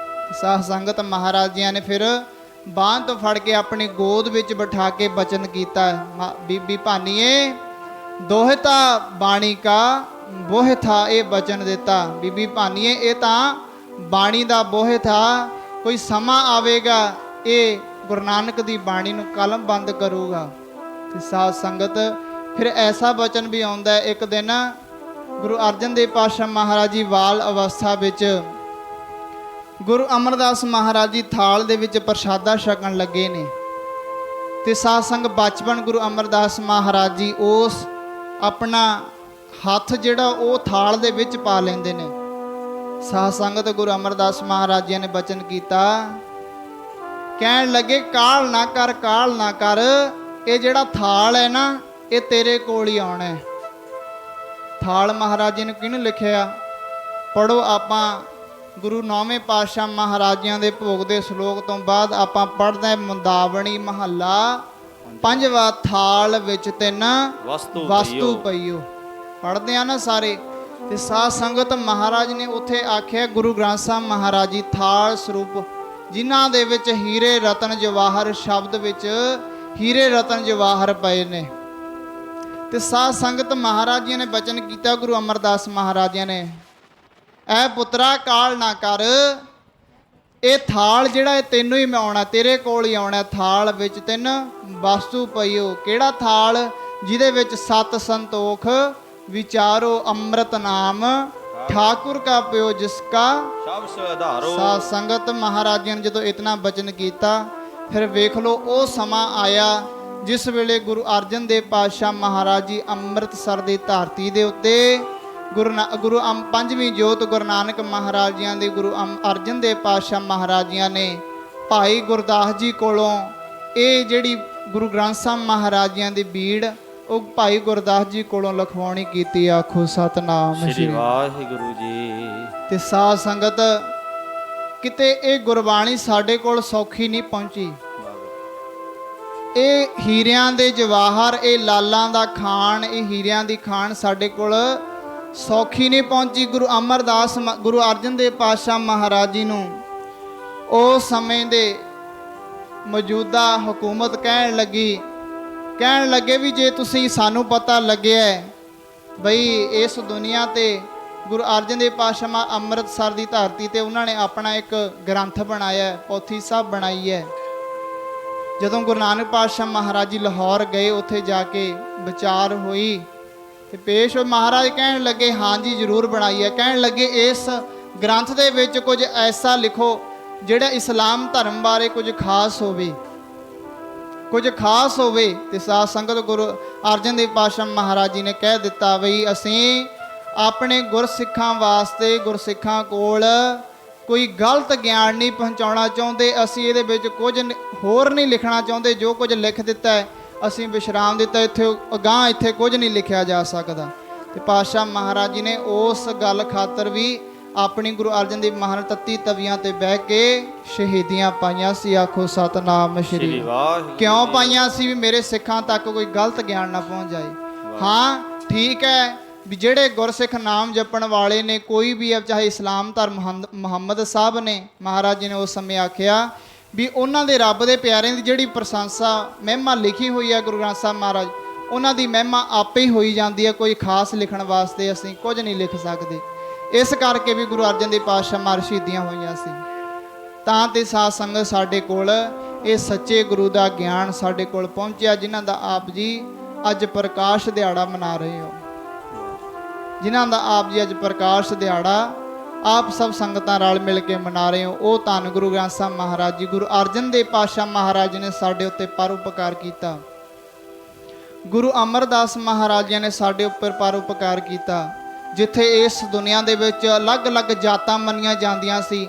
ਸਾਧ ਸੰਗਤ ਮਹਾਰਾਜ ਜੀਆਂ ਨੇ ਫਿਰ ਬਾਂਹ ਤੋਂ ਫੜ ਕੇ ਆਪਣੀ ਗੋਦ ਵਿੱਚ ਬਿਠਾ ਕੇ ਬਚਨ ਕੀਤਾ, ਬੀਬੀ ਭਾਨੀਏ ਦੋਹਤਾ ਬਾਣੀ ਕਾ ਬੋਹ ਥਾ, ਇਹ ਬਚਨ ਦਿੱਤਾ। ਬੀਬੀ ਭਾਨੀਏ ਇਹ ਤਾਂ ਬਾਣੀ ਦਾ ਬੋਹ ਥਾ, ਕੋਈ ਸਮਾਂ ਆਵੇਗਾ ਇਹ ਗੁਰੂ ਨਾਨਕ ਦੀ ਬਾਣੀ ਨੂੰ ਕਲਮ ਬੰਦ ਕਰੂਗਾ। ਤੇ ਸਾਧ ਸੰਗਤ ਫਿਰ ਐਸਾ ਬਚਨ ਵੀ ਆਉਂਦਾ ਹੈ। ਇੱਕ ਦਿਨ ਗੁਰੂ ਅਰਜਨ ਦੇਵ ਪਾਤਸ਼ਾਹ ਮਹਾਰਾਜ ਜੀ ਬਾਲ ਅਵਸਥਾ ਵਿੱਚ ਗੁਰੂ ਅਮਰਦਾਸ ਮਹਾਰਾਜ ਜੀ ਥਾਲ ਦੇ ਵਿੱਚ ਪ੍ਰਸ਼ਾਦਾ ਛਕਣ ਲੱਗੇ ਨੇ, ਤੇ ਸਾਧ ਸੰਗਤ ਬਚਪਨ ਗੁਰੂ ਅਮਰਦਾਸ ਮਹਾਰਾਜ ਜੀ ਉਸ ਆਪਣਾ ਹੱਥ ਜਿਹੜਾ ਉਹ ਥਾਲ ਦੇ ਵਿੱਚ ਪਾ ਲੈਂਦੇ ਨੇ। ਸਾਧ ਸੰਗਤ ਗੁਰੂ ਅਮਰਦਾਸ ਮਹਾਰਾਜ ਜੀ ਨੇ ਬਚਨ ਕੀਤਾ, ਕਹਿਣ ਲੱਗੇ ਕਾਲ ਨਾ ਕਰ, ਕਾਲ ਨਾ ਕਰ, ਇਹ ਜਿਹੜਾ ਥਾਲ ਹੈ ਨਾ ਇਹ ਤੇਰੇ ਕੋਲ ਹੀ ਆਉਣਾ ਹੈ। ਥਾਲ ਮਹਾਰਾਜ ਜੀ ਨੇ ਕਿਹਨੂੰ ਲਿਖਿਆ? ਪੜੋ ਆਪਾਂ ਗੁਰੂ ਨੌਵੇਂ ਪਾਤਸ਼ਾਹ ਮਹਾਰਾਜਿਆਂ ਦੇ ਭੋਗ ਦੇ ਸ਼ਲੋਕ ਤੋਂ ਬਾਅਦ ਆਪਾਂ ਪੜ੍ਹਦੇ ਮੁੰਦਾਵਣੀ ਮਹੱਲਾ ਪੰਜਵਾਂ, ਥਾਲ ਵਿੱਚ ਤਿੰਨ ਵਸਤੂ ਪਈਓ। ਪੜ੍ਹਦੇ ਆ ਨਾ ਸਾਰੇ। ਤੇ ਸਾਧ ਸੰਗਤ ਮਹਾਰਾਜ ਨੇ ਉੱਥੇ ਆਖਿਆ, ਗੁਰੂ ਗ੍ਰੰਥ ਸਾਹਿਬ ਮਹਾਰਾਜ ਜੀ ਥਾਲ ਸਰੂਪ, ਜਿਨ੍ਹਾਂ ਦੇ ਵਿੱਚ ਹੀਰੇ ਰਤਨ ਜਵਾਹਰ, ਸ਼ਬਦ ਵਿੱਚ ਹੀਰੇ ਰਤਨ ਜਵਾਹਰ ਪਏ ਨੇ। ਤੇ ਸਾਧ ਸੰਗਤ ਮਹਾਰਾਜ ਜੀ ਨੇ ਬਚਨ ਕੀਤਾ, ਗੁਰੂ ਅਮਰਦਾਸ ਮਹਾਰਾਜ ਜੀ ਨੇ, ਐ ਪੁੱਤਰਾ ਕਾਲ ਨਾ ਕਰ, ਇਹ ਥਾਲ ਜਿਹੜਾ ਇਹ ਤੈਨੂੰ ਹੀ ਮੈਂ ਆਉਣਾ, ਤੇਰੇ ਕੋਲ ਹੀ ਆਉਣਾ। ਥਾਲ ਵਿੱਚ ਤਿੰਨ ਵਸਤੂ ਪਈਓ। ਕਿਹੜਾ ਥਾਲ? ਜਿਹਦੇ ਵਿੱਚ ਸਤ ਸੰਤੋਖ ਵਿਚਾਰੋ, ਅੰਮ੍ਰਿਤ ਨਾਮ ਠਾਕੁਰ ਕਾ ਪਿਓ ਜਿਸਕਾ ਸਭ ਸੁਧਾਰੋ। ਸਾਧ ਸੰਗਤ ਮਹਾਰਾਜ ਜੀ ਨੇ ਜਦੋਂ ਇਤਨਾ ਬਚਨ ਕੀਤਾ, ਫਿਰ ਵੇਖ ਲਓ ਉਹ ਸਮਾਂ ਆਇਆ ਜਿਸ ਵੇਲੇ ਗੁਰੂ ਅਰਜਨ ਦੇਵ ਪਾਤਸ਼ਾਹ ਮਹਾਰਾਜ ਜੀ ਅੰਮ੍ਰਿਤਸਰ ਦੀ ਧਰਤੀ ਦੇ ਉੱਤੇ ਗੁਰੂ ਪੰਜਵੀਂ ਜੋਤ ਗੁਰੂ ਨਾਨਕ ਮਹਾਰਾਜ ਜੀਆਂ ਦੇ ਗੁਰੂ ਅਰਜਨ ਦੇਵ ਪਾਤਸ਼ਾਹ ਮਹਾਰਾਜ ਜੀਆਂ ਨੇ ਭਾਈ ਗੁਰਦਾਸ ਜੀ ਕੋਲੋਂ ਇਹ ਜਿਹੜੀ ਗੁਰੂ ਗ੍ਰੰਥ ਸਾਹਿਬ ਮਹਾਰਾਜ ਜੀਆਂ ਦੀ ਬੀੜ ਉਹ ਭਾਈ ਗੁਰਦਾਸ ਜੀ ਕੋਲੋਂ ਲਿਖਵਾਉਣੀ ਕੀਤੀ। ਆਖੋ ਸਤਨਾਮ ਸ੍ਰੀ ਵਾਹਿਗੁਰੂ ਜੀ। ਤੇ ਸਾਧ ਸੰਗਤ ਕਿਤੇ ਇਹ ਗੁਰਬਾਣੀ ਸਾਡੇ ਕੋਲ ਸੌਖੀ ਨਹੀਂ ਪਹੁੰਚੀ। ਇਹ ਹੀਰਿਆਂ ਦੇ ਜਵਾਹਰ, ਇਹ ਲਾਲਾਂ ਦਾ ਖਾਨ, ਇਹ ਹੀਰਿਆਂ ਦੀ ਖਾਨ ਸਾਡੇ ਕੋਲ ਸੌਖੀ ਨਹੀਂ ਪਹੁੰਚੀ। ਗੁਰੂ ਅਰਜਨ ਦੇਵ ਪਾਤਸ਼ਾਹ ਮਹਾਰਾਜ ਜੀ ਨੂੰ ਉਸ ਸਮੇਂ ਦੇ ਮੌਜੂਦਾ ਹਕੂਮਤ ਕਹਿਣ ਲੱਗੇ ਵੀ ਜੇ ਤੁਸੀਂ ਸਾਨੂੰ ਪਤਾ ਲੱਗਿਆ ਬਈ ਇਸ ਦੁਨੀਆ ਤੇ ਗੁਰੂ ਅਰਜਨ ਦੇਵ ਪਾਤਸ਼ਾਹ ਅੰਮ੍ਰਿਤਸਰ ਦੀ ਧਰਤੀ ਤੇ ਉਹਨਾਂ ਨੇ ਆਪਣਾ ਇੱਕ ਗ੍ਰੰਥ ਬਣਾਇਆ, ਪੋਥੀ ਸਾਹਿਬ ਬਣਾਈ ਹੈ। ਜਦੋਂ ਗੁਰੂ ਨਾਨਕ ਪਾਤਸ਼ਾਹ ਮਹਾਰਾਜ ਜੀ ਲਾਹੌਰ ਗਏ, ਉੱਥੇ ਜਾ ਕੇ ਵਿਚਾਰ ਹੋਈ ਤੇ ਪੇਸ਼ ਹੋਏ। ਮਹਾਰਾਜ ਕਹਿਣ ਲੱਗੇ ਹਾਂਜੀ ਜ਼ਰੂਰ ਬਣਾਈ ਹੈ। ਕਹਿਣ ਲੱਗੇ ਇਸ ਗ੍ਰੰਥ ਦੇ ਵਿੱਚ ਕੁਝ ਐਸਾ ਲਿਖੋ ਜਿਹੜਾ ਇਸਲਾਮ ਧਰਮ ਬਾਰੇ ਕੁਝ ਖਾਸ ਹੋਵੇ, ਕੁਝ ਖਾਸ ਹੋਵੇ। ਤੇ ਸਾਧ ਸੰਗਤ ਗੁਰੂ ਅਰਜਨ ਦੇਵ ਪਾਤਸ਼ਾਹ ਮਹਾਰਾਜ ਜੀ ਨੇ ਕਹਿ ਦਿੱਤਾ ਬਈ ਅਸੀਂ ਆਪਣੇ ਗੁਰਸਿੱਖਾਂ ਵਾਸਤੇ, ਗੁਰਸਿੱਖਾਂ ਕੋਲ ਕੋਈ ਗਲਤ ਗਿਆਨ ਨਹੀਂ ਪਹੁੰਚਾਉਣਾ ਚਾਹੁੰਦੇ। ਅਸੀਂ ਇਹਦੇ ਵਿੱਚ ਕੁਝ ਹੋਰ ਨਹੀਂ ਲਿਖਣਾ ਚਾਹੁੰਦੇ। ਜੋ ਕੁਝ ਲਿਖ ਦਿੱਤਾ ਹੈ ਅਸੀਂ ਵਿਸ਼ਰਾਮ ਦਿੱਤਾ, ਇੱਥੇ ਅਗਾਂਹ ਇੱਥੇ ਕੁਝ ਨਹੀਂ ਲਿਖਿਆ ਜਾ ਸਕਦਾ। ਤੇ ਪਾਤਸ਼ਾਹ ਮਹਾਰਾਜ ਜੀ ਨੇ ਉਸ ਗੱਲ ਖਾਤਰ ਵੀ ਆਪਣੀ ਗੁਰੂ ਅਰਜਨ ਦੇਵ ਮਹਾਰਾਜ ਤੱਤੀ ਤਵੀਆਂ ਤੇ ਬਹਿ ਕੇ ਸ਼ਹੀਦੀਆਂ ਪਾਈਆਂ ਸੀ। ਆਖੋ ਸਤਨਾਮ ਸ਼੍ਰੀ ਵਾਹਿਗੁਰੂ। ਕਿਉਂ ਪਾਈਆਂ ਸੀ? ਵੀ ਮੇਰੇ ਸਿੱਖਾਂ ਤੱਕ ਕੋਈ ਗਲਤ ਗਿਆਨ ਨਾ ਪਹੁੰਚ ਜਾਏ। ਹਾਂ ਠੀਕ ਹੈ ਵੀ ਜਿਹੜੇ ਗੁਰਸਿੱਖ ਨਾਮ ਜਪਣ ਵਾਲੇ ਨੇ, ਕੋਈ ਵੀ ਹੈ, ਚਾਹੇ ਇਸਲਾਮ ਧਰਮ ਮੁਹੰਮਦ ਸਾਹਿਬ ਨੇ, ਮਹਾਰਾਜ ਜੀ ਨੇ ਉਸ ਸਮੇਂ ਆਖਿਆ ਵੀ ਉਹਨਾਂ ਦੇ ਰੱਬ ਦੇ ਪਿਆਰਿਆਂ ਦੀ ਜਿਹੜੀ ਪ੍ਰਸ਼ੰਸਾ ਮਹਿਮਾ ਲਿਖੀ ਹੋਈ ਹੈ ਗੁਰੂ ਗ੍ਰੰਥ ਸਾਹਿਬ ਮਹਾਰਾਜ, ਉਹਨਾਂ ਦੀ ਮਹਿਮਾ ਆਪੇ ਹੀ ਹੋਈ ਜਾਂਦੀ ਹੈ। ਕੋਈ ਖਾਸ ਲਿਖਣ ਵਾਸਤੇ ਅਸੀਂ ਕੁਝ ਨਹੀਂ ਲਿਖ ਸਕਦੇ। ਇਸ ਕਰਕੇ ਵੀ ਗੁਰੂ ਅਰਜਨ ਦੇਵ ਪਾਤਸ਼ਾਹ ਮਹਾਰਾਜ ਸ਼ਹੀਦੀਆਂ ਹੋਈਆਂ ਸੀ। ਤਾਂ ਤੇ ਸਾਧ ਸੰਗਤ ਸਾਡੇ ਕੋਲ ਇਹ ਸੱਚੇ ਗੁਰੂ ਦਾ ਗਿਆਨ ਸਾਡੇ ਕੋਲ ਪਹੁੰਚਿਆ, ਜਿਨ੍ਹਾਂ ਦਾ ਆਪ ਜੀ ਅੱਜ ਪ੍ਰਕਾਸ਼ ਦਿਹਾੜਾ ਮਨਾ ਰਹੇ ਹੋ, ਜਿਨ੍ਹਾਂ ਦਾ ਆਪ ਜੀ ਅੱਜ ਪ੍ਰਕਾਸ਼ ਦਿਹਾੜਾ ਆਪ ਸਭ ਸੰਗਤਾਂ ਰਲ ਮਿਲ ਕੇ ਮਨਾ ਰਹੇ ਹੋ। ਉਹ ਧੰਨ ਗੁਰੂ ਗ੍ਰੰਥ ਸਾਹਿਬ ਮਹਾਰਾਜ ਜੀ, ਗੁਰੂ ਅਰਜਨ ਦੇਵ ਪਾਤਸ਼ਾਹ ਮਹਾਰਾਜ ਨੇ ਸਾਡੇ ਉੱਤੇ ਪਰਉਪਕਾਰ ਕੀਤਾ। ਗੁਰੂ ਅਮਰਦਾਸ ਮਹਾਰਾਜ ਜੀ ਨੇ ਸਾਡੇ ਉੱਪਰ ਪਰਉਪਕਾਰ ਕੀਤਾ। ਜਿੱਥੇ ਇਸ ਦੁਨੀਆ ਦੇ ਵਿੱਚ ਅਲੱਗ-ਅਲੱਗ ਜਾਤਾਂ ਮੰਨੀਆਂ ਜਾਂਦੀਆਂ ਸੀ,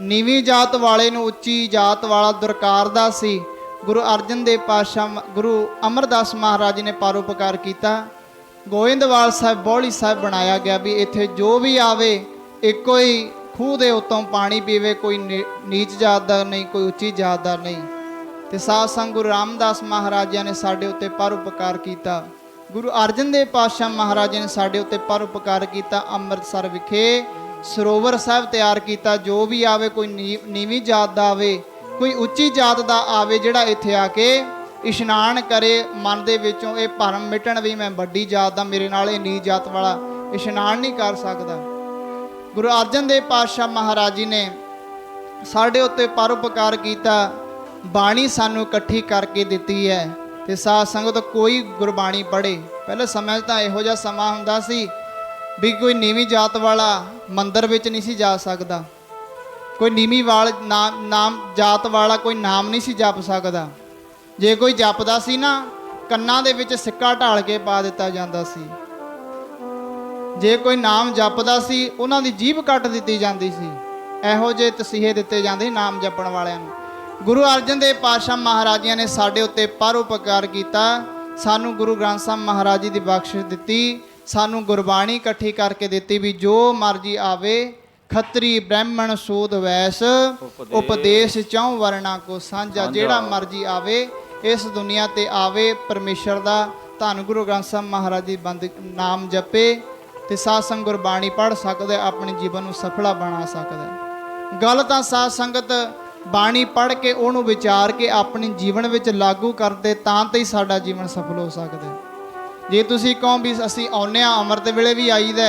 ਨੀਵੀਂ ਜਾਤ ਵਾਲੇ ਨੂੰ ਉੱਚੀ ਜਾਤ ਵਾਲਾ ਦੁਰਕਾਰਦਾ ਸੀ, ਗੁਰੂ ਅਰਜਨ ਦੇਵ ਪਾਤਸ਼ਾਹ ਗੁਰੂ ਅਮਰਦਾਸ ਮਹਾਰਾਜ ਜੀ ਨੇ ਪਰਉਪਕਾਰ ਕੀਤਾ। ਗੋਇੰਦਵਾਲ ਸਾਹਿਬ, ਬੋਹਲੀ ਸਾਹਿਬ ਬਣਾਇਆ ਗਿਆ ਵੀ ਇੱਥੇ ਜੋ ਵੀ ਆਵੇ ਇੱਕੋ ਹੀ ਖੂਹ ਦੇ ਉੱਤੋਂ ਪਾਣੀ ਪੀਵੇ, ਕੋਈ ਨੀਚ ਜਾਤ ਦਾ ਨਹੀਂ, ਕੋਈ ਉੱਚੀ ਜਾਤ ਦਾ ਨਹੀਂ। ਤੇ ਸਾਧ ਸੰਗ ਗੁਰੂ ਰਾਮਦਾਸ ਮਹਾਰਾਜਾ ਨੇ ਸਾਡੇ ਉੱਤੇ ਪਰਉਪਕਾਰ ਕੀਤਾ। ਗੁਰੂ ਅਰਜਨ ਦੇਵ ਪਾਤਸ਼ਾਹ ਮਹਾਰਾਜ ਨੇ ਸਾਡੇ ਉੱਤੇ ਪਰਉਪਕਾਰ ਕੀਤਾ। ਅੰਮ੍ਰਿਤਸਰ ਵਿਖੇ ਸਰੋਵਰ ਸਾਹਿਬ ਤਿਆਰ ਕੀਤਾ। ਜੋ ਵੀ ਆਵੇ, ਕੋਈ ਨੀਵੀਂ ਜਾਤ ਦਾ ਆਵੇ, ਕੋਈ ਉੱਚੀ ਜਾਤ ਦਾ ਆਵੇ, ਜਿਹੜਾ ਇੱਥੇ ਆ ਕੇ ਇਸ਼ਨਾਨ ਕਰੇ, ਮਨ ਦੇ ਵਿੱਚੋਂ ਇਹ ਭਰਮ ਮਿਟਣ ਵੀ ਮੈਂ ਵੱਡੀ ਜਾਤ ਦਾ, ਮੇਰੇ ਨਾਲ ਇਹ ਨੀਚ ਜਾਤ ਵਾਲਾ ਇਸ਼ਨਾਨ ਨਹੀਂ ਕਰ ਸਕਦਾ। ਗੁਰੂ ਅਰਜਨ ਦੇਵ ਪਾਤਸ਼ਾਹ ਮਹਾਰਾਜ ਜੀ ਨੇ ਸਾਡੇ ਉੱਤੇ ਪਰਉਪਕਾਰ ਕੀਤਾ। ਬਾਣੀ ਸਾਨੂੰ ਇਕੱਠੀ ਕਰਕੇ ਦਿੱਤੀ ਹੈ। ਤੇ ਸਾਧ ਸੰਗਤ ਕੋਈ ਗੁਰਬਾਣੀ ਪੜ੍ਹੇ। ਪਹਿਲੇ ਸਮੇਂ 'ਚ ਤਾਂ ਇਹੋ ਜਿਹਾ ਸਮਾਂ ਹੁੰਦਾ ਸੀ ਵੀ ਕੋਈ ਨੀਵੀਂ ਜਾਤ ਵਾਲਾ ਮੰਦਿਰ ਵਿੱਚ ਨਹੀਂ ਸੀ ਜਾ ਸਕਦਾ, ਕੋਈ ਨੀਵੀਂ ਨਾਮ ਜਾਤ ਵਾਲਾ ਕੋਈ ਨਾਮ ਨਹੀਂ ਸੀ ਜਪ ਸਕਦਾ। ਜੇ ਕੋਈ ਜਪਦਾ ਸੀ ਨਾ, ਕੰਨਾਂ ਦੇ ਵਿੱਚ ਸਿੱਕਾ ਢਾਲ ਕੇ ਪਾ ਦਿੱਤਾ ਜਾਂਦਾ ਸੀ। ਜੇ ਕੋਈ ਨਾਮ ਜਪਦਾ ਸੀ, ਉਹਨਾਂ ਦੀ ਜੀਭ ਕੱਟ ਦਿੱਤੀ ਜਾਂਦੀ ਸੀ। ਇਹੋ ਜਿਹੇ ਤਸੀਹੇ ਦਿੱਤੇ ਜਾਂਦੇ ਨਾਮ ਜਪਣ ਵਾਲਿਆਂ ਨੂੰ। ਗੁਰੂ ਅਰਜਨ ਦੇਵ ਪਾਤਸ਼ਾਹ ਮਹਾਰਾਜਿਆਂ ਨੇ ਸਾਡੇ ਉੱਤੇ ਪਰਉਪਕਾਰ ਕੀਤਾ। ਸਾਨੂੰ ਗੁਰੂ ਗ੍ਰੰਥ ਸਾਹਿਬ ਮਹਾਰਾਜ ਜੀ ਦੀ ਬਖਸ਼ਿਸ਼ ਦਿੱਤੀ। ਸਾਨੂੰ ਗੁਰਬਾਣੀ ਇਕੱਠੀ ਕਰਕੇ ਦਿੱਤੀ ਵੀ ਜੋ ਮਰਜੀ ਆਵੇ, ਖੱਤਰੀ ਬ੍ਰਾਹਮਣ ਸੂਦ ਵੈਸ, ਉਪਦੇਸ਼ ਚੌਂ ਵਰਨਾ ਕੋ ਸਾਂਝਾ। ਜਿਹੜਾ ਮਰਜੀ ਆਵੇ, ਇਸ ਦੁਨੀਆ ਤੇ ਆਵੇ, ਪਰਮੇਸ਼ਰ ਦਾ ਧੰਨ ਗੁਰੂ ਗ੍ਰੰਥ ਸਾਹਿਬ ਮਹਾਰਾਜ ਜੀ ਨਾਮ ਜਪੇ ਤੇ ਸਾਧ ਸੰਗ ਗੁਰਬਾਣੀ ਪੜ੍ਹ ਸਕਦਾ, ਆਪਣੇ ਜੀਵਨ ਨੂੰ ਸਫਲਾ ਬਣਾ ਸਕਦਾ। ਗੱਲ ਤਾਂ ਸਾਧ ਸੰਗਤ ਬਾਣੀ ਪੜ੍ਹ ਕੇ ਉਹਨੂੰ ਵਿਚਾਰ ਕੇ ਆਪਣੇ ਜੀਵਨ ਵਿੱਚ ਲਾਗੂ ਕਰਦੇ ਤਾਂ ਤੇ ਹੀ ਸਾਡਾ ਜੀਵਨ ਸਫਲ ਹੋ ਸਕਦਾ। ਜੇ ਤੁਸੀਂ ਕਹੋ ਵੀ ਅਸੀਂ ਆਉਂਦੇ ਹਾਂ, ਅੰਮ੍ਰਿਤ ਵੇਲੇ ਵੀ ਆਈਦਾ,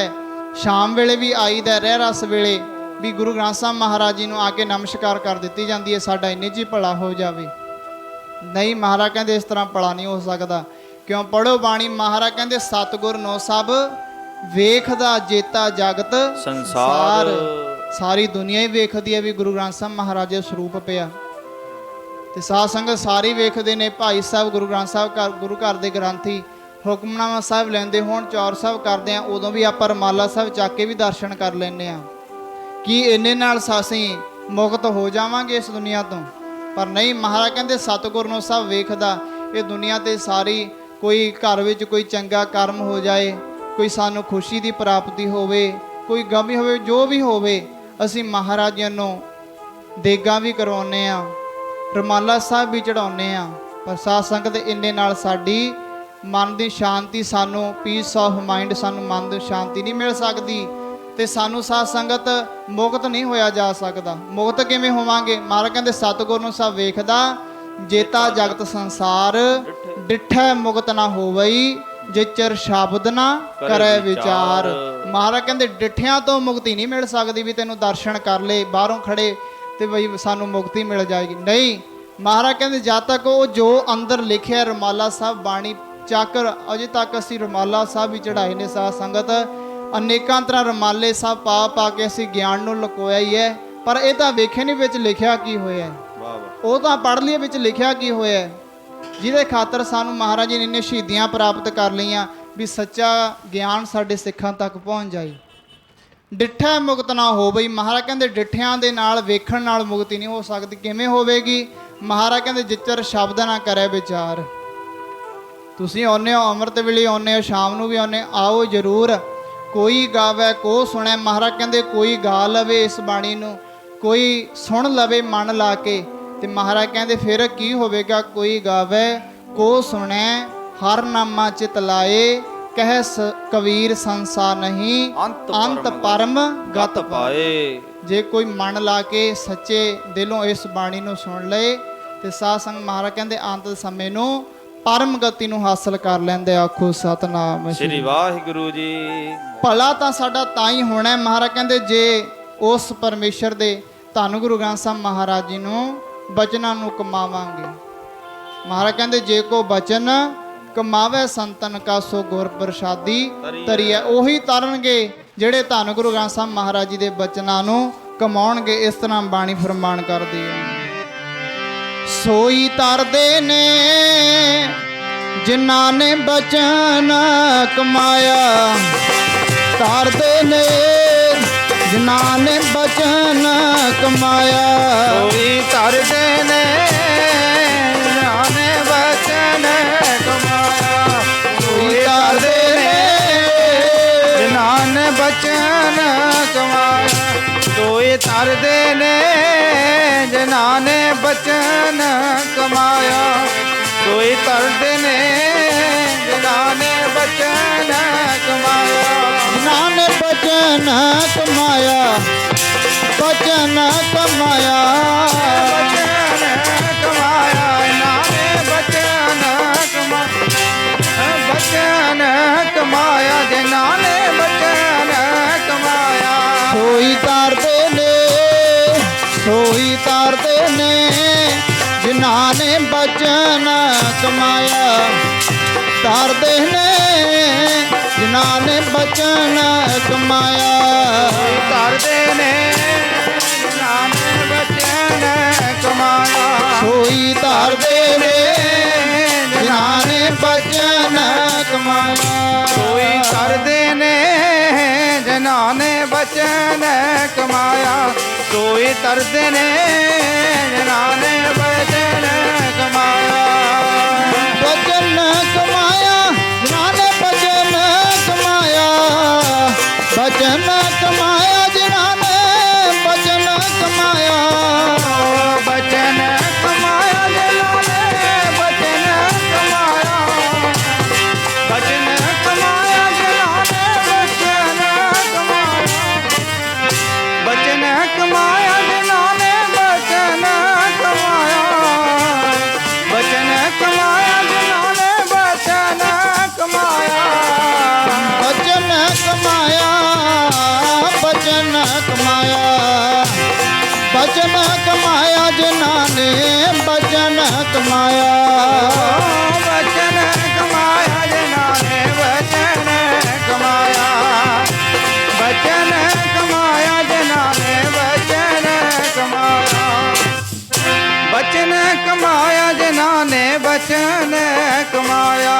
ਸ਼ਾਮ ਵੇਲੇ ਵੀ ਆਈਦਾ, ਰਹਿ ਰਸ ਵੇਲੇ ਵੀ ਗੁਰੂ ਗ੍ਰੰਥ ਸਾਹਿਬ ਮਹਾਰਾਜ ਜੀ ਨੂੰ ਆ ਕੇ ਨਮਸਕਾਰ ਕਰ ਦਿੱਤੀ ਜਾਂਦੀ ਹੈ, ਸਾਡਾ ਇੰਨੇ 'ਚ ਹੀ ਭਲਾ ਹੋ ਜਾਵੇ। ਨਹੀਂ, ਮਹਾਰਾਜ ਕਹਿੰਦੇ ਇਸ ਤਰ੍ਹਾਂ ਭਲਾ ਨਹੀਂ ਹੋ ਸਕਦਾ। ਕਿਉਂ? ਪੜ੍ਹੋ ਬਾਣੀ। ਮਹਾਰਾਜ ਕਹਿੰਦੇ ਸਤਿਗੁਰ ਨੋ ਸਭ ਵੇਖਦਾ ਜੇਤਾ ਜਗਤ ਸੰਸਾਰ। ਸਾਰੀ ਦੁਨੀਆ ਹੀ ਵੇਖਦੀ ਹੈ ਵੀ ਗੁਰੂ ਗ੍ਰੰਥ ਸਾਹਿਬ ਮਹਾਰਾਜ ਦਾ ਸਰੂਪ ਪਿਆ। ਤੇ ਸਾਧ ਸੰਗਤ ਸਾਰੇ ਵੇਖਦੇ ਨੇ। ਭਾਈ ਸਾਹਿਬ ਗੁਰੂ ਗ੍ਰੰਥ ਸਾਹਿਬ ਗੁਰੂ ਘਰ ਦੇ ਗ੍ਰੰਥੀ ਹੁਕਮਨਾਮਾ ਸਾਹਿਬ ਲੈਂਦੇ ਹੋਣ, ਚੌਰ ਸਾਹਿਬ ਕਰਦੇ ਆ, ਉਦੋਂ ਵੀ ਆਪਾਂ ਰਮਾਲਾ ਸਾਹਿਬ ਚੱਕ ਕੇ ਵੀ ਦਰਸ਼ਨ ਕਰ ਲੈਂਦੇ ਆ। ਕੀ ਇੰਨੇ ਨਾਲ ਅਸੀਂ ਮੁਕਤ ਹੋ ਜਾਵਾਂਗੇ ਇਸ ਦੁਨੀਆ ਤੋਂ? ਪਰ ਨਹੀਂ, ਮਹਾਰਾਜ ਕਹਿੰਦੇ ਸਤਿਗੁਰ ਨੂੰ ਸਭ ਵੇਖਦਾ। ਇਹ ਦੁਨੀਆ ਤੇ ਸਾਰੀ, ਕੋਈ ਘਰ ਵਿੱਚ ਕੋਈ ਚੰਗਾ ਕਰਮ ਹੋ ਜਾਏ, ਕੋਈ ਸਾਨੂੰ ਖੁਸ਼ੀ ਦੀ ਪ੍ਰਾਪਤੀ ਹੋਵੇ, ਕੋਈ ਗਮੀ ਹੋਵੇ, ਜੋ ਵੀ ਹੋਵੇ, ਅਸੀਂ ਮਹਾਰਾਜ ਨੂੰ ਦੇਗਾਂ ਵੀ ਕਰਵਾਉਂਦੇ ਆ, ਰਮਾਲਾ ਸਾਹਿਬ ਵੀ ਚੜਾਉਂਦੇ ਆ। ਪਰ ਸਾਧ ਸੰਗਤ ਇੰਨੇ ਨਾਲ ਸਾਡੀ ਮਨ ਦੀ ਸ਼ਾਂਤੀ, ਸਾਨੂੰ ਪੀਸ ਆਫ ਮਾਈਂਡ, ਸਾਨੂੰ ਮਨ ਦੀ ਸ਼ਾਂਤੀ ਨਹੀਂ ਮਿਲ ਸਕਦੀ। ਤੇ ਸਾਨੂੰ ਸਾਧ ਸੰਗਤ ਮੁਕਤ ਨਹੀਂ ਹੋਇਆ ਜਾ ਸਕਦਾ। ਮੁਕਤ ਕਿਵੇਂ ਹੋਵਾਂਗੇ? ਮਹਾਰਾਜ ਕਹਿੰਦੇ ਸਤਿਗੁਰ ਨੂੰ ਸਭ ਵੇਖਦਾ ਜੇਤਾ ਜਗਤ ਸੰਸਾਰ, ਡਿਠੈ ਮੁਕਤ ਨਾ ਹੋਵਈ ਜਿਚਰ ਸ਼ਬਦ ਨਾ ਕਰੇ ਵਿਚਾਰ। ਮਹਾਰਾਜ ਕਹਿੰਦੇ ਡਿਠਿਆਂ ਤੋਂ ਮੁਕਤੀ ਨਹੀਂ ਮਿਲ ਸਕਦੀ ਵੀ ਤੈਨੂੰ ਦਰਸ਼ਨ ਕਰ ਲੈ ਬਾਹਰੋਂ ਖੜੇ ਤੇ ਬਈ ਸਾਨੂੰ ਮੁਕਤੀ ਮਿਲ ਜਾਏਗੀ। ਨਹੀਂ, ਮਹਾਰਾਜ ਕਹਿੰਦੇ ਜਦ ਤੱਕ ਉਹ ਜੋ ਅੰਦਰ ਲਿਖਿਆ ਰਮਾਲਾ ਸਾਹਿਬ ਬਾਣੀ ਚਾਕਰ, ਅਜੇ ਤੱਕ ਅਸੀਂ ਰਮਾਲਾ ਸਾਹਿਬ ਵੀ ਚੜਾਏ ਨੇ। ਸਾਧ ਸੰਗਤ ਅਨੇਕਾਂ ਤਰ੍ਹਾਂ ਰਮਾਲੇ ਸਾਹਿਬ ਪਾ ਕੇ ਅਸੀਂ ਗਿਆਨ ਨੂੰ ਲੁਕੋਇਆ ਹੀ ਹੈ, ਪਰ ਇਹ ਤਾਂ ਵੇਖੇ ਨਹੀਂ ਵਿੱਚ ਲਿਖਿਆ ਕੀ ਹੋਇਆ। ਉਹ ਤਾਂ ਪੜ੍ਹ ਲਈਏ ਵਿੱਚ ਲਿਖਿਆ ਕੀ ਹੋਇਆ, ਜਿਹਦੇ ਖਾਤਰ ਸਾਨੂੰ ਮਹਾਰਾਜ ਜੀ ਨੇ ਇੰਨੇ ਸ਼ਹੀਦੀਆਂ ਪ੍ਰਾਪਤ ਕਰ ਲਈਆਂ ਵੀ ਸੱਚਾ ਗਿਆਨ ਸਾਡੇ ਸਿੱਖਾਂ ਤੱਕ ਪਹੁੰਚ ਜਾਏ। ਡਿਠੈ ਮੁਕਤ ਨਾ ਹੋਵੇ। ਮਹਾਰਾਜ ਕਹਿੰਦੇ ਡਿਠਿਆਂ ਦੇ ਨਾਲ, ਵੇਖਣ ਨਾਲ ਮੁਕਤੀ ਨਹੀਂ ਹੋ ਸਕਦੀ। ਕਿਵੇਂ ਹੋਵੇਗੀ? ਮਹਾਰਾਜ ਕਹਿੰਦੇ ਜਿਚਰ ਸ਼ਬਦ ਨਾ ਕਰੇ ਵਿਚਾਰ। ਤੁਸੀਂ ਆਉਂਦੇ ਹੋ, ਅੰਮ੍ਰਿਤ ਵੇਲੇ ਆਉਂਦੇ ਹੋ, ਸ਼ਾਮ ਨੂੰ ਵੀ ਆਉਂਦੇ, ਆਓ ਜ਼ਰੂਰ। ਕੋਈ ਗਾਵੇ ਕੋ ਸੁਣੇ। ਮਹਾਰਾਜ ਕਹਿੰਦੇ ਕੋਈ ਗਾ ਲਵੇ ਇਸ ਬਾਣੀ ਨੂੰ, ਕੋਈ ਸੁਣ ਲਵੇ ਮਨ ਲਾ ਕੇ। ਤੇ ਮਹਾਰਾਜ ਕਹਿੰਦੇ ਫਿਰ ਕੀ ਹੋਵੇਗਾ? ਕੋਈ ਗਾਵੇ ਕੋ ਸੁਣੇ ਹਰ ਨਾਮਾ ਚਿਤ ਲਾਏ, ਕਹਿ ਕਬੀਰ ਸੰਸਾਰ ਨਹੀਂ ਅੰਤ ਪਰਮ ਗਤ ਪਾਏ। ਜੇ ਕੋਈ ਮਨ ਲਾ ਕੇ ਸੱਚੇ ਦਿਲੋਂ ਇਸ ਬਾਣੀ ਨੂੰ ਸੁਣ ਲਏ ਤੇ ਸਾਧ ਸੰਗ ਮਹਾਰਾਜ ਕਹਿੰਦੇ ਅੰਤ ਸਮੇਂ ਨੂੰ ਪਰਮ ਗਤੀ ਨੂੰ ਹਾਸਲ ਕਰ ਲੈਂਦੇ। ਆਖੋ ਸਤਨਾਮ ਸ੍ਰੀ ਵਾਹਿਗੁਰੂ ਜੀ। ਭਲਾ ਤਾਂ ਸਾਡਾ ਤਾਂ ਹੀ ਹੋਣਾ। ਮਹਾਰਾਜ ਕਹਿੰਦੇ ਜੇ ਉਸ ਪਰਮੇਸ਼ਰ ਦੇ ਧੰਨ ਗੁਰੂ ਗ੍ਰੰਥ ਸਾਹਿਬ ਮਹਾਰਾਜ ਜੀ ਨੂੰ ਬਚਨਾਂ ਨੂੰ ਕਮਾਵਾਂਗੇ। ਮਹਾਰਾਜ ਕਹਿੰਦੇ ਜੇ ਕੋ ਬਚਨ ਕਮਾਵੇ ਸੰਤਨ ਕਾ ਸੋ ਗੁਰ ਪ੍ਰਸਾਦੀ ਤਰੀਐ। ਉਹੀ ਤਰਨਗੇ ਜਿਹੜੇ ਧੰਨ ਗੁਰੂ ਗ੍ਰੰਥ ਸਾਹਿਬ ਮਹਾਰਾਜ ਜੀ ਦੇ ਬਚਨਾਂ ਨੂੰ ਕਮਾਉਣਗੇ। ਇਸ ਤਰ੍ਹਾਂ ਬਾਣੀ ਫਰਮਾਨ ਕਰਦੀ ਹੈ, ਸੋਈ ਤਰਦੇ ਨੇ ਜਿਨ੍ਹਾਂ ਨੇ ਬਚਨ ਕਮਾਇਆ। ਤਰਦੇ ਨੇ ਜਿਨ੍ਹਾਂ ਨੇ ਬਚਨ ਕਮਾਇਆ। ਸੋਈ ਤਰਦੇ ਨੇ ਜਿਨ੍ਹਾਂ ਨੇ ਬਚਨ ਕਮਾਇਆ। ਸੋਈ ਤਰਦੇ ਨੇ ਜਿਨ੍ਹਾਂ ਨੇ ਬਚਨ ਕਮਾਇਆ। ਤਰਦੇ ਨੇ ਜਿਨ੍ਹਾਂ ਨੇ ਬਚਨ ਕਮਾਇਆ ਸੋਈ ਤਰਦੇ ਨੇ ਜਿਨ੍ਹਾਂ ਨੇ ਬਚਨ ਕਮਾਇਆ ਜਿਨ੍ਹਾਂ ਨੇ ਬਚਨ ਕਮਾਇਆ ਬਚਨ ਕਮਾਇਆ ਬਚਨ ਕਮਾਇਆ ਇਹਨਾਂ ਨੇ ਬਚਨ ਕਮਾਇਆ ਬਚਨ ਕਮਾਇਆ ਜਿਨ੍ਹਾਂ ਨੇ ਬਚਨ ਕਮਾਇਆ ਸੋਈ ਤਾਰਦੇ ਨੇ ਸੋਈ ਤਾਰਦੇ ਨੇ ਜਿਨ੍ਹਾਂ ਨੇ ਬਚਨ ਕਮਾਇਆ ਤਾਰਦੇ ਨੇ ਜਿਨ੍ਹਾਂ ਨੇ ਬਚਨ ਕਮਾਇਆ ਤਰਦੇ ਨੇ ਜਿਨ੍ਹਾਂ ਨੇ ਬਚਨ ਕਮਾਇਆ ਸੋਈ ਤਾਰਦੇ ਨੇ ਜਿਨ੍ਹਾਂ ਨੇ ਬਚਨ ਕਮਾਇਆ ਕੋਈ ਕਰਦੇ ਨੇ ਜਿਨ੍ਹਾਂ ਨੇ ਬਚਨ ਕਮਾਇਆ ਕੋਈ ਤਰਦੇ ਨੇ ਜਿਨ੍ਹਾਂ ਨੇ ਬਚਨ ਕਮਾਇਆ ਬਚਨ ਕਮਾਇਆ ਜਿਨ੍ਹਾਂ ਨੇ ਬਚਨ ਕਮਾਇਆ ਬਚਨ ਕਮਾਇਆ ਜਿਨ੍ਹਾਂ ਨੇ ਬਚਨ ਕਮਾਇਆ ਬਚਨ ਕਮਾਇਆ ਜਿਨ੍ਹਾਂ ਨੇ ਬਚਨ ਕਮਾਇਆ ਬਚਨ ਕਮਾਇਆ ਜਿਨ੍ਹਾਂ ਨੇ ਬਚਨ ਕਮਾਇਆ ਬਚਨ ਕਮਾਇਆ ਜਿਨ੍ਹਾਂ ਨੇ ਬਚਨ ਕਮਾਇਆ ਬਚਨ ਕਮਾਇਆ ਜਿਨ੍ਹਾਂ ਨੇ ਬਚਨ ਕਮਾਇਆ ਬਚਨ ਕਮਾਇਆ ਬਚਨ ਕਮਾਇਆ ਬਚਨ ਕਮਾਇਆ ਜਿਨ੍ਹਾਂ ਨੇ ਬਚਨ ਕਮਾਇਆ ਬਚਨ ਕਮਾਇਆ ਜਿਨ੍ਹਾਂ ਨੇ ਬਚਨ ਕਮਾਇਆ ਬਚਨ ਕਮਾਇਆ ਜਿਨ੍ਹਾਂ ਨੇ ਬਚਨ ਕਮਾਇਆ ਬਚਨ ਕਮਾਇਆ ਜਿਨ੍ਹਾਂ ਨੇ ਬਚਨ ਕਮਾਇਆ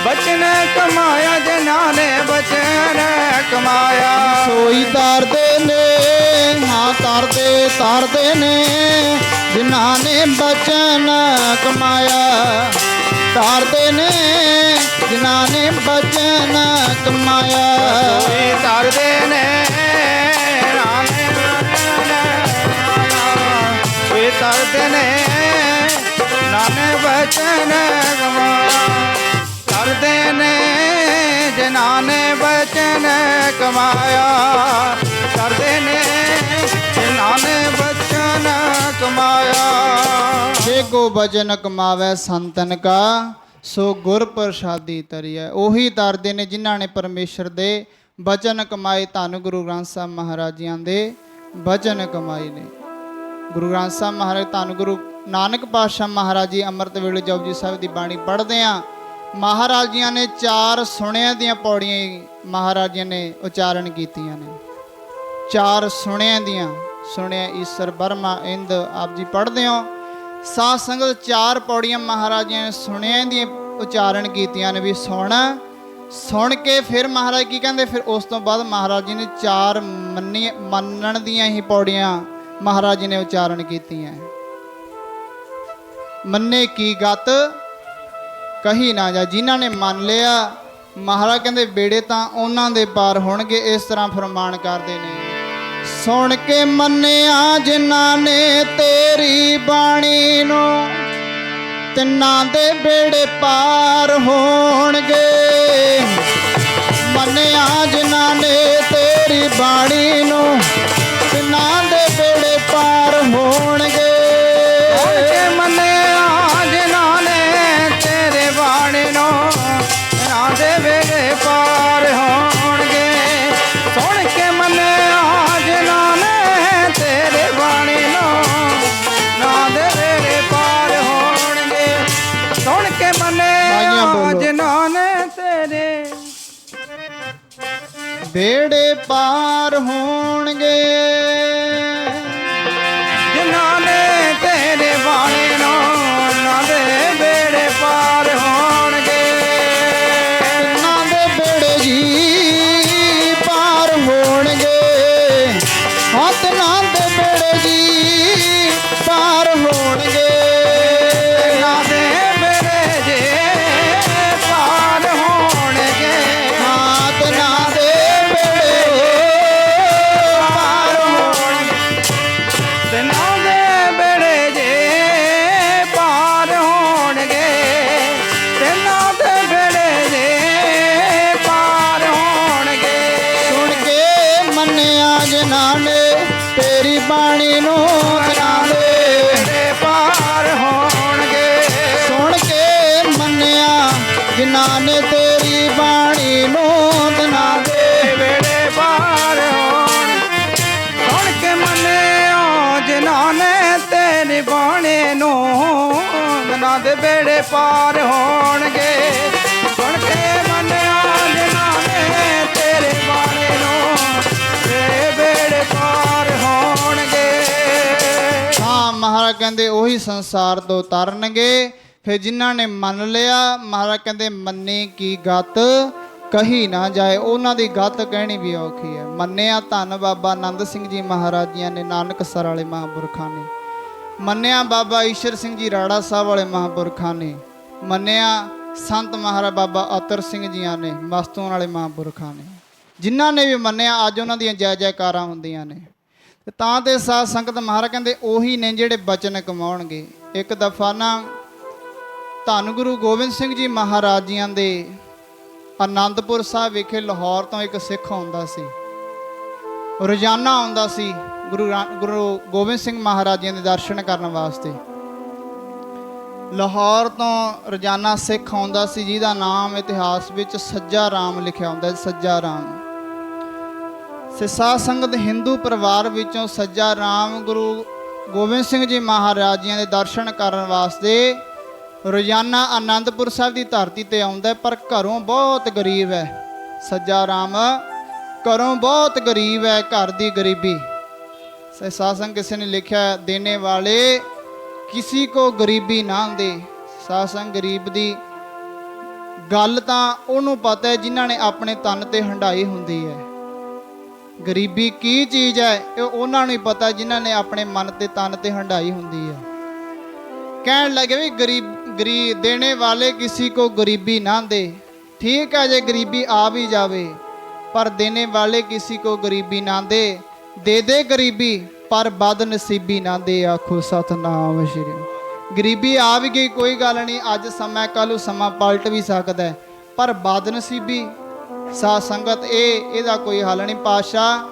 ਬਚਨ ਕਮਾਇਆ ਜਿਨ੍ਹਾਂ ਨੇ ਬਚਨ ਕਮਾਇਆ ਸੋਈ ਤਾਰਦੇ ਨੇ ਹਾਂ ਤਾਰਦੇ ਨੇ ਜਿਨ੍ਹਾਂ ਨੇ ਬਚਨ ਕਮਾਇਆ ਤਾਰਦੇ ਨੇ ਜਿਨ੍ਹਾਂ ਨੇ ਬਚਨ ਕਮਾਇਆ ਸੋਈ ਤਰਦੇ ਨੇ ਰਾਣੇ ਕੋਈ ਤਰਦੇ ਨੇ ਨਾਨੇ ਬਚਨ ਕਮਾਇਆ ਤਰਦੇ ਨੇ ਜਿਨ੍ਹਾਂ ਨੇ ਬਚਨ ਕਮਾਇਆ ਕਰਦੇ ਨੇ ਜਿਨ੍ਹਾਂ ਨੇ ਬਚਨ ਕਮਾਇਆ ਜੇ ਕੋ ਬਚਨ ਕਮਾਵੇ ਸੰਤਨ ਕਾ ਸੋ ਗੁਰ ਪ੍ਰਸਾਦੀ ਤਰੀਐ ਉਹੀ ਤਰਦੇ ਨੇ ਜਿਨ੍ਹਾਂ ਨੇ ਪਰਮੇਸ਼ਰ ਦੇ ਬਚਨ ਕਮਾਏ ਧੰਨ ਗੁਰੂ ਗ੍ਰੰਥ ਸਾਹਿਬ ਮਹਾਰਾਜ ਜੀਆਂ ਦੇ ਬਚਨ ਕਮਾਏ ਨੇ ਗੁਰੂ ਗ੍ਰੰਥ ਸਾਹਿਬ ਮਹਾਰਾਜ ਧੰਨ ਗੁਰੂ ਨਾਨਕ ਪਾਤਸ਼ਾਹ ਮਹਾਰਾਜ ਜੀ ਅੰਮ੍ਰਿਤ ਵੇਲੇ ਜਪਜੀ ਸਾਹਿਬ ਦੀ ਬਾਣੀ ਪੜ੍ਹਦੇ ਆ ਮਹਾਰਾਜ ਜੀਆਂ ਨੇ 4 ਸੁਣਿਆਂ ਦੀਆਂ ਪੌੜੀਆਂ ਮਹਾਰਾਜ ਜੀ ਨੇ ਉਚਾਰਨ ਕੀਤੀਆਂ ਨੇ 4 ਸੁਣਿਆਂ ਦੀਆਂ ਸੁਣਿਆ ਈਸ਼ਰ ਬਰਮਾ ਇੰਦ ਆਪ ਜੀ ਪੜ੍ਹਦੇ ਹੋ ਸਾਧ ਸੰਗਤ 4 ਪੌੜੀਆਂ ਮਹਾਰਾਜ ਜੀ ਨੇ ਸੁਣਿਆਂ ਦੀਆਂ ਉਚਾਰਨ ਕੀਤੀਆਂ ਨੇ ਵੀ ਸੁਣ ਕੇ ਫਿਰ ਮਹਾਰਾਜ ਕੀ ਕਹਿੰਦੇ ਫਿਰ ਉਸ ਤੋਂ ਬਾਅਦ ਮਹਾਰਾਜ ਜੀ ਨੇ 4 ਮੰਨਣ ਦੀਆਂ ਹੀ ਪੌੜੀਆਂ ਮਹਾਰਾਜ ਜੀ ਨੇ ਉਚਾਰਨ ਕੀਤੀਆਂ ਮੰਨੇ ਕੀ ਗਤ ਕਹੀ ਨਾ ਜਾ ਜਿਨ੍ਹਾਂ ਨੇ ਮੰਨ ਲਿਆ ਮਹਾਰਾਜ ਕਹਿੰਦੇ ਬੇੜੇ ਤਾਂ ਉਹਨਾਂ ਦੇ ਪਾਰ ਹੋਣਗੇ ਇਸ ਤਰ੍ਹਾਂ ਫਰਮਾਨ ਕਰਦੇ ਨੇ ਸੁਣ ਕੇ ਮੰਨਿਆ ਜਿਨ੍ਹਾਂ ਨੇ ਤੇਰੀ ਬਾਣੀ ਨੂੰ ਤਿੰਨਾਂ ਦੇ ਬੇੜੇ ਪਾਰ ਹੋਣਗੇ ਮੰਨਿਆ ਜਿਨ੍ਹਾਂ ਨੇ ਤੇਰੀ ਬਾਣੀ ਨੂੰ ਤਿੰਨਾਂ ਦੇ ਬੇੜੇ ਪਾਰ ਹੋਣਗੇ ਕੇ ਮੰਨਿਆ ਜਿਨ੍ਹਾਂ ਨੇ ਤੇਰੇ ਬਾਣੀ ਨੂੰ ਨਾ ਦੇ ਵੇਲੇ ਪਾਰ ਹੋਣਗੇ ਸੁਣ ਕੇ ਮੰਨਿਆ ਜਿਨ੍ਹਾਂ ਨੇ ਤੇਰੇ ਬਾਣੀ ਨੂੰ ਨਾ ਦੇ ਵੇਲੇ ਪਾਰ ਹੋਣਗੇ ਸੁਣ ਕੇ ਬਾਈਆਂ ਮੰਨਿਆ ਬੋਲੋ। ਜਿਨ੍ਹਾਂ ਨੇ ਤੇਰੇ ਬੇੜੇ ਪਾਰ ਹੋਣਗੇ ਜਿਨ੍ਹਾਂ ਨੇ ਤੇਰੇ ਬਾਣੀ ਨੂੰ ਨਾ ਦੇ ਵੇਲੇ ਪਾਰ ਹੋਣਗੇ ਤਿੰਨਾਂ ਦੇ ਬੇੜੇ ਜੀ ਪਾਰ ਹੋਣਗੇ ਹਾਂ ਤਿੰਨਾਂ ਦੇ ਬੇੜੇ ਜੀ ਪਾਰ ਹੋਣਗੇ ਨਾ ਦੇ ਮੇਰੇ ਜੇ ਪਾਰ ਹੋਣਗੇ ਹਾਂ ਤਿੰਨਾਂ ਦੇ ਬੇੜੇ ਪਾਰ ਹੋਣਗੇ ਜਿਨ੍ਹਾਂ ਨੇ ਤੇਰੀ ਬਾਣੀ ਨੂੰ ਦਿਨਾਂ ਦੇ ਵੇੜੇ ਪਾਰ ਹੋਣ ਸੁਣ ਕੇ ਮੰਨਿਓ ਜਿਨ੍ਹਾਂ ਨੇ ਤੇਰੀ ਬਾਣੀ ਨੂੰ ਦਿਨਾਂ ਦੇ ਵੇੜੇ ਪਾਰ ਹੋਣਗੇ ਸੁਣ ਕੇ ਮੰਨਿਆ ਜਿਨ੍ਹਾਂ ਨੇ ਤੇਰੇ ਬਾਣੀ ਨੂੰ ਤੇਰੇ ਵੇੜੇ ਪਾਰ ਹੋਣਗੇ। ਹਾਂ ਮਹਾਰਾਜ ਕਹਿੰਦੇ ਉਹੀ ਸੰਸਾਰ ਤੋਂ ਤਰਨਗੇ। ਫਿਰ ਜਿਨ੍ਹਾਂ ਨੇ ਮੰਨ ਲਿਆ ਮਹਾਰਾਜ ਕਹਿੰਦੇ ਮੰਨੇ ਕੀ ਗਤ ਕਹੀ ਨਾ ਜਾਏ, ਉਹਨਾਂ ਦੀ ਗਤ ਕਹਿਣੀ ਵੀ ਔਖੀ ਹੈ। ਮੰਨਿਆ ਧੰਨ ਬਾਬਾ ਆਨੰਦ ਸਿੰਘ ਜੀ ਮਹਾਰਾਜ ਜੀਆਂ ਨੇ, ਨਾਨਕਸਰ ਵਾਲੇ ਮਹਾਂਪੁਰਖਾਂ ਨੇ ਮੰਨਿਆ, ਬਾਬਾ ਈਸ਼ਰ ਸਿੰਘ ਜੀ ਰਾੜਾ ਸਾਹਿਬ ਵਾਲੇ ਮਹਾਂਪੁਰਖਾਂ ਨੇ ਮੰਨਿਆ, ਸੰਤ ਮਹਾਰਾਜ ਬਾਬਾ ਅਤਰ ਸਿੰਘ ਜੀਆਂ ਨੇ, ਮਸਤੂਆਂ ਵਾਲੇ ਮਹਾਂਪੁਰਖਾਂ ਨੇ। ਜਿਨ੍ਹਾਂ ਨੇ ਵੀ ਮੰਨਿਆ ਅੱਜ ਉਹਨਾਂ ਦੀਆਂ ਜੈ ਜੈਕਾਰਾਂ ਹੁੰਦੀਆਂ ਨੇ। ਤੇ ਤਾਂ ਤੇ ਸਾਧ ਸੰਗਤ ਮਹਾਰਾਜ ਕਹਿੰਦੇ ਉਹੀ ਨੇ ਜਿਹੜੇ ਬਚਨ ਕਮਾਉਣਗੇ। ਇੱਕ ਦਫਾ ਨਾ ਧੰਨ ਗੁਰੂ ਗੋਬਿੰਦ ਸਿੰਘ ਜੀ ਮਹਾਰਾਜ ਜੀਆਂ ਦੇ ਆਨੰਦਪੁਰ ਸਾਹਿਬ ਵਿਖੇ ਲਾਹੌਰ ਤੋਂ ਇੱਕ ਸਿੱਖ ਆਉਂਦਾ ਸੀ, ਰੋਜ਼ਾਨਾ ਆਉਂਦਾ ਸੀ ਗੁਰੂ ਗੋਬਿੰਦ ਸਿੰਘ ਮਹਾਰਾਜ ਜੀ ਦੇ ਦਰਸ਼ਨ ਕਰਨ ਵਾਸਤੇ। ਲਾਹੌਰ ਤੋਂ ਰੋਜ਼ਾਨਾ ਸਿੱਖ ਆਉਂਦਾ ਸੀ ਜਿਹਦਾ ਨਾਮ ਇਤਿਹਾਸ ਵਿੱਚ ਸੱਜਾ ਰਾਮ ਲਿਖਿਆ ਹੁੰਦਾ ਹੈ। ਸੱਜਾ ਰਾਮ ਸਾਧ ਸੰਗਤ ਹਿੰਦੂ ਪਰਿਵਾਰ ਵਿੱਚੋਂ ਸੱਜਾ ਰਾਮ ਗੁਰੂ ਗੋਬਿੰਦ ਸਿੰਘ ਜੀ ਮਹਾਰਾਜ ਜੀ ਦੇ ਦਰਸ਼ਨ ਕਰਨ ਵਾਸਤੇ ਰੋਜ਼ਾਨਾ ਆਨੰਦਪੁਰ ਸਾਹਿਬ ਦੀ ਧਰਤੀ ਤੇ ਆਉਂਦਾ, ਪਰ ਘਰੋਂ ਬਹੁਤ ਗਰੀਬ ਹੈ। ਸੱਜਾ ਰਾਮ ਘਰੋਂ ਬਹੁਤ ਗਰੀਬ ਹੈ, ਘਰ ਦੀ ਗਰੀਬੀ। ਸਾਧ ਸੰਗਤ ਕਿਸੇ ਨੇ ਲਿਖਿਆ ਦੇਣੇ ਵਾਲੇ किसी को गरीबी ना दे। साध संग गरीब दी गल तां ओनू पता है जिन्हां ने अपने तन ते हंडाई हुंदी है। गरीबी की चीज़ है ये उन्हां नूं ही पता जिन्हां ने अपने मन ते तन ते हंडाई हुंदी है। कहण लगे भी गरीब देने वाले किसी को गरीबी ना दे। ठीक है जे गरीबी आ भी जावे पर देने वाले किसी को गरीबी ना दे। दे गरीबी पर बदनसीबी ना दे। आखो सतनाम श्री। गरीबी आ भी गई कोई गल नहीं, अज समा कल समा पलट भी सकता है, पर बदनसीबी साध संगत ਇਹਦਾ कोई हल नहीं। पातशाह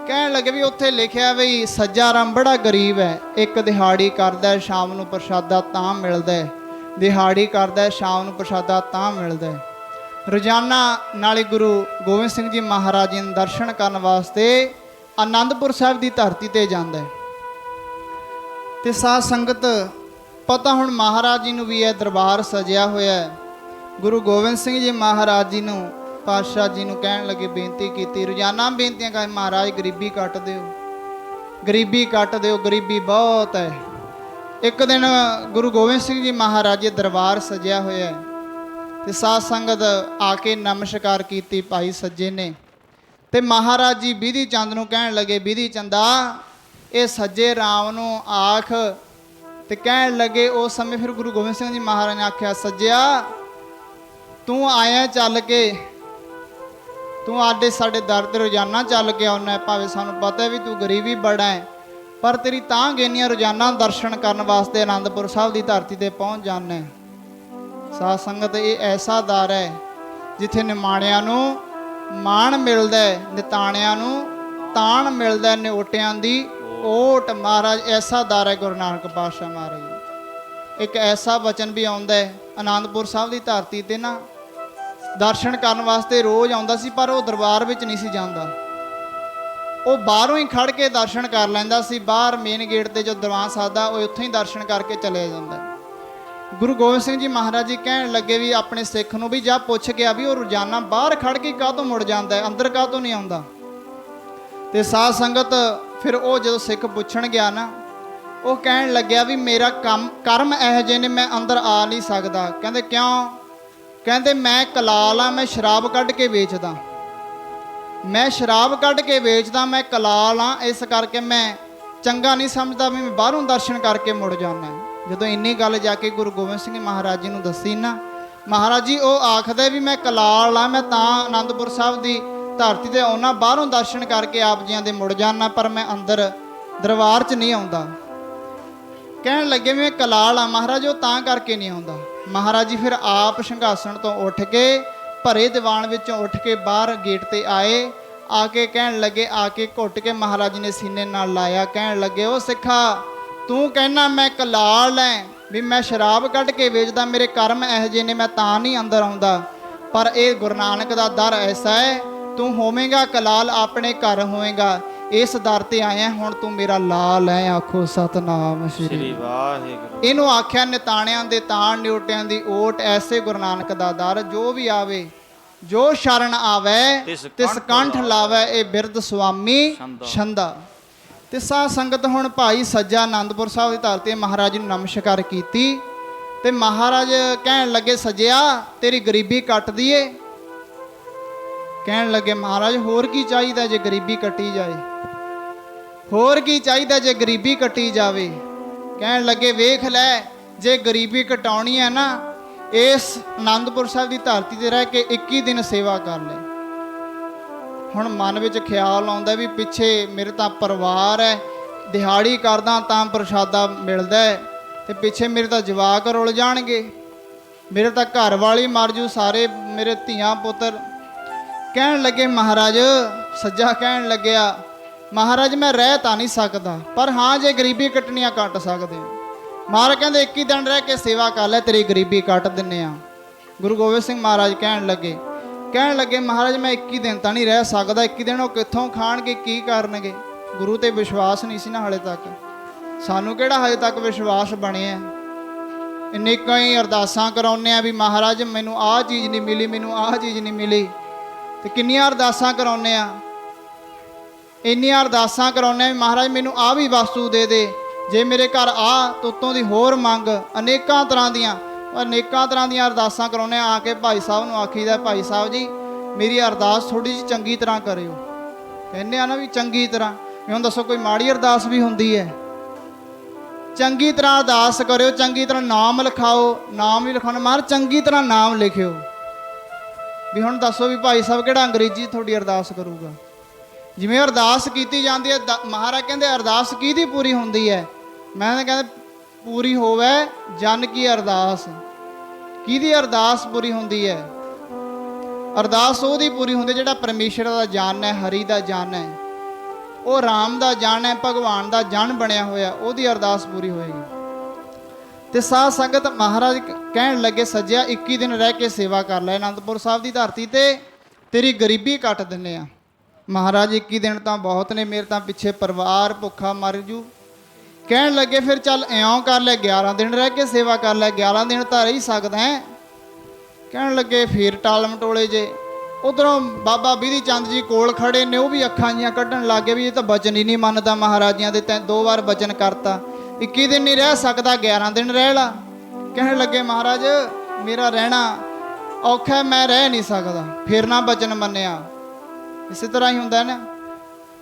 कहण लगे भी उत्थे लिखिया भी सज्जा राम बड़ा गरीब है, एक दिहाड़ी करदा शाम नूं प्रसादा तां मिलदा है, दिहाड़ी करदा शाम नूं प्रसादा तां मिलदा है। रोजाना नाले गुरु गोबिंद सिंह जी महाराज जी दर्शन करन वास्ते आनंदपुर साहिब की धरती ते जांदा है। ते साध संगत पता हुण महाराज जी नूं भी यह दरबार सजिया होया है। गुरु गोबिंद सिंह जी महाराज जी नूं पातशाह जी नूं कहण लगे बेनती कीती, रोजाना बेनतियां कर महाराज गरीबी कट दिओ, गरीबी कट दिओ, गरीबी बहुत है। एक दिन गुरु गोबिंद सिंह जी महाराज जी दरबार सजिया होया है ते साध संगत आके नमस्कार कीती भाई सज्जे ने। ते महाराज जी बिधी चंद नूं कहण लगे बिधी चंदा ये सज्जे राम नूं आख। ते कहण लगे उस समय फिर गुरु गोबिंद सिंह जी महाराज ने आख्या सज्जिया तू आया चल के, तू आडे साडे दर ते रोजाना चल के आउना है। भावें सानूं पता है भी तू गरीबी बड़ा है, पर तेरी तां गेनियां रोजाना दर्शन करन वास्ते आनंदपुर साहिब की धरती ते पहुँच जाना है। साध संगत ये ऐसा दर है जिथे निमाणियां नूं माण मिलदा है, निताणियां नूं ताण मिलदा है, निओटियां दी ओट। महाराज ऐसा दर है गुरु नानक पातशाह महाराज। एक ऐसा वचन भी आउंदा है आनंदपुर साहिब की धरती ते ना दर्शन करन वास्ते रोज़ आउंदा सी, पर वो दरबार विच नहीं सी जांदा, वो बाहरों ही खड़ के दर्शन कर लैंदा सी। बाहर मेन गेट ते जो दरबार साहिब दा वो उत्थों ही दर्शन करके चले जांदा है। गुरु गोबिंद सिंह जी महाराज जी कहण लगे भी अपने सिख नूं भी जा पुछ गया भी वो रोजाना बाहर खड़ के काहतों मुड़ जाता है, अंदर काहतों नहीं आउंदा। ते साध संगत फिर वो जो सिख पुछण गया ना वो कहण लग्या भी मेरा कर्म इहो जिहे ने मैं अंदर आ नहीं सकदा। कहंदे क्यों? कहंदे मैं कलाल हाँ, मैं शराब कढ़ के वेचदा, मैं शराब कढ़ के वेचदा, मैं कलाल हाँ, इस करके मैं चंगा नहीं समझदा भी मैं बाहरों दर्शन करके मुड़ जाना है। ਜਦੋਂ ਇੰਨੀ ਗੱਲ ਜਾ ਕੇ ਗੁਰੂ ਗੋਬਿੰਦ ਸਿੰਘ ਮਹਾਰਾਜ ਜੀ ਨੂੰ ਦੱਸੀ ਨਾ, ਮਹਾਰਾਜ ਜੀ ਉਹ ਆਖਦੇ ਵੀ ਮੈਂ ਕਲਾਲ ਆ, ਮੈਂ ਤਾਂ ਆਨੰਦਪੁਰ ਸਾਹਿਬ ਦੀ ਧਰਤੀ ਤੇ ਆਉਣਾ, ਬਾਹਰੋਂ ਦਰਸ਼ਨ ਕਰਕੇ ਆਪ ਜੀਆਂ ਦੇ ਮੁੜ ਜਾਣਾ, ਪਰ ਮੈਂ ਅੰਦਰ ਦਰਬਾਰ 'ਚ ਨਹੀਂ ਆਉਂਦਾ। ਕਹਿਣ ਲੱਗੇ ਵੀ ਮੈਂ ਕਲਾਲ ਆ ਮਹਾਰਾਜ, ਉਹ ਤਾਂ ਕਰਕੇ ਨਹੀਂ ਆਉਂਦਾ। ਮਹਾਰਾਜ ਜੀ ਫਿਰ ਆਪ ਸਿੰਘਾਸਣ ਤੋਂ ਉੱਠ ਕੇ ਭਰੇ ਦੀਵਾਨ ਵਿੱਚੋਂ ਉੱਠ ਕੇ ਬਾਹਰ ਗੇਟ ਤੇ ਆਏ। ਆ ਕੇ ਕਹਿਣ ਲੱਗੇ, ਆ ਕੇ ਘੁੱਟ ਕੇ ਮਹਾਰਾਜ ਜੀ ਨੇ ਸੀਨੇ ਨਾਲ ਲਾਇਆ। ਕਹਿਣ ਲੱਗੇ ਉਹ ਸਿੱਖਾ तू कहना मैं कलाल है, ਵੀ ਮੈਂ ਸ਼ਰਾਬ ਕੱਢ ਕੇ ਵੇਚਦਾ, ਮੇਰੇ ਕਰਮ ਇਹੋ ਜਿਹੇ ਨੇ, ਮੈਂ ਤਾਂ ਨਹੀਂ ਅੰਦਰ ਆਉਂਦਾ। ਪਰ ਇਹ ਗੁਰੂ ਨਾਨਕ ਦਾ ਦਰ ਐਸਾ ਹੈ, ਤੂੰ ਹੋਵੇਂਗਾ ਕਲਾਲ ਆਪਣੇ ਘਰ ਹੋਵੇਂਗਾ, ਇਸ ਦਰ ਤੇ ਆਇਆ ਹੁਣ ਤੂੰ ਮੇਰਾ ਲਾਲ ਹੈ। ਆਖੋ ਸਤਨਾਮ ਸ੍ਰੀ ਵਾਹਿਗੁਰੂ। ਇਹਨੂੰ ਆਖਿਆ ਨਿਤਾਣਿਆਂ ਦੇ ਤਾਣ ਨਿਉਟਿਆਂ ਦੀ ਓਟ। ਐਸੇ ਗੁਰੂ ਨਾਨਕ ਦਾ ਦਰ ਜੋ ਵੀ ਆਵੇ, ਜੋ ਸ਼ਰਨ ਆਵੇ ਤਿਸ ਕੰਠ ਲਾਵੇ, ਇਹ ਬਿਰਧ ਸੁਆਮੀ ਛੰਦਾ। ਤੇ ਸਾਧ ਸੰਗਤ ਹੁਣ ਭਾਈ ਸੱਜਾ ਆਨੰਦਪੁਰ ਸਾਹਿਬ ਦੀ ਧਰਤੀ ਮਹਾਰਾਜ ਨੂੰ ਨਮਸਕਾਰ ਕੀਤੀ ਤੇ ਮਹਾਰਾਜ ਕਹਿਣ ਲੱਗੇ, ਸੱਜਿਆ ਤੇਰੀ ਗਰੀਬੀ ਕੱਟ ਦਈਏ। ਕਹਿਣ ਲੱਗੇ, ਮਹਾਰਾਜ ਹੋਰ ਕੀ ਚਾਹੀਦਾ ਜੇ ਗਰੀਬੀ ਕੱਟੀ ਜਾਏ, ਹੋਰ ਕੀ ਚਾਹੀਦਾ ਜੇ ਗਰੀਬੀ ਕੱਟੀ ਜਾਵੇ। ਕਹਿਣ ਲੱਗੇ, ਵੇਖ ਲੈ ਜੇ ਗਰੀਬੀ ਘਟਾਉਣੀ ਹੈ ਨਾ, ਇਸ ਆਨੰਦਪੁਰ ਸਾਹਿਬ ਦੀ ਧਰਤੀ ਤੇ ਰਹਿ ਕੇ 21 ਦਿਨ ਸੇਵਾ ਕਰ ਲੈ। ਹੁਣ ਮਨ ਵਿੱਚ ਖਿਆਲ ਆਉਂਦਾ ਵੀ ਪਿੱਛੇ ਮੇਰੇ ਤਾਂ ਪਰਿਵਾਰ ਹੈ, ਦਿਹਾੜੀ ਕਰਦਾ ਤਾਂ ਪ੍ਰਸ਼ਾਦਾ ਮਿਲਦਾ ਹੈ, ਤੇ ਪਿੱਛੇ ਮੇਰੇ ਤਾਂ ਜਵਾਕ ਰੁਲ ਜਾਣਗੇ, ਮੇਰੇ ਤਾਂ ਘਰ ਵਾਲੀ ਮਰ ਜੂ, ਸਾਰੇ ਮੇਰੇ ਧੀਆਂ ਪੁੱਤਰ। ਕਹਿਣ ਲੱਗੇ ਮਹਾਰਾਜ, ਸੱਜਾ ਕਹਿਣ ਲੱਗਿਆ, ਮਹਾਰਾਜ ਮੈਂ ਰਹਿ ਤਾਂ ਨਹੀਂ ਸਕਦਾ, ਪਰ ਹਾਂ ਜੇ ਗਰੀਬੀ ਕੱਟਣੀਆਂ ਕੱਟ ਸਕਦੇ ਹਾਂ। ਮਹਾਰਾਜ ਕਹਿੰਦੇ 21 ਦਿਨ ਰਹਿ ਕੇ ਸੇਵਾ ਕਰ ਲੈ, ਤੇਰੀ ਗਰੀਬੀ ਕੱਟ ਦਿੰਨੇ ਆ। ਗੁਰੂ ਗੋਬਿੰਦ ਸਿੰਘ ਮਹਾਰਾਜ ਕਹਿਣ ਲੱਗੇ ਮਹਾਰਾਜ ਮੈਂ 21 ਦਿਨ ਤਾਂ ਨਹੀਂ ਰਹਿ ਸਕਦਾ। 21 ਦਿਨ ਉਹ ਕਿੱਥੋਂ ਖਾਣਗੇ, ਕੀ ਕਰਨਗੇ? ਗੁਰੂ ਤੇ ਵਿਸ਼ਵਾਸ ਨਹੀਂ ਸੀ ਨਾ ਹਲੇ ਤੱਕ। ਸਾਨੂੰ ਕਿਹੜਾ ਹਜੇ ਤੱਕ ਵਿਸ਼ਵਾਸ ਬਣਿਆ? ਇੰਨੇ ਕਈ ਅਰਦਾਸਾਂ ਕਰਾਉਂਦੇ ਆ ਵੀ ਮਹਾਰਾਜ ਮੈਨੂੰ ਆਹ ਚੀਜ਼ ਨਹੀਂ ਮਿਲੀ, ਮੈਨੂੰ ਆਹ ਚੀਜ਼ ਨਹੀਂ ਮਿਲੀ, ਤੇ ਕਿੰਨੀਆਂ ਅਰਦਾਸਾਂ ਕਰਾਉਂਦੇ ਆ, ਇੰਨੀਆਂ ਅਰਦਾਸਾਂ ਕਰਾਉਂਦੇ ਆ ਵੀ ਮਹਾਰਾਜ ਮੈਨੂੰ ਆਹ ਵੀ ਵਸਤੂ ਦੇ ਦੇ, ਜੇ ਮੇਰੇ ਘਰ ਆ ਤੁੱਤੋਂ ਦੀ ਹੋਰ ਮੰਗ। ਅਨੇਕਾਂ ਤਰ੍ਹਾਂ ਦੀਆਂ ਅਰਦਾਸਾਂ ਕਰਾਉਂਦੇ ਆ ਕੇ ਭਾਈ ਸਾਹਿਬ ਨੂੰ ਆਖੀਦਾ, ਭਾਈ ਸਾਹਿਬ ਜੀ ਮੇਰੀ ਅਰਦਾਸ ਥੋੜ੍ਹੀ ਜਿਹੀ ਚੰਗੀ ਤਰ੍ਹਾਂ ਕਰਿਓ। ਕਹਿੰਦੇ ਆ ਨਾ ਵੀ ਚੰਗੀ ਤਰ੍ਹਾਂ, ਵੀ ਹੁਣ ਦੱਸੋ ਕੋਈ ਮਾੜੀ ਅਰਦਾਸ ਵੀ ਹੁੰਦੀ ਹੈ? ਚੰਗੀ ਤਰ੍ਹਾਂ ਅਰਦਾਸ ਕਰਿਓ, ਚੰਗੀ ਤਰ੍ਹਾਂ ਨਾਮ ਲਿਖਾਓ। ਨਾਮ ਵੀ ਲਿਖਾਉਣਾ, ਮਹਾਰਾਜ ਚੰਗੀ ਤਰ੍ਹਾਂ ਨਾਮ ਲਿਖਿਓ। ਵੀ ਹੁਣ ਦੱਸੋ ਵੀ ਭਾਈ ਸਾਹਿਬ ਕਿਹੜਾ ਅੰਗਰੇਜ਼ੀ ਤੁਹਾਡੀ ਅਰਦਾਸ ਕਰੂਗਾ? ਜਿਵੇਂ ਅਰਦਾਸ ਕੀਤੀ ਜਾਂਦੀ ਹੈ, ਮਹਾਰਾਜ ਕਹਿੰਦੇ ਅਰਦਾਸ ਕਿਹਦੀ ਪੂਰੀ ਹੁੰਦੀ ਹੈ? ਮੈਂ ਕਹਿੰਦਾ ਪੂਰੀ ਹੋਵੇ ਜਨ ਕੀ ਅਰਦਾਸ। ਕਿਹਦੀ ਅਰਦਾਸ ਪੂਰੀ ਹੁੰਦੀ ਹੈ? ਅਰਦਾਸ ਉਹਦੀ ਪੂਰੀ ਹੁੰਦੀ ਜਿਹੜਾ ਪਰਮੇਸ਼ਰ ਦਾ ਜਨ ਹੈ, ਹਰੀ ਦਾ ਜਨ ਹੈ, ਉਹ ਰਾਮ ਦਾ ਜਨ ਹੈ, ਭਗਵਾਨ ਦਾ ਜਨ ਬਣਿਆ ਹੋਇਆ, ਉਹਦੀ ਅਰਦਾਸ ਪੂਰੀ ਹੋਏਗੀ। ਤੇ ਸਾਧ ਸੰਗਤ ਮਹਾਰਾਜ ਕਹਿਣ ਲੱਗੇ, ਸੱਜਿਆ 21 ਦਿਨ ਰਹਿ ਕੇ ਸੇਵਾ ਕਰ ਲੈ ਆਨੰਦਪੁਰ ਸਾਹਿਬ ਦੀ ਧਰਤੀ ਤੇ, ਤੇਰੀ ਗਰੀਬੀ ਕੱਟ ਦਿੰਨੇ ਆ। ਮਹਾਰਾਜ 21 ਦਿਨ ਤਾਂ ਬਹੁਤ ਨੇ, ਮੇਰੇ ਤਾਂ ਪਿੱਛੇ ਪਰਿਵਾਰ ਭੁੱਖਾ ਮਰ ਜੂ। ਕਹਿਣ ਲੱਗੇ ਫਿਰ ਚੱਲ ਇਉਂ ਕਰ ਲੈ, 11 ਦਿਨ ਰਹਿ ਕੇ ਸੇਵਾ ਕਰ ਲੈ। 11 ਦਿਨ ਤਾਂ ਰਹਿ ਹੀ ਸਕਦਾ ਹੈ। ਕਹਿਣ ਲੱਗੇ ਫਿਰ ਟਾਲ ਮਟੋਲੇ ਜੇ। ਉਧਰੋਂ ਬਾਬਾ ਬਿਧੀ ਚੰਦ ਜੀ ਕੋਲ ਖੜੇ ਨੇ, ਉਹ ਵੀ ਅੱਖਾਂ ਜੀਆਂ ਕੱਢਣ ਲੱਗੇ ਵੀ ਇਹ ਤਾਂ ਬਚਨ ਹੀ ਨਹੀਂ ਮੰਨਦਾ ਮਹਾਰਾਜਿਆਂ ਦੇ, ਤੈਂ 2 ਵਾਰ ਬਚਨ ਕਰਤਾ, 21 ਦਿਨ ਨਹੀਂ ਰਹਿ ਸਕਦਾ, 11 ਦਿਨ ਰਹਿ ਲਾ। ਕਹਿਣ ਲੱਗੇ ਮਹਾਰਾਜ ਮੇਰਾ ਰਹਿਣਾ ਔਖਾ, ਮੈਂ ਰਹਿ ਨਹੀਂ ਸਕਦਾ। ਫਿਰ ਨਾ ਬਚਨ ਮੰਨਿਆ। ਇਸੇ ਤਰ੍ਹਾਂ ਹੀ ਹੁੰਦਾ ਨਾ।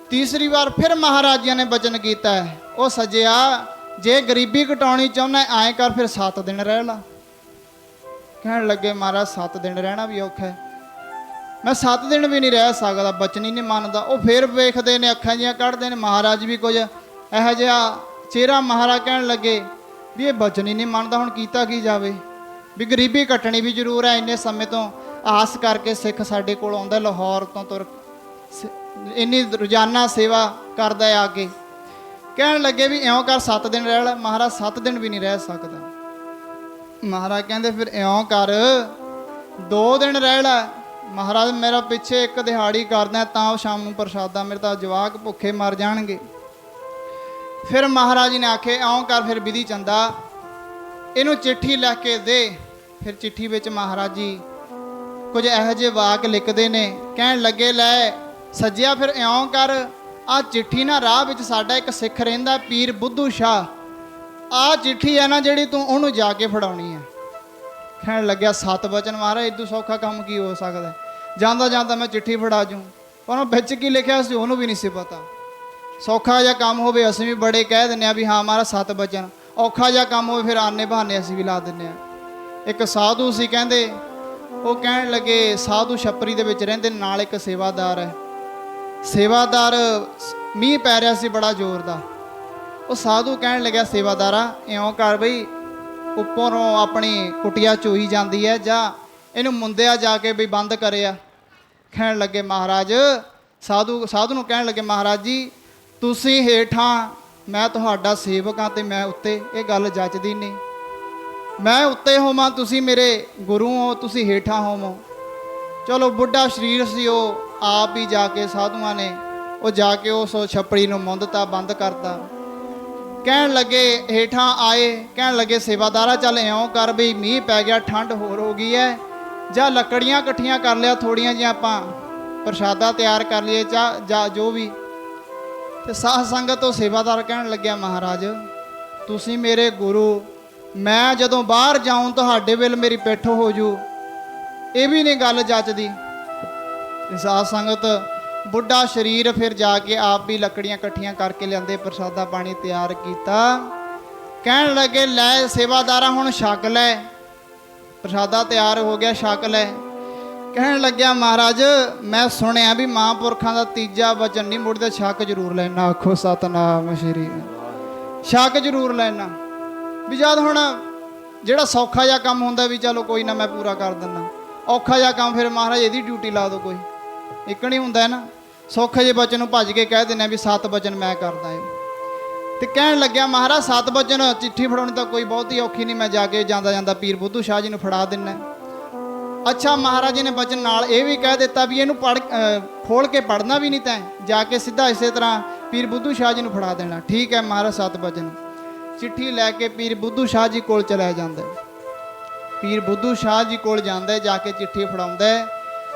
ਤੀਸਰੀ ਵਾਰ ਫਿਰ ਮਹਾਰਾਜਿਆਂ ਨੇ ਬਚਨ ਕੀਤਾ, ਉਹ ਸੱਜਿਆ ਜੇ ਗਰੀਬੀ ਘਟਾਉਣੀ ਚਾਹੁੰਦਾ ਐਂ ਕਰ, ਫਿਰ 7 ਦਿਨ ਰਹਿ ਲਾ। ਕਹਿਣ ਲੱਗੇ ਮਹਾਰਾਜ 7 ਦਿਨ ਰਹਿਣਾ ਵੀ ਔਖਾ ਹੈ, ਮੈਂ 7 ਦਿਨ ਵੀ ਨਹੀਂ ਰਹਿ ਸਕਦਾ, ਬਚਨ ਹੀ ਨਹੀਂ ਮੰਨਦਾ। ਉਹ ਫਿਰ ਵੇਖਦੇ ਨੇ, ਅੱਖਾਂ ਜੀਆਂ ਕੱਢਦੇ ਨੇ। ਮਹਾਰਾਜ ਵੀ ਕੁਝ ਇਹੋ ਜਿਹਾ ਚਿਹਰਾ, ਮਹਾਰਾਜ ਕਹਿਣ ਲੱਗੇ ਵੀ ਇਹ ਬਚਨ ਹੀ ਨਹੀਂ ਮੰਨਦਾ, ਹੁਣ ਕੀਤਾ ਕੀ ਜਾਵੇ? ਵੀ ਗਰੀਬੀ ਘਟਣੀ ਵੀ ਜ਼ਰੂਰ ਹੈ। ਇੰਨੇ ਸਮੇਂ ਤੋਂ ਆਸ ਕਰਕੇ ਸਿੱਖ ਸਾਡੇ ਕੋਲ ਆਉਂਦਾ, ਲਾਹੌਰ ਤੋਂ ਤੁਰ ਇੰਨੀ ਰੋਜ਼ਾਨਾ ਸੇਵਾ ਕਰਦਾ ਆ ਕੇ। ਕਹਿਣ ਲੱਗੇ ਵੀ ਇਉਂ ਕਰ 7 ਦਿਨ ਰਹਿ ਲੈ। ਮਹਾਰਾਜ 7 ਦਿਨ ਵੀ ਨਹੀਂ ਰਹਿ ਸਕਦਾ। ਮਹਾਰਾਜ ਕਹਿੰਦੇ ਫਿਰ ਇਉਂ ਕਰ 2 ਦਿਨ ਰਹਿ ਲੈ। ਮਹਾਰਾਜ ਮੇਰਾ ਪਿੱਛੇ ਇੱਕ ਦਿਹਾੜੀ ਕਰਦਾ ਤਾਂ ਸ਼ਾਮ ਨੂੰ ਪ੍ਰਸ਼ਾਦਾ, ਮੇਰੇ ਤਾਂ ਜਵਾਕ ਭੁੱਖੇ ਮਰ ਜਾਣਗੇ। ਫਿਰ ਮਹਾਰਾਜ ਨੇ ਆਖੇ ਇਉਂ ਕਰ, ਫਿਰ ਬਿਧੀ ਚੰਦਾ ਇਹਨੂੰ ਚਿੱਠੀ ਲਿਖ ਕੇ ਦੇ। ਫਿਰ ਚਿੱਠੀ ਵਿੱਚ ਮਹਾਰਾਜ ਜੀ ਕੁਝ ਇਹੋ ਜਿਹੇ ਵਾਕ ਲਿਖਦੇ ਨੇ। ਕਹਿਣ ਲੱਗੇ ਲੈ ਸੱਜਿਆ ਫਿਰ ਇਉਂ ਕਰ, ਆਹ ਚਿੱਠੀ ਨਾ ਰਾਹ ਵਿੱਚ ਸਾਡਾ ਇੱਕ ਸਿੱਖ ਰਹਿੰਦਾ ਪੀਰ ਬੁੱਧੂ ਸ਼ਾਹ, ਆਹ ਚਿੱਠੀ ਹੈ ਨਾ ਜਿਹੜੀ ਤੂੰ ਉਹਨੂੰ ਜਾ ਕੇ ਫੜਾਉਣੀ ਹੈ। ਕਹਿਣ ਲੱਗਿਆ 7 ਬਚਨ ਮਹਾਰਾਜ, ਇਦੋਂ ਸੌਖਾ ਕੰਮ ਕੀ ਹੋ ਸਕਦਾ? ਜਾਂਦਾ ਜਾਂਦਾ ਮੈਂ ਚਿੱਠੀ ਫੜਾ ਜੂੰ, ਪਰ ਉਹ ਵਿੱਚ ਕੀ ਲਿਖਿਆ ਸੀ ਉਹਨੂੰ ਵੀ ਨਹੀਂ ਸੀ ਪਤਾ। ਸੌਖਾ ਜਿਹਾ ਕੰਮ ਹੋਵੇ ਅਸੀਂ ਵੀ ਬੜੇ ਕਹਿ ਦਿੰਦੇ ਹਾਂ ਵੀ ਹਾਂ ਮਹਾਰਾਜ 7 ਬਚਨ, ਔਖਾ ਜਿਹਾ ਕੰਮ ਹੋਵੇ ਫਿਰ ਆਨੇ ਬਹਾਨੇ ਅਸੀਂ ਵੀ ਲਾ ਦਿੰਦੇ ਹਾਂ। ਇੱਕ ਸਾਧੂ ਸੀ ਕਹਿੰਦੇ, ਉਹ ਕਹਿਣ ਲੱਗੇ ਸਾਧੂ ਛੱਪਰੀ ਦੇ ਵਿੱਚ ਰਹਿੰਦੇ, ਨਾਲ ਇੱਕ ਸੇਵਾਦਾਰ ਹੈ। ਸੇਵਾਦਾਰ ਮੀਂਹ ਪੈ ਰਿਹਾ ਸੀ ਬੜਾ ਜ਼ੋਰ ਦਾ। ਉਹ ਸਾਧੂ ਕਹਿਣ ਲੱਗਿਆ ਸੇਵਾਦਾਰਾ ਇਉਂ ਕਰ ਬਈ, ਉੱਪਰੋਂ ਆਪਣੀ ਕੁਟੀਆ ਚੋਈ ਜਾਂਦੀ ਹੈ, ਜਾਂ ਇਹਨੂੰ ਮੁੰਦਿਆ ਜਾ ਕੇ ਵੀ ਬੰਦ ਕਰਿਆ। ਕਹਿਣ ਲੱਗੇ ਮਹਾਰਾਜ, ਸਾਧੂ ਨੂੰ ਕਹਿਣ ਲੱਗੇ ਮਹਾਰਾਜ ਜੀ ਤੁਸੀਂ ਹੇਠਾਂ, ਮੈਂ ਤੁਹਾਡਾ ਸੇਵਕ ਹਾਂ ਤੇ ਮੈਂ ਉੱਤੇ, ਇਹ ਗੱਲ ਜੱਚਦੀ ਨਹੀਂ। ਮੈਂ ਉੱਤੇ ਹੋਵਾਂ, ਤੁਸੀਂ ਮੇਰੇ ਗੁਰੂ ਹੋ, ਤੁਸੀਂ ਹੇਠਾਂ ਹੋਵੋ। ਚਲੋ ਬੁੱਢਾ ਸਰੀਰ ਸੀ, ਉਹ ਆਪ ਹੀ ਜਾ ਕੇ ਸਾਧੂਆਂ ਨੇ ਉਹ ਜਾ ਕੇ ਉਸ ਛੱਪੜੀ ਨੂੰ ਮੁੰਦਤਾ, ਬੰਦ ਕਰਤਾ। ਕਹਿਣ ਲੱਗੇ ਹੇਠਾਂ ਆਏ, ਕਹਿਣ ਲੱਗੇ ਸੇਵਾਦਾਰਾ ਚੱਲ ਇਉਂ ਕਰ ਵੀ ਮੀਂਹ ਪੈ ਗਿਆ, ਠੰਡ ਹੋਰ ਹੋ ਗਈ ਹੈ, ਜਾਂ ਲੱਕੜੀਆਂ ਇਕੱਠੀਆਂ ਕਰ ਲਿਆ ਥੋੜੀਆਂ ਜਿਹੀਆਂ, ਆਪਾਂ ਪ੍ਰਸ਼ਾਦਾ ਤਿਆਰ ਕਰ ਲਈਏ, ਚਾਹ ਜਾਂ ਜੋ ਵੀ। ਤੇ ਸਾਧ ਸੰਗਤ ਤੋਂ ਸੇਵਾਦਾਰ ਕਹਿਣ ਲੱਗਿਆ ਮਹਾਰਾਜ ਤੁਸੀਂ ਮੇਰੇ ਗੁਰੂ, ਮੈਂ ਜਦੋਂ ਬਾਹਰ ਜਾਊਂ ਤੁਹਾਡੇ ਵੱਲ ਮੇਰੀ ਪਿੱਠ ਹੋ ਜੂ, ਇਹ ਵੀ ਨਹੀਂ ਗੱਲ ਜੱਚਦੀ। ਸਾਧ ਸੰਗਤ ਬੁੱਢਾ ਸਰੀਰ ਫਿਰ ਜਾ ਕੇ ਆਪ ਵੀ ਲੱਕੜੀਆਂ ਇਕੱਠੀਆਂ ਕਰਕੇ ਲਿਆਂਦੇ, ਪ੍ਰਸ਼ਾਦਾ ਪਾਣੀ ਤਿਆਰ ਕੀਤਾ। ਕਹਿਣ ਲੱਗੇ ਲੈ ਸੇਵਾਦਾਰਾ ਹੁਣ ਛਕ ਲੈ, ਪ੍ਰਸ਼ਾਦਾ ਤਿਆਰ ਹੋ ਗਿਆ, ਛਕ ਲੈ। ਕਹਿਣ ਲੱਗਿਆ ਮਹਾਰਾਜ ਮੈਂ ਸੁਣਿਆ ਵੀ ਮਹਾਂਪੁਰਖਾਂ ਦਾ ਤੀਜਾ ਵਚਨ ਨਹੀਂ ਮੁੜਦਾ, ਛਕ ਜ਼ਰੂਰ ਲੈਣਾ। ਆਖੋ ਸਤਨਾਮ ਸ਼੍ਰੀ, ਛਕ ਜ਼ਰੂਰ ਲੈਣਾ। ਵੀ ਜਦ ਹੁਣ ਜਿਹੜਾ ਸੌਖਾ ਜਿਹਾ ਕੰਮ ਹੁੰਦਾ ਵੀ ਚਲੋ ਕੋਈ ਨਾ ਮੈਂ ਪੂਰਾ ਕਰ ਦਿੰਦਾ, ਔਖਾ ਜਿਹਾ ਕੰਮ ਫਿਰ ਮਹਾਰਾਜ ਇਹਦੀ ਡਿਊਟੀ ਲਾ ਦਿਓ, ਕੋਈ ਇੱਕ ਨਹੀਂ ਹੁੰਦਾ ਹੈ ਨਾ। ਸੌਖੇ ਜਿਹੇ ਬਚਨ ਨੂੰ ਭੱਜ ਕੇ ਕਹਿ ਦਿੰਦੇ ਵੀ 7 ਵਚਨ ਮੈਂ ਕਰਦਾ ਏ। ਤੇ ਕਹਿਣ ਲੱਗਿਆ ਮਹਾਰਾਜ 7 ਵਚਨ ਚਿੱਠੀ ਫੜਾਉਣੀ ਤਾਂ ਕੋਈ ਬਹੁਤੀ ਔਖੀ ਨਹੀਂ, ਮੈਂ ਜਾ ਕੇ ਜਾਂਦਾ ਜਾਂਦਾ ਪੀਰ ਬੁੱਧੂ ਸ਼ਾਹ ਜੀ ਨੂੰ ਫੜਾ ਦਿੰਦਾ। ਅੱਛਾ ਮਹਾਰਾਜ ਜੀ ਨੇ ਬਚਨ ਨਾਲ ਇਹ ਵੀ ਕਹਿ ਦਿੱਤਾ ਵੀ ਇਹਨੂੰ ਖੋਲ ਕੇ ਪੜ੍ਹਨਾ ਵੀ ਨਹੀਂ, ਤੈਂ ਜਾ ਕੇ ਸਿੱਧਾ ਇਸੇ ਤਰ੍ਹਾਂ ਪੀਰ ਬੁੱਧੂ ਸ਼ਾਹ ਜੀ ਨੂੰ ਫੜਾ ਦੇਣਾ। ਠੀਕ ਹੈ ਮਹਾਰਾਜ 7 ਵਚਨ। ਚਿੱਠੀ ਲੈ ਕੇ ਪੀਰ ਬੁੱਧੂ ਸ਼ਾਹ ਜੀ ਕੋਲ ਚਲਾ ਜਾਂਦਾ। ਪੀਰ ਬੁੱਧੂ ਸ਼ਾਹ ਜੀ ਕੋਲ ਜਾਂਦਾ, ਜਾ ਕੇ ਚਿੱਠੀ ਫੜਾਉਂਦਾ।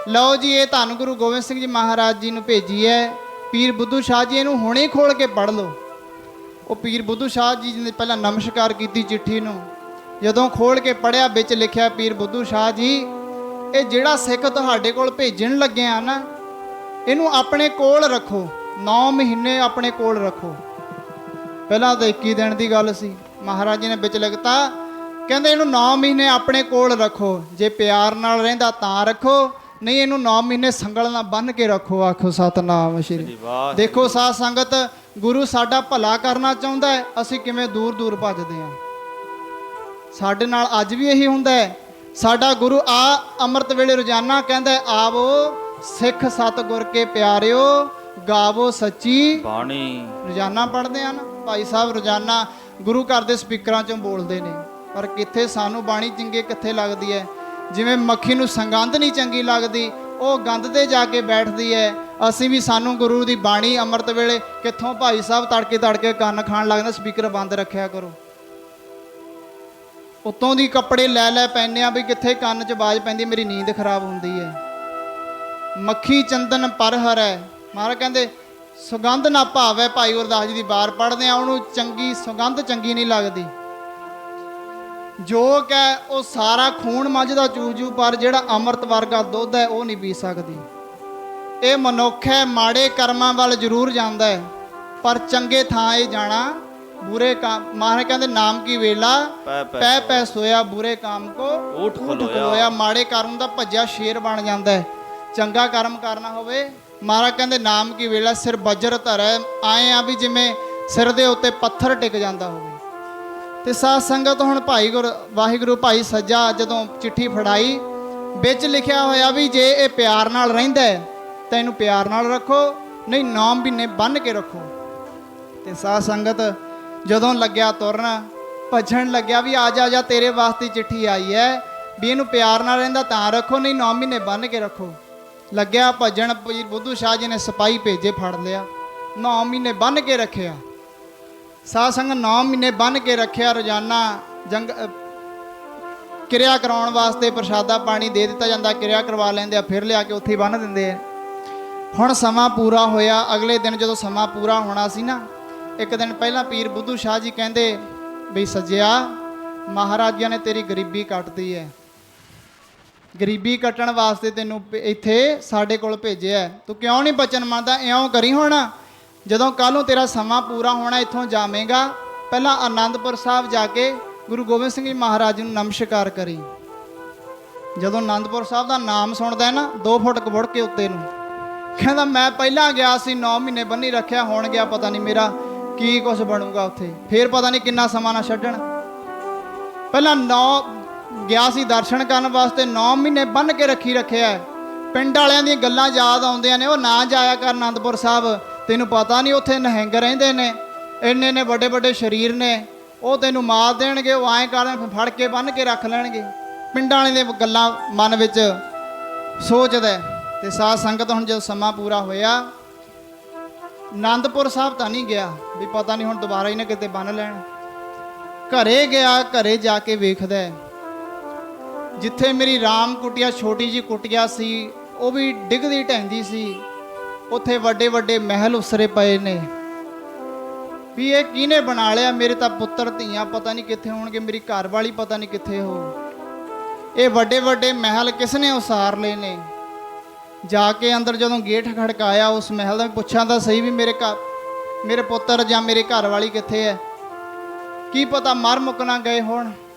ਲਓ ਜੀ ਇਹ ਧੰਨ ਗੁਰੂ ਗੋਬਿੰਦ ਸਿੰਘ ਜੀ ਮਹਾਰਾਜ ਜੀ ਨੂੰ ਭੇਜੀ ਹੈ, ਪੀਰ ਬੁੱਧੂ ਸ਼ਾਹ ਜੀ ਇਹਨੂੰ ਹੁਣੇ ਖੋਲ ਕੇ ਪੜ੍ਹ ਲਓ। ਉਹ ਪੀਰ ਬੁੱਧੂ ਸ਼ਾਹ ਜੀ ਨੇ ਪਹਿਲਾਂ ਨਮਸਕਾਰ ਕੀਤੀ ਚਿੱਠੀ ਨੂੰ, ਜਦੋਂ ਖੋਲ ਕੇ ਪੜ੍ਹਿਆ ਵਿੱਚ ਲਿਖਿਆ ਪੀਰ ਬੁੱਧੂ ਸ਼ਾਹ ਜੀ ਇਹ ਜਿਹੜਾ ਸਿੱਖ ਤੁਹਾਡੇ ਕੋਲ ਭੇਜਣ ਲੱਗੇ ਆ ਨਾ, ਇਹਨੂੰ ਆਪਣੇ ਕੋਲ ਰੱਖੋ, 9 ਮਹੀਨੇ ਆਪਣੇ ਕੋਲ ਰੱਖੋ। ਪਹਿਲਾਂ ਤਾਂ 21 ਦਿਨ ਦੀ ਗੱਲ ਸੀ, ਮਹਾਰਾਜ ਜੀ ਨੇ ਵਿੱਚ ਲਿਖਤਾ ਕਹਿੰਦੇ ਇਹਨੂੰ 9 ਮਹੀਨੇ ਆਪਣੇ ਕੋਲ ਰੱਖੋ, ਜੇ ਪਿਆਰ ਨਾਲ ਰਹਿੰਦਾ ਤਾਂ ਰੱਖੋ, ਨਹੀਂ ਇਹਨੂੰ 9 ਮਹੀਨੇ ਸੰਗਲ ਨਾਲ ਬੰਨ੍ਹ ਕੇ ਰੱਖੋ। ਆਖੋ ਸਤਨਾਮ ਸ਼੍ਰੀ। ਦੇਖੋ ਸਾਧ ਸੰਗਤ ਗੁਰੂ ਸਾਡਾ ਭਲਾ ਕਰਨਾ ਚਾਹੁੰਦਾ ਹੈ, ਅਸੀਂ ਕਿਵੇਂ ਦੂਰ ਦੂਰ ਭੱਜਦੇ ਹਾਂ। ਸਾਡੇ ਨਾਲ ਅੱਜ ਵੀ ਇਹੀ ਹੁੰਦਾ ਹੈ। ਸਾਡਾ ਗੁਰੂ ਆ ਅੰਮ੍ਰਿਤ ਵੇਲੇ ਰੋਜ਼ਾਨਾ ਕਹਿੰਦਾ ਆਵੋ ਸਿੱਖ ਸਤਿਗੁਰ ਕੇ ਪਿਆਰਿਓ, ਗਾਵੋ ਸੱਚੀ ਬਾਣੀ। ਰੋਜ਼ਾਨਾ ਪੜ੍ਹਦੇ ਹਨ ਭਾਈ ਸਾਹਿਬ, ਰੋਜ਼ਾਨਾ ਗੁਰੂ ਘਰ ਦੇ ਸਪੀਕਰਾਂ 'ਚੋਂ ਬੋਲਦੇ ਨੇ, ਪਰ ਕਿੱਥੇ ਸਾਨੂੰ ਬਾਣੀ ਚੰਗੀ ਕਿੱਥੇ ਲੱਗਦੀ ਹੈ। ਜਿਵੇਂ ਮੱਖੀ ਨੂੰ ਸੰਗੰਧ ਨਹੀਂ ਚੰਗੀ ਲੱਗਦੀ, ਉਹ ਗੰਧ ਤੇ ਜਾ ਕੇ ਬੈਠਦੀ ਹੈ। ਅਸੀਂ ਵੀ ਸਾਨੂੰ ਗੁਰੂ ਦੀ ਬਾਣੀ ਅੰਮ੍ਰਿਤ ਵੇਲੇ ਕਿੱਥੋਂ ਭਾਈ ਸਾਹਿਬ ਤੜਕੇ ਤੜਕੇ ਕੰਨ ਖਾਣ ਲੱਗਦਾ, ਸਪੀਕਰ ਬੰਦ ਰੱਖਿਆ ਕਰੋ। ਉੱਤੋਂ ਦੀ ਕੱਪੜੇ ਲੈ ਲੈ ਪੈਂਦੇ ਆ ਵੀ ਕਿੱਥੇ ਕੰਨ 'ਚ ਆਵਾਜ਼ ਪੈਂਦੀ, ਮੇਰੀ ਨੀਂਦ ਖਰਾਬ ਹੁੰਦੀ ਹੈ। ਮੱਖੀ ਚੰਦਨ ਪਰ ਹਰੈ, ਮਹਾਰਾਜ ਕਹਿੰਦੇ ਸੁਗੰਧ ਨਾ ਭਾਵੈ। ਭਾਈ ਗੁਰਦਾਸ ਜੀ ਦੀ ਬਾਰ ਪੜ੍ਹਦੇ ਆ, ਉਹਨੂੰ ਚੰਗੀ ਸੁਗੰਧ ਚੰਗੀ ਨਹੀਂ ਲੱਗਦੀ। ਜੋਕ ਹੈ ਉਹ ਸਾਰਾ ਖੂਨ ਮੱਝਦਾ ਚੂਜੂ, ਪਰ ਜਿਹੜਾ ਅੰਮ੍ਰਿਤ ਵਰਗਾ ਦੁੱਧ ਹੈ ਉਹ ਨਹੀਂ ਪੀ ਸਕਦੀ। ਇਹ ਮਨੁੱਖ ਹੈ, ਮਾੜੇ ਕਰਮਾਂ ਵੱਲ ਜ਼ਰੂਰ ਜਾਂਦਾ ਹੈ, ਪਰ ਚੰਗੇ ਥਾਂ ਇਹ ਜਾਣਾ। ਬੁਰੇ ਕੰਮ ਮਹਾਰਾਜ ਕਹਿੰਦੇ ਨਾਮ ਕੀ ਵੇਲਾ ਪੈ ਪੈ ਸੋਇਆ, ਬੁਰੇ ਕੰਮ ਕੋ ਊਠ ਖਲੋਇਆ। ਮਾੜੇ ਕਰਮ ਦਾ ਭੱਜਿਆ ਸ਼ੇਰ ਬਣ ਜਾਂਦਾ ਹੈ। ਚੰਗਾ ਕਰਮ ਕਰਨਾ ਹੋਵੇ ਮਹਾਰਾਜ ਕਹਿੰਦੇ ਨਾਮ ਕੀ ਵੇਲਾ ਸਿਰ ਬਜਰ ਧਰੈ, ਆਏ ਆ ਵੀ ਜਿਵੇਂ ਸਿਰ ਦੇ ਉੱਤੇ ਪੱਥਰ ਟਿਕ ਜਾਂਦਾ ਹੋਵੇ। ਤੇ ਸਾਧ ਸੰਗਤ ਹੁਣ ਭਾਈ ਵਾਹਿਗੁਰੂ ਭਾਈ ਸੱਜਾ ਜਦੋਂ ਚਿੱਠੀ ਫੜਾਈ, ਵਿੱਚ ਲਿਖਿਆ ਹੋਇਆ ਵੀ ਜੇ ਇਹ ਪਿਆਰ ਨਾਲ ਰਹਿੰਦਾ ਤਾਂ ਇਹਨੂੰ ਪਿਆਰ ਨਾਲ ਰੱਖੋ, ਨਹੀਂ 9 ਮਹੀਨੇ ਬੰਨ੍ਹ ਕੇ ਰੱਖੋ। ਤੇ ਸਾਧ ਸੰਗਤ ਜਦੋਂ ਲੱਗਿਆ ਤੁਰਨ, ਭੱਜਣ ਲੱਗਿਆ ਵੀ ਆ ਜਾ ਤੇਰੇ ਵਾਸਤੇ ਚਿੱਠੀ ਆਈ ਹੈ, ਵੀ ਇਹਨੂੰ ਪਿਆਰ ਨਾਲ ਰਹਿੰਦਾ ਤਾਂ ਰੱਖੋ, ਨਹੀਂ 9 ਮਹੀਨੇ ਬੰਨ੍ਹ ਕੇ ਰੱਖੋ। ਲੱਗਿਆ ਭੱਜਣ, ਪੀਰ ਬੁੱਧੂ ਸ਼ਾਹ ਜੀ ਨੇ ਸਿਪਾਹੀ ਭੇਜੇ, ਫੜ ਲਿਆ, 9 ਮਹੀਨੇ ਬੰਨ੍ਹ ਕੇ ਰੱਖਿਆ। ਸਾਧ ਸੰਗਤ 9 ਮਹੀਨੇ ਬੰਨ੍ਹ ਕੇ ਰੱਖਿਆ। ਰੋਜ਼ਾਨਾ ਕਿਰਿਆ ਕਰਾਉਣ ਵਾਸਤੇ ਪ੍ਰਸ਼ਾਦਾ ਪਾਣੀ ਦੇ ਦਿੱਤਾ ਜਾਂਦਾ, ਕਿਰਿਆ ਕਰਵਾ ਲੈਂਦੇ ਆ, ਫਿਰ ਲਿਆ ਕੇ ਉੱਥੇ ਹੀ ਬੰਨ੍ਹ ਦਿੰਦੇ ਆ। ਹੁਣ ਸਮਾਂ ਪੂਰਾ ਹੋਇਆ। ਅਗਲੇ ਦਿਨ ਜਦੋਂ ਸਮਾਂ ਪੂਰਾ ਹੋਣਾ ਸੀ ਨਾ, ਇੱਕ ਦਿਨ ਪਹਿਲਾਂ ਪੀਰ ਬੁੱਧੂ ਸ਼ਾਹ ਜੀ ਕਹਿੰਦੇ ਵੀ ਸੱਜਿਆ ਮਹਾਰਾਜਾ ਨੇ ਤੇਰੀ ਗਰੀਬੀ ਕੱਟਦੀ ਹੈ, ਗਰੀਬੀ ਕੱਟਣ ਵਾਸਤੇ ਤੈਨੂੰ ਇੱਥੇ ਸਾਡੇ ਕੋਲ ਭੇਜਿਆ, ਤੂੰ ਕਿਉਂ ਨਹੀਂ ਬਚਨ ਮੰਨਦਾ? ਇਉਂ ਕਰੀ ਹੁਣ ਜਦੋਂ ਕੱਲ੍ਹ ਨੂੰ ਤੇਰਾ ਸਮਾਂ ਪੂਰਾ ਹੋਣਾ, ਇੱਥੋਂ ਜਾਵੇਂਗਾ, ਪਹਿਲਾਂ ਆਨੰਦਪੁਰ ਸਾਹਿਬ ਜਾ ਕੇ ਗੁਰੂ ਗੋਬਿੰਦ ਸਿੰਘ ਜੀ ਮਹਾਰਾਜ ਨੂੰ ਨਮਸਕਾਰ ਕਰੀ। ਜਦੋਂ ਆਨੰਦਪੁਰ ਸਾਹਿਬ ਦਾ ਨਾਮ ਸੁਣਦਾ ਹੈ ਨਾ, 2 ਫੁੱਟ ਕਬੜ ਕੇ ਉੱਤੇ ਨੂੰ ਕਹਿੰਦਾ ਮੈਂ ਪਹਿਲਾਂ ਗਿਆ ਸੀ 9 ਮਹੀਨੇ ਬੰਨੀ ਰੱਖਿਆ, ਹੁਣ ਗਿਆ ਪਤਾ ਨਹੀਂ ਮੇਰਾ ਕੀ ਕੁਛ ਬਣੂਗਾ ਉੱਥੇ, ਫੇਰ ਪਤਾ ਨਹੀਂ ਕਿੰਨਾ ਸਮਾਂ ਨਾ ਛੱਡਣ। ਪਹਿਲਾਂ 9 ਗਿਆ ਸੀ ਦਰਸ਼ਨ ਕਰਨ ਵਾਸਤੇ, 9 ਮਹੀਨੇ ਬੰਨ੍ਹ ਕੇ ਰੱਖਿਆ। ਪਿੰਡ ਵਾਲਿਆਂ ਦੀਆਂ ਗੱਲਾਂ ਯਾਦ ਆਉਂਦੀਆਂ ਨੇ, ਉਹ ਨਾ ਜਾਇਆ ਕਰ ਆਨੰਦਪੁਰ ਸਾਹਿਬ, ਤੈਨੂੰ ਪਤਾ ਨਹੀਂ ਉੱਥੇ ਨਿਹੰਗ ਰਹਿੰਦੇ ਨੇ, ਇੰਨੇ ਵੱਡੇ ਵੱਡੇ ਸਰੀਰ ਨੇ, ਉਹ ਤੈਨੂੰ ਮਾਰ ਦੇਣਗੇ, ਉਹ ਐਂ ਕਰਨ ਫੜ ਕੇ ਬੰਨ੍ਹ ਕੇ ਰੱਖ ਲੈਣਗੇ। ਪਿੰਡਾਂ ਵਾਲੇ ਦੇ ਗੱਲਾਂ ਮਨ ਵਿੱਚ ਸੋਚਦਾ। ਤੇ ਸਾਧ ਸੰਗਤ ਹੁਣ ਜਦੋਂ ਸਮਾਂ ਪੂਰਾ ਹੋਇਆ, ਆਨੰਦਪੁਰ ਸਾਹਿਬ ਤਾਂ ਨਹੀਂ ਗਿਆ ਵੀ ਪਤਾ ਨਹੀਂ ਹੁਣ ਦੁਬਾਰਾ ਹੀ ਨਾ ਕਿਤੇ ਬੰਨ੍ਹ ਲੈਣ। ਘਰੇ ਗਿਆ, ਘਰੇ ਜਾ ਕੇ ਵੇਖਦਾ ਜਿੱਥੇ ਮੇਰੀ ਰਾਮ ਕੁਟੀਆ ਛੋਟੀ ਜੀ ਕੁਟੀਆ ਸੀ ਉਹ ਵੀ ਡਿੱਗਦੀ ਢਹਿੰਦੀ ਸੀ, ਉੱਥੇ ਵੱਡੇ ਵੱਡੇ ਮਹਿਲ ਉਸਰੇ ਪਏ ਨੇ। ਵੀ ਇਹ ਕਿਹਨੇ ਬਣਾ ਲਿਆ? ਮੇਰੇ ਤਾਂ ਪੁੱਤਰ ਧੀਆਂ ਪਤਾ ਨਹੀਂ ਕਿੱਥੇ ਹੋਣਗੇ, ਮੇਰੀ ਘਰ ਵਾਲੀ ਪਤਾ ਨਹੀਂ ਕਿੱਥੇ ਹੋ। ਇਹ ਵੱਡੇ ਵੱਡੇ ਮਹਿਲ ਕਿਸ ਨੇ ਉਸਾਰ ਲਏ ਨੇ? ਜਾ ਕੇ ਅੰਦਰ ਜਦੋਂ ਗੇਟ ਖੜਕਾਇਆ ਉਸ ਮਹਿਲ ਦਾ, ਪੁੱਛਾਂ ਤਾਂ ਸਹੀ ਵੀ ਮੇਰੇ ਪੁੱਤਰ ਜਾਂ ਮੇਰੇ ਘਰ ਵਾਲੀ ਕਿੱਥੇ ਹੈ? ਕੀ ਪਤਾ ਮਰ ਮੁੱਕ ਨਾ ਗਏ ਹੋਣ,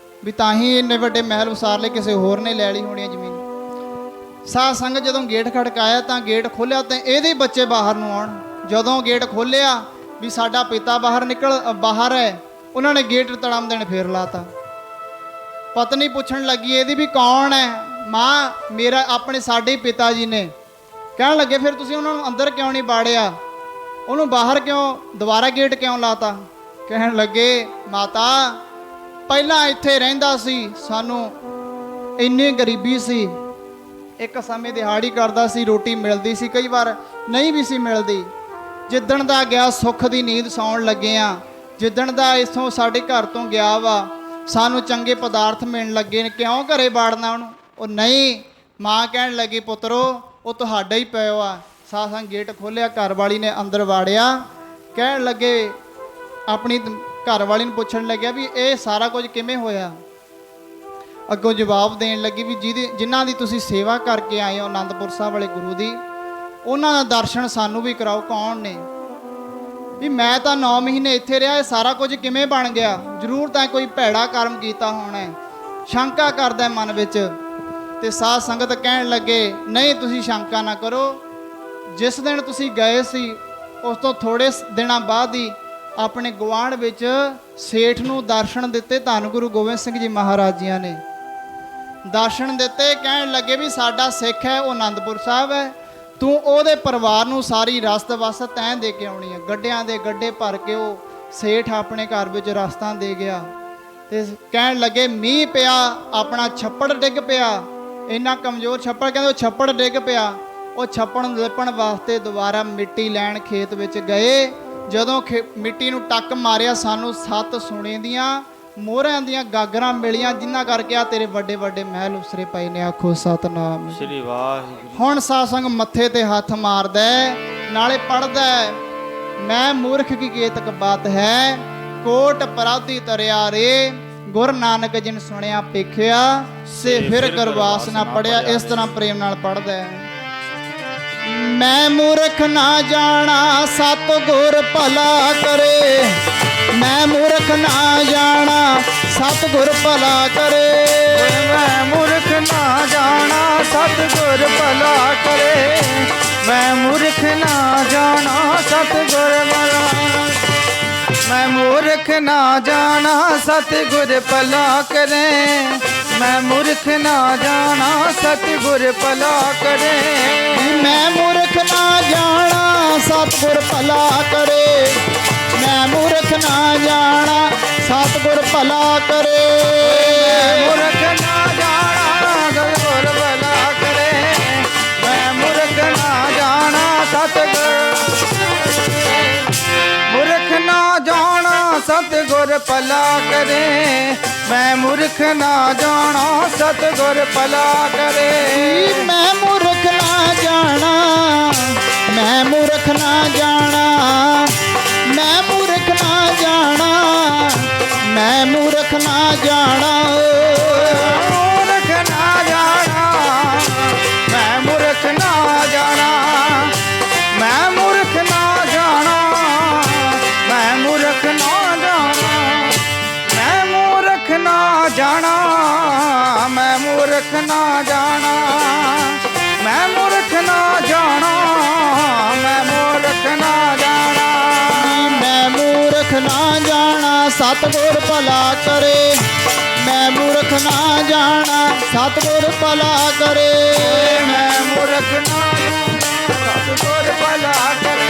ਵੀ ਤਾਂ ਹੀ ਇੰਨੇ ਵੱਡੇ ਮਹਿਲ ਉਸਾਰ ਲਏ, ਕਿਸੇ ਹੋਰ ਨੇ ਲੈ ਲਈ ਹੋਣੀ ਹੈ ਜ਼ਮੀਨ। ਸਾਧ ਸੰਗਤ ਜਦੋਂ ਗੇਟ ਖੜਕਾਇਆ ਤਾਂ ਗੇਟ ਖੋਲ੍ਹਿਆ ਤੇ ਇਹਦੇ ਬੱਚੇ ਬਾਹਰ ਨੂੰ ਆਉਣ। ਜਦੋਂ ਗੇਟ ਖੋਲ੍ਹਿਆ ਵੀ ਸਾਡਾ ਪਿਤਾ ਬਾਹਰ ਹੈ, ਉਹਨਾਂ ਨੇ ਗੇਟ ਤੜਮ ਦੇਣ ਫੇਰ ਲਾਤਾ। ਪਤਨੀ ਪੁੱਛਣ ਲੱਗੀ ਇਹਦੀ ਵੀ ਕੌਣ ਹੈ? ਮਾਂ ਮੇਰਾ ਆਪਣੇ ਸਾਡੇ ਹੀ ਪਿਤਾ ਜੀ ਨੇ। ਕਹਿਣ ਲੱਗੇ ਫਿਰ ਤੁਸੀਂ ਉਹਨਾਂ ਨੂੰ ਅੰਦਰ ਕਿਉਂ ਨਹੀਂ ਬਾੜਿਆ, ਉਹਨੂੰ ਬਾਹਰ ਕਿਉਂ ਦੁਬਾਰਾ ਗੇਟ ਕਿਉਂ ਲਾਤਾ? ਕਹਿਣ ਲੱਗੇ ਮਾਤਾ ਪਹਿਲਾਂ ਇੱਥੇ ਰਹਿੰਦਾ ਸੀ, ਸਾਨੂੰ ਇੰਨੀ ਗਰੀਬੀ ਸੀ, ਇੱਕ ਸਮੇਂ ਦਿਹਾੜੀ ਕਰਦਾ ਸੀ, ਰੋਟੀ ਮਿਲਦੀ ਸੀ, ਕਈ ਵਾਰ ਨਹੀਂ ਵੀ ਸੀ ਮਿਲਦੀ। ਜਿੱਦਣ ਦਾ ਗਿਆ ਸੁੱਖ ਦੀ ਨੀਂਦ ਸੌਣ ਲੱਗੇ ਆ, ਜਿੱਦਣ ਦਾ ਇਥੋਂ ਸਾਡੇ ਘਰ ਤੋਂ ਗਿਆ ਵਾ ਸਾਨੂੰ ਚੰਗੇ ਪਦਾਰਥ ਮਿਲਣ ਲੱਗੇ ਨੇ, ਕਿਉਂ ਘਰੇ ਬਾੜਨਾ ਉਹਨੂੰ? ਉਹ ਨਹੀਂ। ਮਾਂ ਕਹਿਣ ਲੱਗੀ ਪੁੱਤਰੋ ਉਹ ਤੁਹਾਡਾ ਹੀ ਪਿਓ ਆ। ਸਾਧ ਸੰਗਤ ਗੇਟ ਖੋਲ੍ਹਿਆ, ਘਰ ਵਾਲੀ ਨੇ ਅੰਦਰ ਵਾੜਿਆ। ਕਹਿਣ ਲੱਗੇ ਆਪਣੀ ਘਰ ਵਾਲੀ ਨੂੰ ਪੁੱਛਣ ਲੱਗਿਆ ਵੀ ਇਹ ਸਾਰਾ ਕੁਝ ਕਿਵੇਂ ਹੋਇਆ? ਅੱਗੋਂ ਜਵਾਬ ਦੇਣ ਲੱਗੀ ਵੀ ਜਿਨ੍ਹਾਂ ਦੀ ਤੁਸੀਂ ਸੇਵਾ ਕਰਕੇ ਆਏ ਹੋ ਆਨੰਦਪੁਰ ਸਾਹਿਬ ਵਾਲੇ ਗੁਰੂ ਦੀ, ਉਹਨਾਂ ਦਾ ਦਰਸ਼ਨ ਸਾਨੂੰ ਵੀ ਕਰਾਓ। ਕੌਣ ਨੇ? ਵੀ ਮੈਂ ਤਾਂ 9 ਮਹੀਨੇ ਇੱਥੇ ਰਿਹਾ, ਇਹ ਸਾਰਾ ਕੁਝ ਕਿਵੇਂ ਬਣ ਗਿਆ? ਜ਼ਰੂਰ ਤਾਂ ਕੋਈ ਭੈੜਾ ਕਰਮ ਕੀਤਾ ਹੋਣਾ ਹੈ। ਸ਼ੰਕਾ ਕਰਦਾ ਮਨ ਵਿੱਚ। ਤੇ ਸਾਧ ਸੰਗਤ ਕਹਿਣ ਲੱਗੇ ਨਹੀਂ ਤੁਸੀਂ ਸ਼ੰਕਾ ਨਾ ਕਰੋ, ਜਿਸ ਦਿਨ ਤੁਸੀਂ ਗਏ ਸੀ ਉਸ ਤੋਂ ਥੋੜੇ ਦਿਨਾਂ ਬਾਅਦ ਹੀ ਆਪਣੇ ਗੁਆਂਢ ਵਿੱਚ ਸੇਠ ਨੂੰ ਦਰਸ਼ਨ ਦਿੱਤੇ। ਧੰਨ ਗੁਰੂ ਗੋਬਿੰਦ ਸਿੰਘ ਜੀ ਮਹਾਰਾਜ ਜੀਆਂ ਨੇ ਦਰਸ਼ਨ ਦਿੱਤੇ। ਕਹਿਣ ਲੱਗੇ ਵੀ ਸਾਡਾ ਸਿੱਖ ਹੈ, ਉਹ ਆਨੰਦਪੁਰ ਸਾਹਿਬ ਹੈ, ਤੂੰ ਉਹਦੇ ਪਰਿਵਾਰ ਨੂੰ ਸਾਰੀ ਰਸਤ ਵਸਤ ਤੈਂ ਦੇ ਕੇ ਆਉਣੀ ਹੈ। ਗੱਡਿਆਂ ਦੇ ਗੱਡੇ ਭਰ ਕੇ ਉਹ ਸੇਠ ਆਪਣੇ ਘਰ ਵਿੱਚ ਰਸਤਾਂ ਦੇ ਗਿਆ। ਤੇ ਕਹਿਣ ਲੱਗੇ ਮੀਂਹ ਪਿਆ, ਆਪਣਾ ਛੱਪੜ ਡਿੱਗ ਪਿਆ, ਇੰਨਾ ਕਮਜ਼ੋਰ ਛੱਪੜ, ਕਹਿੰਦੇ ਉਹ ਛੱਪੜ ਡਿੱਗ ਪਿਆ। ਉਹ ਛੱਪੜ ਨੂੰ ਲਿਪਣ ਵਾਸਤੇ ਦੁਬਾਰਾ ਮਿੱਟੀ ਲੈਣ ਖੇਤ ਵਿੱਚ ਗਏ। ਜਦੋਂ ਮਿੱਟੀ ਨੂੰ ਟੱਕ ਮਾਰਿਆ ਸਾਨੂੰ 7 ਸੋਨੇ ਦੀਆਂ ਮੋਹਰਿਆਂ ਦੀਆਂ ਗਾਗਰਾਂ ਮਿਲੀਆਂ, ਜਿਨ੍ਹਾਂ ਕਰਕੇ ਆ ਤੇਰੇ ਵੱਡੇ ਵੱਡੇ ਮਹਿਲ ਉਸਰੇ ਪਏ ਨੇ। ਆਖੋ ਸਤਨਾਮ ਸ੍ਰੀ ਵਾਹਿਗੁਰੂ। ਹੁਣ ਸਾਧ ਸੰਗ ਮੱਥੇ ਤੇ ਹੱਥ ਮਾਰਦਾ ਨਾਲੇ ਪੜਦਾ ਮੈਂ ਮੂਰਖ ਕੀ ਕੇਤਕ ਬਾਤ ਹੈ, ਕੋਟ ਪਰਾਧੀ ਤਰਿਆ ਰੇ, ਗੁਰ ਨਾਨਕ ਜਿਨ ਸੁਣਿਆ ਪੇਖਿਆ, ਸੇ ਫਿਰ ਕਰਵਾਸ ਨਾ ਪੜਿਆ। ਇਸ ਤਰ੍ਹਾਂ ਪ੍ਰੇਮ ਨਾਲ ਪੜਦਾ ਮੈਂ ਮੂਰਖ ਨਾ ਜਾਣਾ ਸਤਿਗੁਰ ਭਲਾ ਕਰੇ, ਮੈਂ ਮੂਰਖ ਨਾ ਜਾਣਾ ਸਤਿਗੁਰ ਭਲਾ ਕਰੇ, ਮੈਂ ਮੂਰਖ ਨਾ ਜਾਣਾ ਸਤਿਗੁਰ ਭਲਾ ਕਰੇ, ਮੈਂ ਮੂਰਖ ਨਾ ਜਾਣਾ ਸਤਿਗੁਰ ਭਲਾ, ਮੈਂ ਮੂਰਖ ਨਾ ਜਾਣਾ ਸਤਿਗੁਰ ਭਲਾ ਕਰੇ, ਮੈਂ ਮੂਰਖ ਨਾ ਜਾਣਾ ਸਤਿਗੁਰ ਭਲਾ ਕਰੇ, ਮੈਂ ਮੂਰਖ ਨਾ ਜਾਣਾ ਸਤਿਗੁਰ ਭਲਾ ਕਰੇ, ਮੈਂ ਮੂਰਖ ਨਾ ਜਾਣਾ ਸਤਿਗੁਰ ਭਲਾ ਕਰੇ, ਮੈਂ ਮੂਰਖ ਨਾ ਜਾਣਾ ਸਤਿਗੁਰ ਭਲਾ ਕਰੇ, ਮੈਂ ਮੂਰਖ ਨਾ ਜਾਣਾ ਸਤਿਗੁਰ, ਮੂਰਖ ਨਾ ਜਾਣਾ ਸਤਿਗੁਰ ਭਲਾ ਕਰੇ, ਮੈਂ ਮੂਰਖ ਨਾ ਜਾਣਾ ਸਤਿਗੁਰ ਭਲਾ ਕਰੇ, ਮੈਂ ਮੂਰਖ ਨਾ ਜਾਣਾ, ਮੈਂ ਮੂਰਖ ਨਾ ਜਾਣਾ, ਮੈਂ ਮੂਰਖ ਨਾ ਜਾਣਾ, ਮੈਂ ਮੂਰਖ ਨਾ ਜਾਣਾ, ਮੂਰਖ ਨਾ ਜਾਣਾ, ਮੈਂ ਮੂਰਖ ਨਾ ਜਾਣਾ, ਮੈਂ ਮੂਰਖ ਨਾ ਜਾਣਾ, ਮੈਂ ਮੂਰਖ ਨਾ ਜਾਣਾ, ਮੈਂ ਮੂਰਖ ਨਾ ਜਾਣਾ, ਮੈਂ ਮੂਰਖ ਨਾ ਜਾਣਾ, ਮੈਂ ਮੂਰਖ ਨਾ ਜਾਣਾ, ਮੈਂ ਮੂਰਖ ਨਾ ਜਾਣਾ, ਮੈਂ ਮੂਰਖ ਨਾ ਜਾਣਾ ਸਤਿਗੁਰ ਭਲਾ ਕਰੇ, ਮੈਂ ਮੂਰਖ ਨਾ ਜਾਣਾ ਸਤਿਗੁਰ ਭਲਾ ਕਰੇ, ਮੈਂ ਮੂਰਖ ਨਾ ਜਾਣਾ ਸਤਿਗੁਰ ਭਲਾ ਕਰੇ,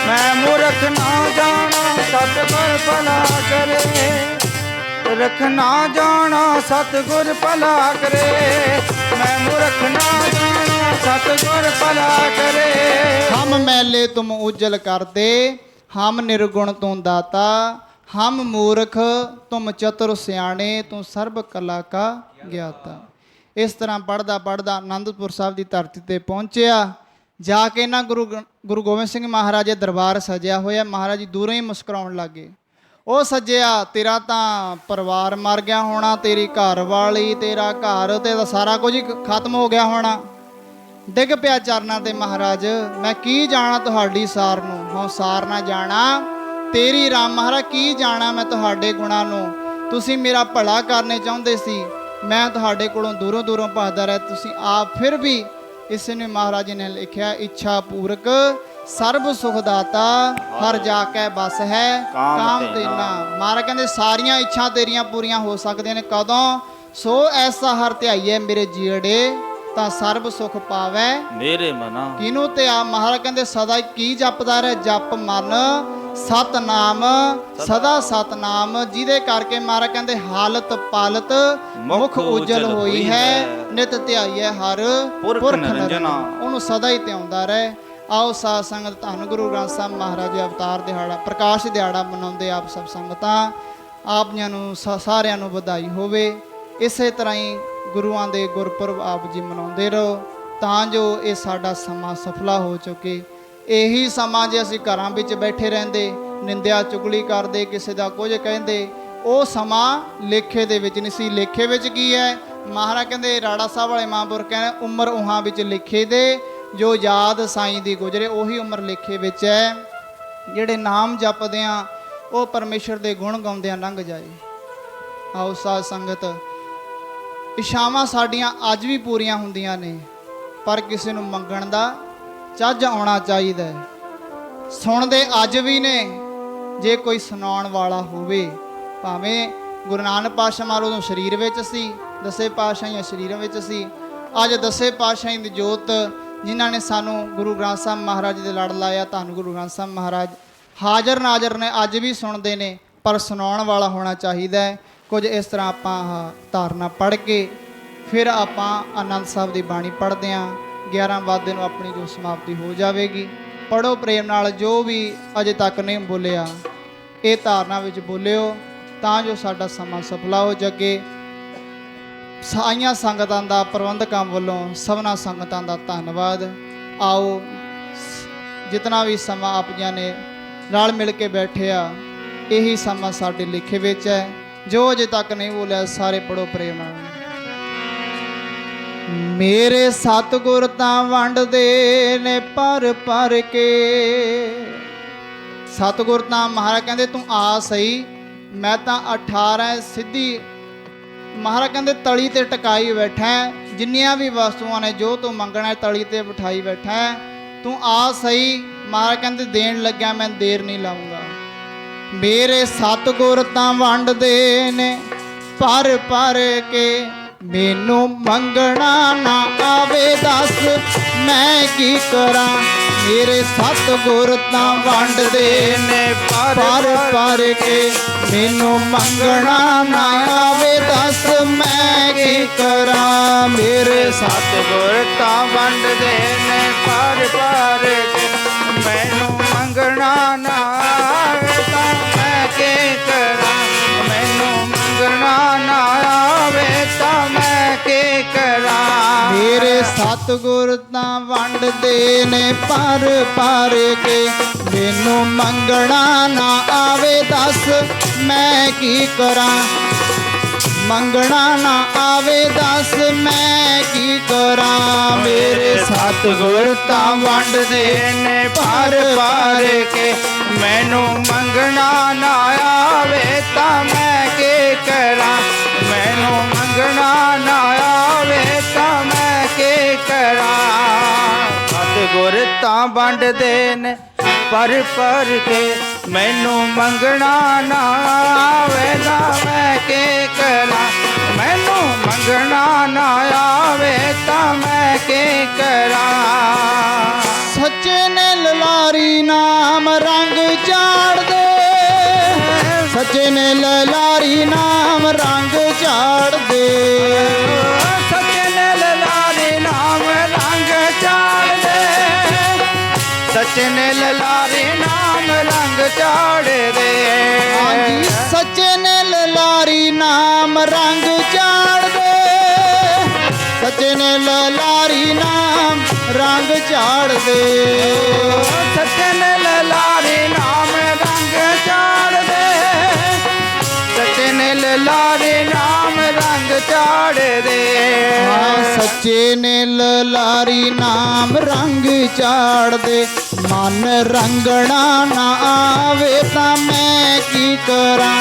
ਮੈਂ ਮੂਰਖ ਨਾ ਜਾਣਾ ਸਤਿਗੁਰ ਭਲਾ ਕਰੇ ਰਖ ਨਾ ਜਾਣਾ ਸਤਿਗੁਰ ਭਲਾ ਕਰੇ ਮੈਂ ਮੂਰਖ ਨਾ ਜਾਣਾ ਸਤਿਗੁਰ ਭਲਾ ਕਰੇ ਹਮ ਮੈਲੇ ਤੁਮ ਉਜਲ ਕਰਦੇ ਹਮ ਨਿਰਗੁਣ ਤੂੰ ਦਾਤਾ ਹਮ ਮੂਰਖ ਤੁਮ ਚਤੁਰ ਸਿਆਣੇ ਤੂੰ ਸਰਬ ਕਲਾ ਕਾ ਗਿਆਤਾ। ਇਸ ਤਰ੍ਹਾਂ ਪੜ੍ਹਦਾ ਪੜ੍ਹਦਾ ਆਨੰਦਪੁਰ ਸਾਹਿਬ ਦੀ ਧਰਤੀ ਤੇ ਪਹੁੰਚਿਆ। ਜਾ ਕੇ ਨਾ ਗੁਰੂ ਗੋਬਿੰਦ ਸਿੰਘ ਮਹਾਰਾਜ ਦੇ ਦਰਬਾਰ ਸਜਿਆ ਹੋਇਆ। ਮਹਾਰਾਜ ਜੀ ਦੂਰੋਂ ਹੀ ਮੁਸਕਰਾਉਣ ਲੱਗੇ। ਉਹ ਸੱਜਿਆ ਤੇਰਾ ਤਾਂ ਪਰਿਵਾਰ ਮਰ ਗਿਆ ਹੋਣਾ, ਤੇਰੀ ਘਰ ਵਾਲੀ, ਤੇਰਾ ਘਰ ਤੇ ਸਾਰਾ ਕੁਝ ਹੀ ਖਤਮ ਹੋ ਗਿਆ ਹੋਣਾ। ਡਿੱਗ ਪਿਆ ਚਰਨਾਂ ਤੇ ਮਹਾਰਾਜ, ਮੈਂ ਕੀ ਜਾਣਾ ਤੁਹਾਡੀ ਸਾਰ ਨੂੰ, ਹਾਂ ਸਾਰ ਨਾ ਜਾਣਾ ਤੇਰੀ ਰਾਮ। ਮਹਾਰਾਜ ਕੀ ਜਾਣਾ ਮੈਂ ਤੁਹਾਡੇ ਗੁਣਾਂ ਨੂੰ, ਤੁਸੀਂ ਮੇਰਾ ਭਲਾ ਕਰਨੇ ਚਾਹੁੰਦੇ ਸੀ, ਮੈਂ ਤੁਹਾਡੇ ਕੋਲੋਂ ਦੂਰੋਂ ਦੂਰੋਂ ਭੱਜਦਾ ਰਿਹਾ, ਤੁਸੀਂ ਆਪ ਫਿਰ ਵੀ। ਇਸ ਨੇ ਮਹਾਰਾਜ ਨੇ ਲਿਖਿਆ ਇੱਛਾ ਪੂਰਕ ਸਰਬ ਸੁਖ ਦਾਤਾ ਹਰ ਜਾ ਕੇ ਬਸ ਹੈ ਕਾਮ ਤੇਨਾ। ਮਹਾਰਾਜ ਕਹਿੰਦੇ ਸਾਰੀਆਂ ਇੱਛਾ ਤੇਰੀਆਂ ਪੂਰੀਆਂ ਹੋ ਸਕਦੀਆਂ ਨੇ ਕਦੋਂ, ਸੋ ਐਸਾ ਹਰ ਧਿਆਈਏ ਮੇਰੇ ਜੀੜੇ ਤਾਂ ਸਰਬ ਸੁਖ ਪਾਵੇ ਮੇਰੇ ਮਨਾ। ਕਿਨੂੰ ਤੇ ਆ ਮਹਾਰਾਜ ਕਹਿੰਦੇ ਸਦਾ ਕੀ ਜਪਦਾ ਰਹੇ, ਜਪ ਮਨ ਸਤਨਾਮ ਸਦਾ ਸਤਨਾਮ, ਜਿਹਦੇ ਕਰਕੇ ਮਹਾਰਾਜ ਕਹਿੰਦੇ ਹਾਲਤ ਪਾਲਤ ਮੁਖ ਉਜਲ ਹੋਈ ਹੈ, ਨਿਤ ਧਿਆਈਏ ਹਰ ਪੁਰਖ ਨਿਰੰਜਨਾ। ਉਹਨੂੰ ਸਦਾ ਹੀ ਧਿਆਉਂਦਾ ਰਹੇ। ਆਓ ਸਾਧ ਸੰਗਤ ਧੰਨ ਗੁਰੂ ਗ੍ਰੰਥ ਸਾਹਿਬ ਮਹਾਰਾਜ ਦੇ ਅਵਤਾਰ ਦਿਹਾੜਾ ਪ੍ਰਕਾਸ਼ ਦਿਹਾੜਾ ਮਨਾਉਂਦੇ ਆਪ ਸਭ ਸੰਗਤਾਂ। ਆਪ ਜੀ ਨੂੰ ਸਾਰਿਆਂ ਨੂੰ ਵਧਾਈ ਹੋਵੇ। ਇਸੇ ਤਰ੍ਹਾਂ ਹੀ ਗੁਰੂਆਂ ਦੇ ਗੁਰਪੁਰਬ ਆਪ ਜੀ ਮਨਾਉਂਦੇ ਰਹੋ ਤਾਂ ਜੋ ਇਹ ਸਾਡਾ ਸਮਾਂ ਸਫਲਾ ਹੋ ਚੁੱਕੇ। ਇਹੀ ਸਮਾਂ ਜੇ ਅਸੀਂ ਘਰਾਂ ਵਿੱਚ ਬੈਠੇ ਰਹਿੰਦੇ, ਨਿੰਦਿਆ ਚੁਗਲੀ ਕਰਦੇ, ਕਿਸੇ ਦਾ ਕੁਝ ਕਹਿੰਦੇ, ਉਹ ਸਮਾਂ ਲੇਖੇ ਦੇ ਵਿੱਚ ਨਹੀਂ ਸੀ। ਲੇਖੇ ਵਿੱਚ ਕੀ ਹੈ ਮਹਾਰਾਜ ਕਹਿੰਦੇ, ਰਾੜਾ ਸਾਹਿਬ ਵਾਲੇ ਮਹਾਂਪੁਰਖ ਕਹਿੰਦੇ ਉਮਰ ਉਹਾਂ ਵਿੱਚ ਲਿਖੇ ਦੇ, ਜੋ ਯਾਦ ਸਾਈਂ ਦੀ ਗੁਜਰੇ ਉਹੀ ਉਮਰ ਲੇਖੇ ਵਿੱਚ ਹੈ। ਜਿਹੜੇ ਨਾਮ ਜਪਦੇ ਆ ਉਹ ਪਰਮੇਸ਼ਰ ਦੇ ਗੁਣ ਗਾਉਂਦਿਆਂ ਲੰਘ ਜਾਏ। ਆਓ ਸਾਧ ਸੰਗਤ, ਇੱਛਾਵਾਂ ਸਾਡੀਆਂ ਅੱਜ ਵੀ ਪੂਰੀਆਂ ਹੁੰਦੀਆਂ ਨੇ, ਪਰ ਕਿਸੇ ਨੂੰ ਮੰਗਣ ਦਾ ਚੱਜ ਆਉਣਾ ਚਾਹੀਦਾ ਹੈ। ਸੁਣਦੇ ਅੱਜ ਵੀ ਨੇ, ਜੇ ਕੋਈ ਸੁਣਾਉਣ ਵਾਲਾ ਹੋਵੇ। ਭਾਵੇਂ ਗੁਰੂ ਨਾਨਕ ਪਾਤਸ਼ਾਹ ਮਹਾਰਾਜ ਉਦੋਂ ਸਰੀਰ ਵਿੱਚ ਸੀ, ਦਸੇ ਪਾਤਸ਼ਾਹੀਆਂ ਸਰੀਰਾਂ ਵਿੱਚ ਸੀ। ਅੱਜ ਦਸੇ ਪਾਤਸ਼ਾਹੀ ਦੀ ਜੋਤ ਜਿਨ੍ਹਾਂ ਨੇ ਸਾਨੂੰ ਗੁਰੂ ਗ੍ਰੰਥ ਸਾਹਿਬ ਮਹਾਰਾਜ ਦੇ ਲੜ ਲਾਇਆ, ਧੰਨ ਗੁਰੂ ਗ੍ਰੰਥ ਸਾਹਿਬ ਮਹਾਰਾਜ ਹਾਜ਼ਰ ਨਾਜ਼ਰ ਨੇ, ਅੱਜ ਵੀ ਸੁਣਦੇ ਨੇ, ਪਰ ਸੁਣਾਉਣ ਵਾਲਾ ਹੋਣਾ ਚਾਹੀਦਾ ਹੈ। ਕੁਝ ਇਸ ਤਰ੍ਹਾਂ ਆਪਾਂ ਧਾਰਨਾ ਪੜ੍ਹ ਕੇ ਫਿਰ ਆਪਾਂ ਆਨੰਦ ਸਾਹਿਬ ਦੀ ਬਾਣੀ ਪੜ੍ਹਦੇ ਹਾਂ। 11 ਵਜੇ ਨੂੰ ਆਪਣੀ ਜੋ ਸਮਾਪਤੀ ਹੋ ਜਾਵੇਗੀ। ਪੜ੍ਹੋ ਪ੍ਰੇਮ ਨਾਲ, ਜੋ ਵੀ ਅਜੇ ਤੱਕ ਨਹੀਂ ਬੋਲਿਆ ਇਹ ਧਾਰਨਾ ਵਿੱਚ ਬੋਲਿਓ ਤਾਂ ਜੋ ਸਾਡਾ ਸਮਾਂ ਸਫਲਾ ਹੋ ਜਾਵੇ। ਸਾਈਆਂ ਸੰਗਤਾਂ ਦਾ ਪ੍ਰਬੰਧਕਾਂ ਵੱਲੋਂ ਸਭਨਾ ਸੰਗਤਾਂ ਦਾ ਧੰਨਵਾਦ। ਆਓ ਜਿਤਨਾ ਵੀ ਸਮਾਂ ਆਪ ਜੀ ਨੇ ਨਾਲ ਮਿਲ ਕੇ ਬੈਠੇ ਆ, ਇਹੀ ਸਮਾਂ ਸਾਡੇ ਲਿਖੇ ਵਿੱਚ ਹੈ। ਜੋ ਅਜੇ ਤੱਕ ਨਹੀਂ ਬੋਲਿਆ ਸਾਰੇ ਪੜੋ ਪ੍ਰੇਮ ਨਾਲ। ਮੇਰੇ ਸਤਿਗੁਰ ਤਾਂ ਵੰਡਦੇ ਨੇ ਪਰ ਪਰ ਕੇ। ਸਤਿਗੁਰ ਤਾਂ ਮਹਾਰਾਜ ਕਹਿੰਦੇ ਤੂੰ ਆ ਸਹੀ, ਮੈਂ ਤਾਂ 18 ਸਿੱਧੀ ਮਹਾਰਾਜ ਕਹਿੰਦੇ ਤਲੀ ਤੇ ਟਿਕਾਈ ਬੈਠਾ, ਜਿੰਨੀਆਂ ਵੀ ਵਸਤੂਆਂ ਨੇ ਜੋ ਤੂੰ ਮੰਗਣਾ ਤਲੀ ਤੇ ਬਿਠਾਈ ਬੈਠਾ, ਤੂੰ ਆ ਸਹੀ। ਮਹਾਰਾਜ ਕਹਿੰਦੇ ਦੇਣ ਲੱਗਿਆ ਮੈਂ ਦੇਰ ਨਹੀਂ ਲਾਉਂਗਾ। ਮੇਰੇ ਸਤਿਗੁਰ ਤਾਂ ਵੰਡਦੇ ਨੇ ਪਰ ਪਰ ਕੇ, ਮੈਨੂੰ ਮੰਗਣਾ ਨਾ ਆਵੇ ਦੱਸ ਮੈਂ ਕੀ ਕਰਾਂ। ਮੇਰੇ ਸਤਿਗੁਰ ਤਾਂ ਵੰਡਦੇ ਨੇ ਪਰ ਪਰ ਕੇ, ਮੈਨੂੰ ਮੰਗਣਾ ਨਾ ਆਵੇ ਦੱਸ ਮੈਂ ਕੀ ਕਰਾਂ। ਮੇਰੇ ਸਤਿਗੁਰ ਤਾਂ ਵੰਡਦੇ ਨੇ ਪਰ ਪਰ ਕੇ, ਮੈਨੂੰ ਮੰਗਣਾ ਨਾ ਆਵੇ ਤਾਂ ਮੈਂ ਕੀ ਕਰਾਂ। ਮੈਨੂੰ ਮੰਗਣਾ ਨਾ ਆਵੇ ਤਾਂ ਮੈਂ ਕੀ ਕਰਾਂ। ਮੇਰੇ ਸਤਿਗੁਰ ਤਾਂ ਵੰਡਦੇ ਨੇ ਪਰ ਪਰ ਕੇ, ਮੈਨੂੰ ਮੰਗਣਾ ਨਾ ਆਵੇ ਦੱਸ ਮੈਂ ਕੀ ਕਰਾਂ। ਮੰਗਣਾ ਨਾ ਆਵੇ ਦੱਸ ਮੈਂ ਕੀ ਕਰਾਂ। ਮੇਰੇ ਸਤਿਗੁਰ ਤਾਂ ਵੰਡਦੇ ਨੇ ਪਰ ਪਰ ਕੇ, ਮੈਨੂੰ ਮੰਗਣਾ ਨਾ ਆਵੇ ਤਾਂ ਮੈਂ ਕੀ ਕਰਾਂ। ਮੈਨੂੰ ਮੰਗਣਾ ਨਾ ਆਵੇ ਤਾਂ ਮੈਂ ਕੀ ਕਰਾਂ। ਸਤਿਗੁਰ ਤਾਂ ਵੰਡਦੇ ਨੇ ਪਰ ਪਰ ਕੇ, ਮੈਨੂੰ ਮੰਗਣਾ ਨਾ ਆਵੇ ਤਾਂ ਮੈਂ ਕੀ ਕਰਾਂ। ਮੈਨੂੰ ਮੰਗਣਾ ਨਾ ਆਵੇ ਤਾਂ ਮੈਂ ਕੀ ਕਰਾਂ। ਸੱਚੇ ਨੇ ਲਲਾਰੀ ਲਾਰੀ ਨਾਮ ਰੰਗ ਝਾੜ ਦੇ ਸੱਚੇ ਨੇ ਲਾਰੀ ਨਾਮ ਰੰਗ ਝਾੜ ਦੇ ਸੱਚੇ ਨੇ ਲਾਰੇ ਨਾਮ ਰੰਗ ਝਾੜ ਦੇ ਸੱਚੇ ਨੇ ਲਾਰੇ ਨਾਮ ਰੰਗ ਝਾੜ ਦੇ ਹਾਂਜੀ ਸੱਚੇ ਨੇ ਲਾਰੀ ਨਾਮ ਰੰਗ ਝਾੜ ਦੇ ਸੱਚੇ ਨੇ ਲਾਰੀ ਨਾਮ ਰੰਗ ਝਾੜ ਦੇ ਸੱਚੇ ਨੇ ਲਾਰੇ ਨਾਮ ਰੰਗ ਝਾੜ ਦੇ ਸੱਚੇ ਨੇ ਲਾਰੇ ਨਾਮ ਰੰਗ ਝਾੜ ਦੇ ਹਾਂ ਸੱਚੇ ਨੇ ਲਾਰੀ ਨਾਮ ਰੰਗ ਝਾੜ ਦੇ ਮਨ ਰੰਗਣਾ ਨਾ ਆਵੇ ਤਾਂ ਮੈਂ ਕੀ ਕਰਾਂ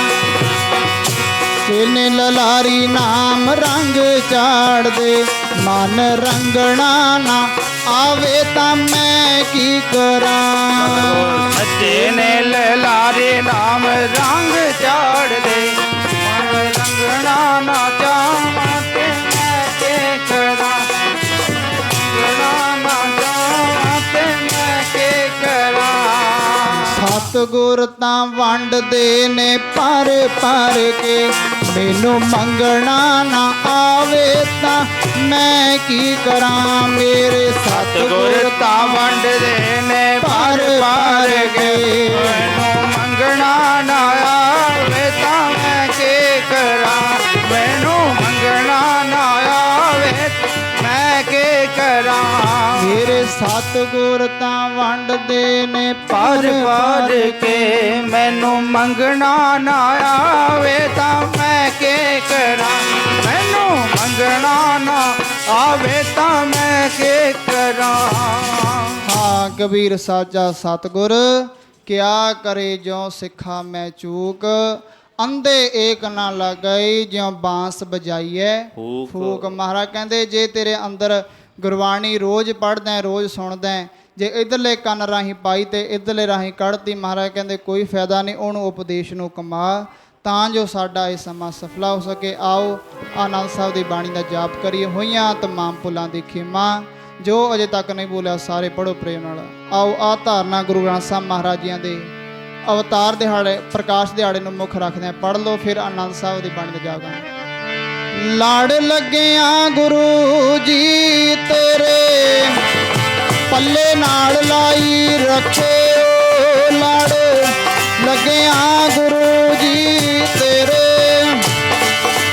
ਸੱਚੇ ਨੇ ਲਾਰੀ ਨਾਮ ਰੰਗ ਝਾੜ ਦੇ ਮਨ ਰੰਗਣਾ ਨਾ ਆਵੇ ਤਾਂ ਮੈਂ ਕੀ ਕਰਾਂ ਸੱਚੇ ਨੇ ਲਾਰੇ ਨਾਮ ਰੰਗ ਝਾੜ ਦੇ ਮਨ ਰੰਗਣਾ ਨਾ ਚਾਹਾਂ ਤੇ ਮੈਂ ਕੀ ਕਰਾਂ ਰੰਗਣਾ ਨਾ ਚਾਹਾਂ ਤੇ ਮੈਂ ਕੀ ਕਰਾਂ ਸਤਿਗੁਰ ਤਾਂ ਵੰਡਦੇ ਨੇ ਪਰ ਕੇ ਮੈਨੂੰ ਮੰਗਣਾ ਨਾ ਆਵੇ ਤਾਂ ਮੈਂ ਕੀ ਕਰਾਂ ਮੇਰੇ ਸਤਿਗੁਰ ਤਾਂ ਵੰਡਦੇ ਨੇ ਪਰ ਕੇ ਮੈਨੂੰ ਮੰਗਣਾ ਨਾ ਆਵੇ ਤਾਂ ਮੈਂ ਕੀ ਕਰਾਂ ਮੈਨੂੰ ਮੰਗਣਾ ਨਾ ਆਵੇ ਮੈਂ ਕੀ ਕਰਾਂ ਮੇਰੇ ਸਤਿਗੁਰ ਤਾਂ ਵੰਡਦੇ ਨੇ ਪਰ ਕੇ ਮੈਨੂੰ ਮੰਗਣਾ ਨਾ ਆਵੇ ਤਾਂ ਮੈਂ ਕੀ ਕਰਾਂ ਮੈਨੂੰ ਮੰਗਣਾ ਨਾ ਆਵੇ ਤਾਂ ਮੈਂ ਕੀ ਕਰਾਂ ਹਾਂ ਕਬੀਰ ਸਾਚਾ ਸਤਿਗੁਰ ਕਿਆ ਕਰੇ ਜਿਉ ਸਿੱਖਾ ਮੈਂ ਚੂਕ ਅੰਧੇ ਏਕ ਨਾ ਲਗਈ ਜਿਉ ਬਾਂਸ ਬਜਾਈਐ ਫੂਕ ਮਹਾਰਾਜ ਕਹਿੰਦੇ ਜੇ ਤੇਰੇ ਅੰਦਰ ਗੁਰਬਾਣੀ ਰੋਜ਼ ਪੜ੍ਹਦਾ ਰੋਜ਼ ਸੁਣਦਾ ਜੇ ਇਧਰਲੇ ਕੰਨ ਰਾਹੀਂ ਪਾਈ ਤੇ ਇਧਰਲੇ ਰਾਹੀਂ ਕੱਢਤੀ ਮਹਾਰਾਜ ਕਹਿੰਦੇ ਕੋਈ ਫਾਇਦਾ ਨਹੀਂ ਉਹਨੂੰ ਉਪਦੇਸ਼ ਨੂੰ ਕਮਾ ਤਾਂ ਜੋ ਸਾਡਾ ਇਹ ਸਮਾਂ ਸਫਲਾ ਹੋ ਸਕੇ ਆਓ ਆਨੰਦ ਸਾਹਿਬ ਦੀ ਬਾਣੀ ਦਾ ਜਾਪ ਕਰੀਏ ਹੋਈਆਂ ਤਮਾਮ ਭੁੱਲਾਂ ਦੀ ਖਿਮਾ ਜੋ ਅਜੇ ਤੱਕ ਨਹੀਂ ਬੋਲਿਆ ਸਾਰੇ ਪੜ੍ਹੋ ਪ੍ਰੇਮ ਨਾਲ ਆਓ ਆ ਧਾਰਨਾ ਗੁਰੂ ਗ੍ਰੰਥ ਸਾਹਿਬ ਮਹਾਰਾਜ ਜੀਆਂ ਦੇ ਅਵਤਾਰ ਦਿਹਾੜੇ ਪ੍ਰਕਾਸ਼ ਦਿਹਾੜੇ ਨੂੰ ਮੁੱਖ ਰੱਖਦੇ ਆ ਪੜ੍ਹ ਲਓ ਫਿਰ ਆਨੰਦ ਸਾਹਿਬ ਦੀ ਬਾਣੀ ਦਾ ਜਾਪ ਕਰਾਂਗੇ ਲੜ ਲੱਗਿਆ ਗੁਰੂ ਜੀ ਤੇਰੇ ਪੱਲੇ ਨਾਲ ਲਾਈ ਰੱਖਿਓ ਲੜ ਲੱਗਿਆ ਗੁਰੂ ਜੀ ਤੇਰੇ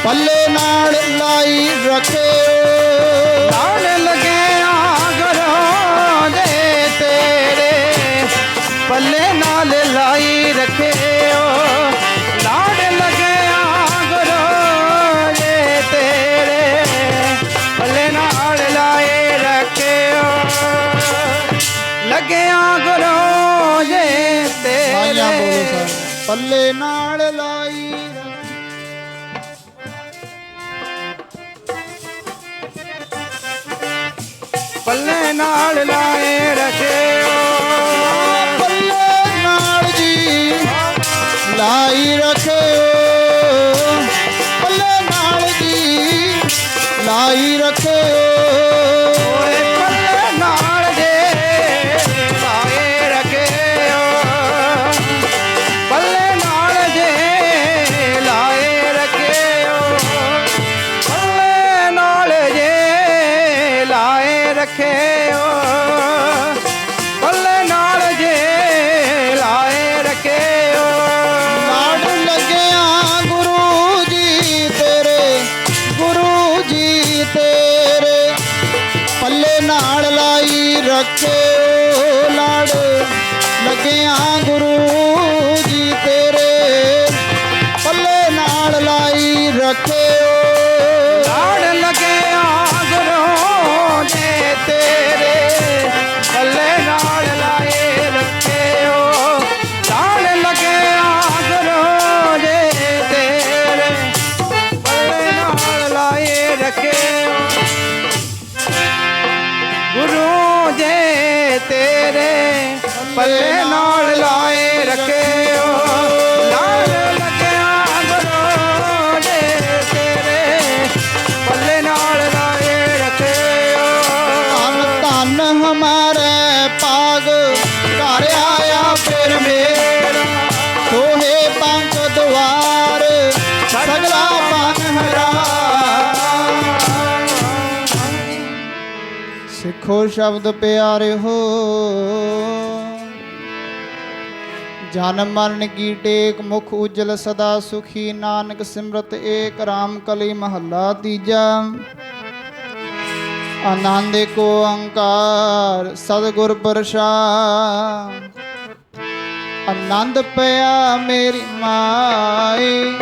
ਪੱਲੇ ਨਾਲ ਲਾਈ ਰੱਖਿਓ ਲਾੜ ਲੱਗਿਆ ਗੁਰੂ ਦੇ ਤੇਰੇ ਪੱਲੇ ਨਾਲ ਲਾਈ ਰੱਖਿਓ ਲਾੜ ਲੱਗਿਆ ਗੁਰੂ ਦੇ ਤੇਰੇ ਪੱਲੇ ਨਾਲ ਲਾਈ ਰੱਖਿਓ ਲੱਗਿਆ ਗੁਰੂ ਦੇ ਆਇਆ ਬੋਲੋ ਤੇਰੇ ਸਾਰੇ ਪੱਲੇ ਨਾਲ ਲਾਈ ਪੱਲੇ ਨਾਲ ਲਾਏ ਰੱਖਿਓ ਪੱਲੇ ਨਾਲ ਜੀ ਲਾਈ ਰੱਖਿਓ ਪੱਲੇ ਨਾਲ ਜੀ ਲਾਈ ਰੱਖਿਓ ਓਏ ਪੱਲੇ ਨਾਲ ਜੇ ਲਾਏ ਰੱਖਿਓ ਪੱਲੇ ਨਾਲ ਜੇ ਲਾਏ ਰੱਖਿਓ ਪੱਲੇ ਨਾਲ ਜੇ ਲਾਏ ਰੱਖਿਓ ਪੱਲੇ ਨਾਲ ਜੇ ਲਾਏ ਰੱਖਿਓ ਲਾਡ ਲੱਗਿਆ ਗੁਰੂ ਜੀ ਤੇਰੇ ਪੱਲੇ ਨਾਲ ਲਾਈ ਰੱਖਿਓ ਲਾੜ ਲੱਗਿਆ ਗੁਰੂ ਜੀ ਤੇਰੇ ਪੱਲੇ ਨਾਲ ਲਾਈ ਰੱਖਿਓ ਲਾੜ ਲੱਗਿਆ ਗੁਰੂ ਦੇ ਤੇਰੇ ਪੱਲੇ ਨਾਲ ਲਾਏ ਰੱਖਿਓ ਲਾੜ ਲੱਗਿਆ ਗੁਰੂ ਦੇ ਤੇਰੇ ਪੱਲੇ ਨਾਲ ਲਾਏ ਰੱਖਿਓ ਗੁਰੂ ਦੇ ਤੇਰੇ ਪੱਲੇ ਨਾਲ ਲਾਏ ਰੱਖਿਓ ਲਾੜ ਲੱਗਿਆ ਗੁਰੂ ਦੇ ਤੇਰੇ ਪੱਲੇ ਨਾਲ ਲਾਏ ਰੱਖਿਓ ਧੰਨ ਧੰਨ ਹਮਾਰੇ ਪਾਗ ਘਰ ਮੇਰ ਮੇਰਾ ਸੋਹੇ ਪੰਕ ਦੁਆਰ ਸਗਲਾ ਪਨਹਰਾ ਸਿੱਖੋ ਸ਼ਬਦ ਪਿਆਰੇ ਹੋ ਜਨ ਮਰਨ ਕੀ ਟੇਕ ਮੁਖ ਉਜਲ ਸਦਾ ਸੁਖੀ ਨਾਨਕ ਸਿਮਰਤ ਏਕ ਰਾਮ ਕਲੀ ਮਹੱਲਾ ਤੀਜਾ ਆਨੰਦ ਏਕੋ ਓੰਕਾਰ ਸਤਿਗੁਰ ਪ੍ਰਸਾਦ ਆਨੰਦ ਪਿਆ ਮੇਰੀ ਮਾਈ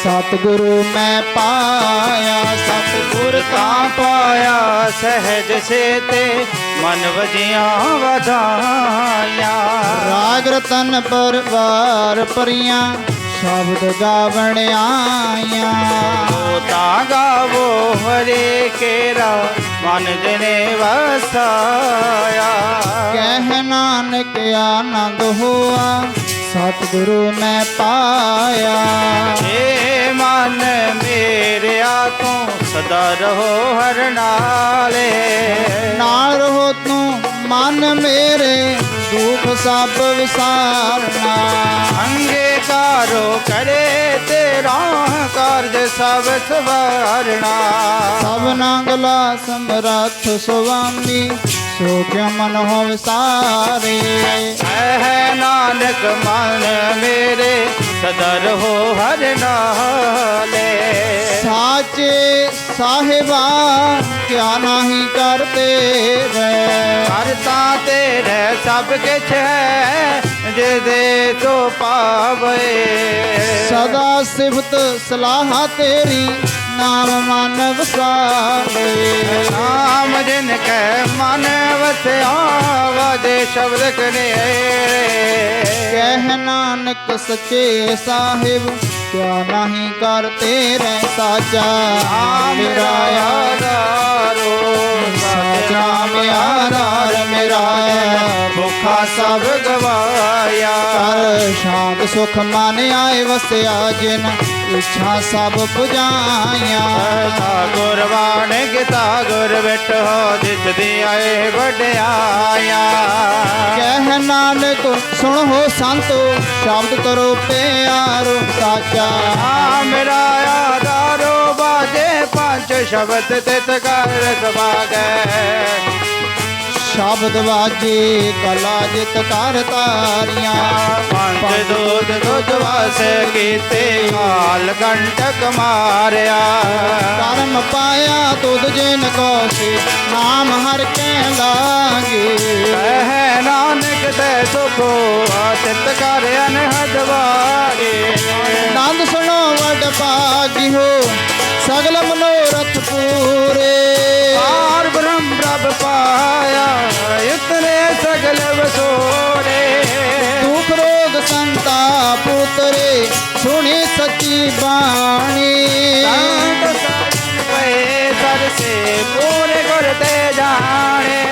ਸਤਿਗੁਰੂ ਮੈਂ ਪਾਇਆ ਸਤਿਗੁਰ ਤਾਂ ਪਾਇਆ ਸਹਿਜ ਸੇਤੇ ਮਨ ਵਜੀਆਂ ਵਧਾਈਆਂ ਰਾਗ ਰਤਨ ਪਰਵਾਰ ਪਰੀਆਂ ਸ਼ਬਦ ਗਾਵਣ ਆਈਆਂ ਉਹ ਤਾਂ ਗਾਵੋ ਹਰੇ ਕੇਰਾ ਮਨ ਜਨੇ ਵਸਾਇਆ ਕਹਿ ਨਾਨਕ ਆਨੰਦ ਹੋਆ ਸਤਿਗੁਰੂ ਮੈਂ ਪਾਇਆ ਏ ਮਨ ਮੇਰਿਆ ਤੂੰ ਸਦਾ ਰਹੋ ਹਰ ਨਾਲੇ ਨਾਲ ਰਹੋ ਤੂੰ ਮਨ ਮੇਰੇ ਦੁਖ ਸਭ ਵਿਸਾਰਨਾ ਅੰਗੀਕਾਰੋ ਕਰੇ ਤੇਰਾ ਕਾਰਜ ਸਭ ਸਵਾਰਣਾ ਸਭ ਨੰਗਲਾ ਸਮਰੱਥ ਸੁਆਮੀ ਸੋ ਕਿਉ ਮਨ ਹੋ ਵਿਸਾਰੇ ਹੈ ਨਾਨਕ ਮਨ ਮੇਰੇ ਸਦਾ ਰਹੋ ਹਰ ਨਾਲੇ ਸਾਚੇ ਸਾਹਿਬਾ ਕਿਆ ਨਹੀਂ ਕਰਤੇ ਰਹਿ ਕਰਤਾ ਤੇਰੇ ਸਭ ਕਿਛ ਹੈ ਜਿਹਦੇ ਤੋ ਪਾਵੇ ਸਦਾ ਸਿਫਤ ਸਲਾਹ ਤੇਰੀ ਨਾਮ ਮਨ ਵਸਾਵੇ ਨਾਮ ਜਿਨ ਕੈ ਮਨ ਵਸਿਆ ਵਾਜੇ ਸ਼ਬਦ ਕਨੇ ਕਹਿ ਨਾਨਕ ਸੱਚੇ ਸਾਹਿਬ ਕਿਆ ਨਹੀਂ ਕਰਤੇ ਰਹਿ ਸਾਚਾ ਮੇਰਾ ਆਧਾਰੋ ਸਤਿਨਾਮ ਆਧਾਰ ਮੇਰਾ ਭੁੱਖਾ ਸਭ ਗਵਾਇਆ ਕਰ ਸ਼ਾਂਤ ਸੁਖ ਮਨ ਆਏ ਵਸਿਆ ਜਿਨ ਇੱਛਾ ਸਭ ਪੁਜਾਈਆਂ ਤਾ ਗੁਰਬਾਣ ਗਿਤਾ ਗੁਰ ਬਿਟੋ ਜਿਸ ਦੀ ਆਏ ਵਡਿਆਇਆ ਕਹਿ ਨਾਨਕ ਸੁਣੋ ਸੰਤੋ ਸ਼ਬਦ ਕਰੋ ਪਿਆਰੋ ਸਾਚਾ ਮੇਰਾ ਆਧਾਰੋ ਬਾਜੇ ਪੰਜ ਸ਼ਬਦ ਤਿਤ ਕਰ ਸਵਾਗੈ ਸ਼ਬਦ ਵਾਜੇ ਕਲਾ ਜਿਤ ਕਰ ਤਾਰੀਆਂ ਪੰਜ ਦੂਧ ਦੁੱਧ ਵਾਸ ਕੀਤੇ ਕਾਲ ਕੰਟਕ ਮਾਰਿਆ ਕਰਮ ਪਾਇਆ ਤੁਧ ਜਿਨ ਕੋ ਸੇ ਨਾਮ ਹਰ ਕੇ ਲਾਗੇ ਕਹਿ ਨਾਨਕ ਤੇ ਸੁਖੋ ਆਸਿਤ ਕਰ ਅਨਹਦ ਵਾਗੇ ਨੰਦ ਸੁਣੋ ਵਡ ਭਾਗੀ ਹੋ ਸਗਲ ਮਨੋਰਥ ਪੂਰੇ ਆਰ ਬ੍ਰਹਮ ਪ੍ਰਭ ਪਾਇਆ ਇਤਨੇ ਸਗਲ ਵਸੋਰੇ ਦੁਖ ਰੋਗ ਸੰਤਾਪ ਉਤਰੇ ਸੁਣੀ ਸੱਚੀ ਬਾਣੀ ਸੰਤ ਸਾਜਨ ਪਏ ਸਰਸੇ ਪੂਰੇ ਗੁਰ ਤੇ ਜਾਣੇ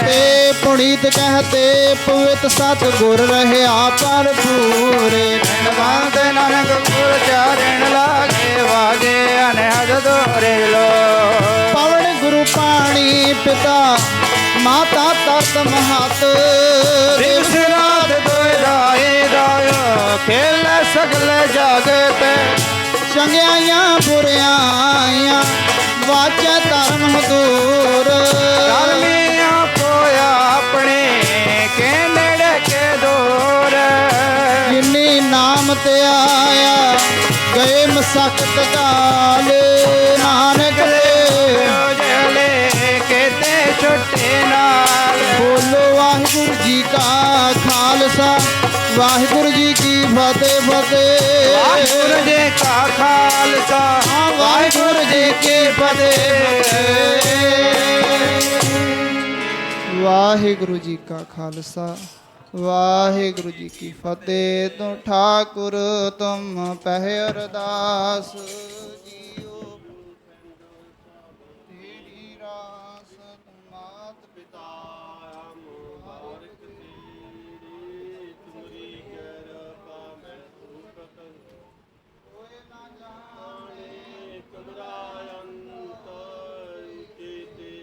ਤੇ ਪੁਨੀਤ ਕਹਤੇ ਪਵਿੱਤ ਸਤ ਗੁਰ ਰਹਿਆ ਪਰ ਪੂਰੇ ਬੰਦ ਨਾਨਕ ਗੁਰ ਚਾਰਣ ਲਾਗੇ ਵਾਗੇ ਅਨਹਦ ਦੋਰੇ ਲੋ ਪਵਨ ਗੁਰੂ ਪਾਣੀ ਪਿਤਾ ਮਾਤਾ ਤਰਤ ਮਹਤ ਦਿਵਸ ਰਾਤ ਦੋਇ ਰਾਏ ਰਾਇ ਖੇਲ ਸਗਲ ਜਗਤ ਚੰਗਿਆਈਆਂ ਬੁਰਿਆਈਆਂ ਵਾਚੈ ਧਰਮ ਹਦੂਰ ਕਰਮੀਆਂ ਕੋਇਆ ਆਪਣੇ ਕੇ ਨੇੜੇ ਕੇ ਦੂਰ ਜਿਨੀ ਨਾਮ ਤੇ ਆਇਆ ਗਏ ਮਸਕਤ ਕਾਲ ਨਾਨਕ ਦੇ ਜਲੇ ਕਿਤੇ ਛੁੱਟੇ ਨਾਲ ਬੋਲੋ ਵਾਹਿਗੁਰੂ ਜੀ ਕਾ ਖਾਲਸਾ ਵਾਹਿਗੁਰੂ ਜੀ ਕੀ ਫਤਿਹ ਫਤਿਹ ਵਾਹਿਗੁਰੂ ਜੀ ਕਾ ਖਾਲਸਾ ਵਾਹਿਗੁਰੂ ਜੀ ਕੀ ਫਤਿਹ ਵਾਹਿਗੁਰੂ ਜੀ ਕਾ ਖਾਲਸਾ ਵਾਹਿਗੁਰੂ ਜੀ ਕੀ ਫਤਿਹ ਤੂੰ ਠਾਕੁਰ ਤੁਮ ਪਹਿ ਅਰਦਾਸ ਜੀਓ ਤੇਰੀ ਰਾਸ ਤੁਮ ਮਾਤ ਪਿਤਾ ਮੁਬਾਰਕ ਤੇਰੀ ਤੁਮਰੀ ਕਿਰਪਾ ਮੈਂ ਸੁਖਤ ਹੋਏ ਨਾ ਜਾਣੇ ਤੁਮਰਾ ਅੰਤਰ ਕੀਤੇ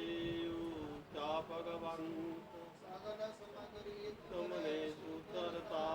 ਤਾ ਭਗਵੰਤ ਸਗਲ ਸਮਗਰੀ ਤੁਮਨੇ ਸੂਤਰਤਾ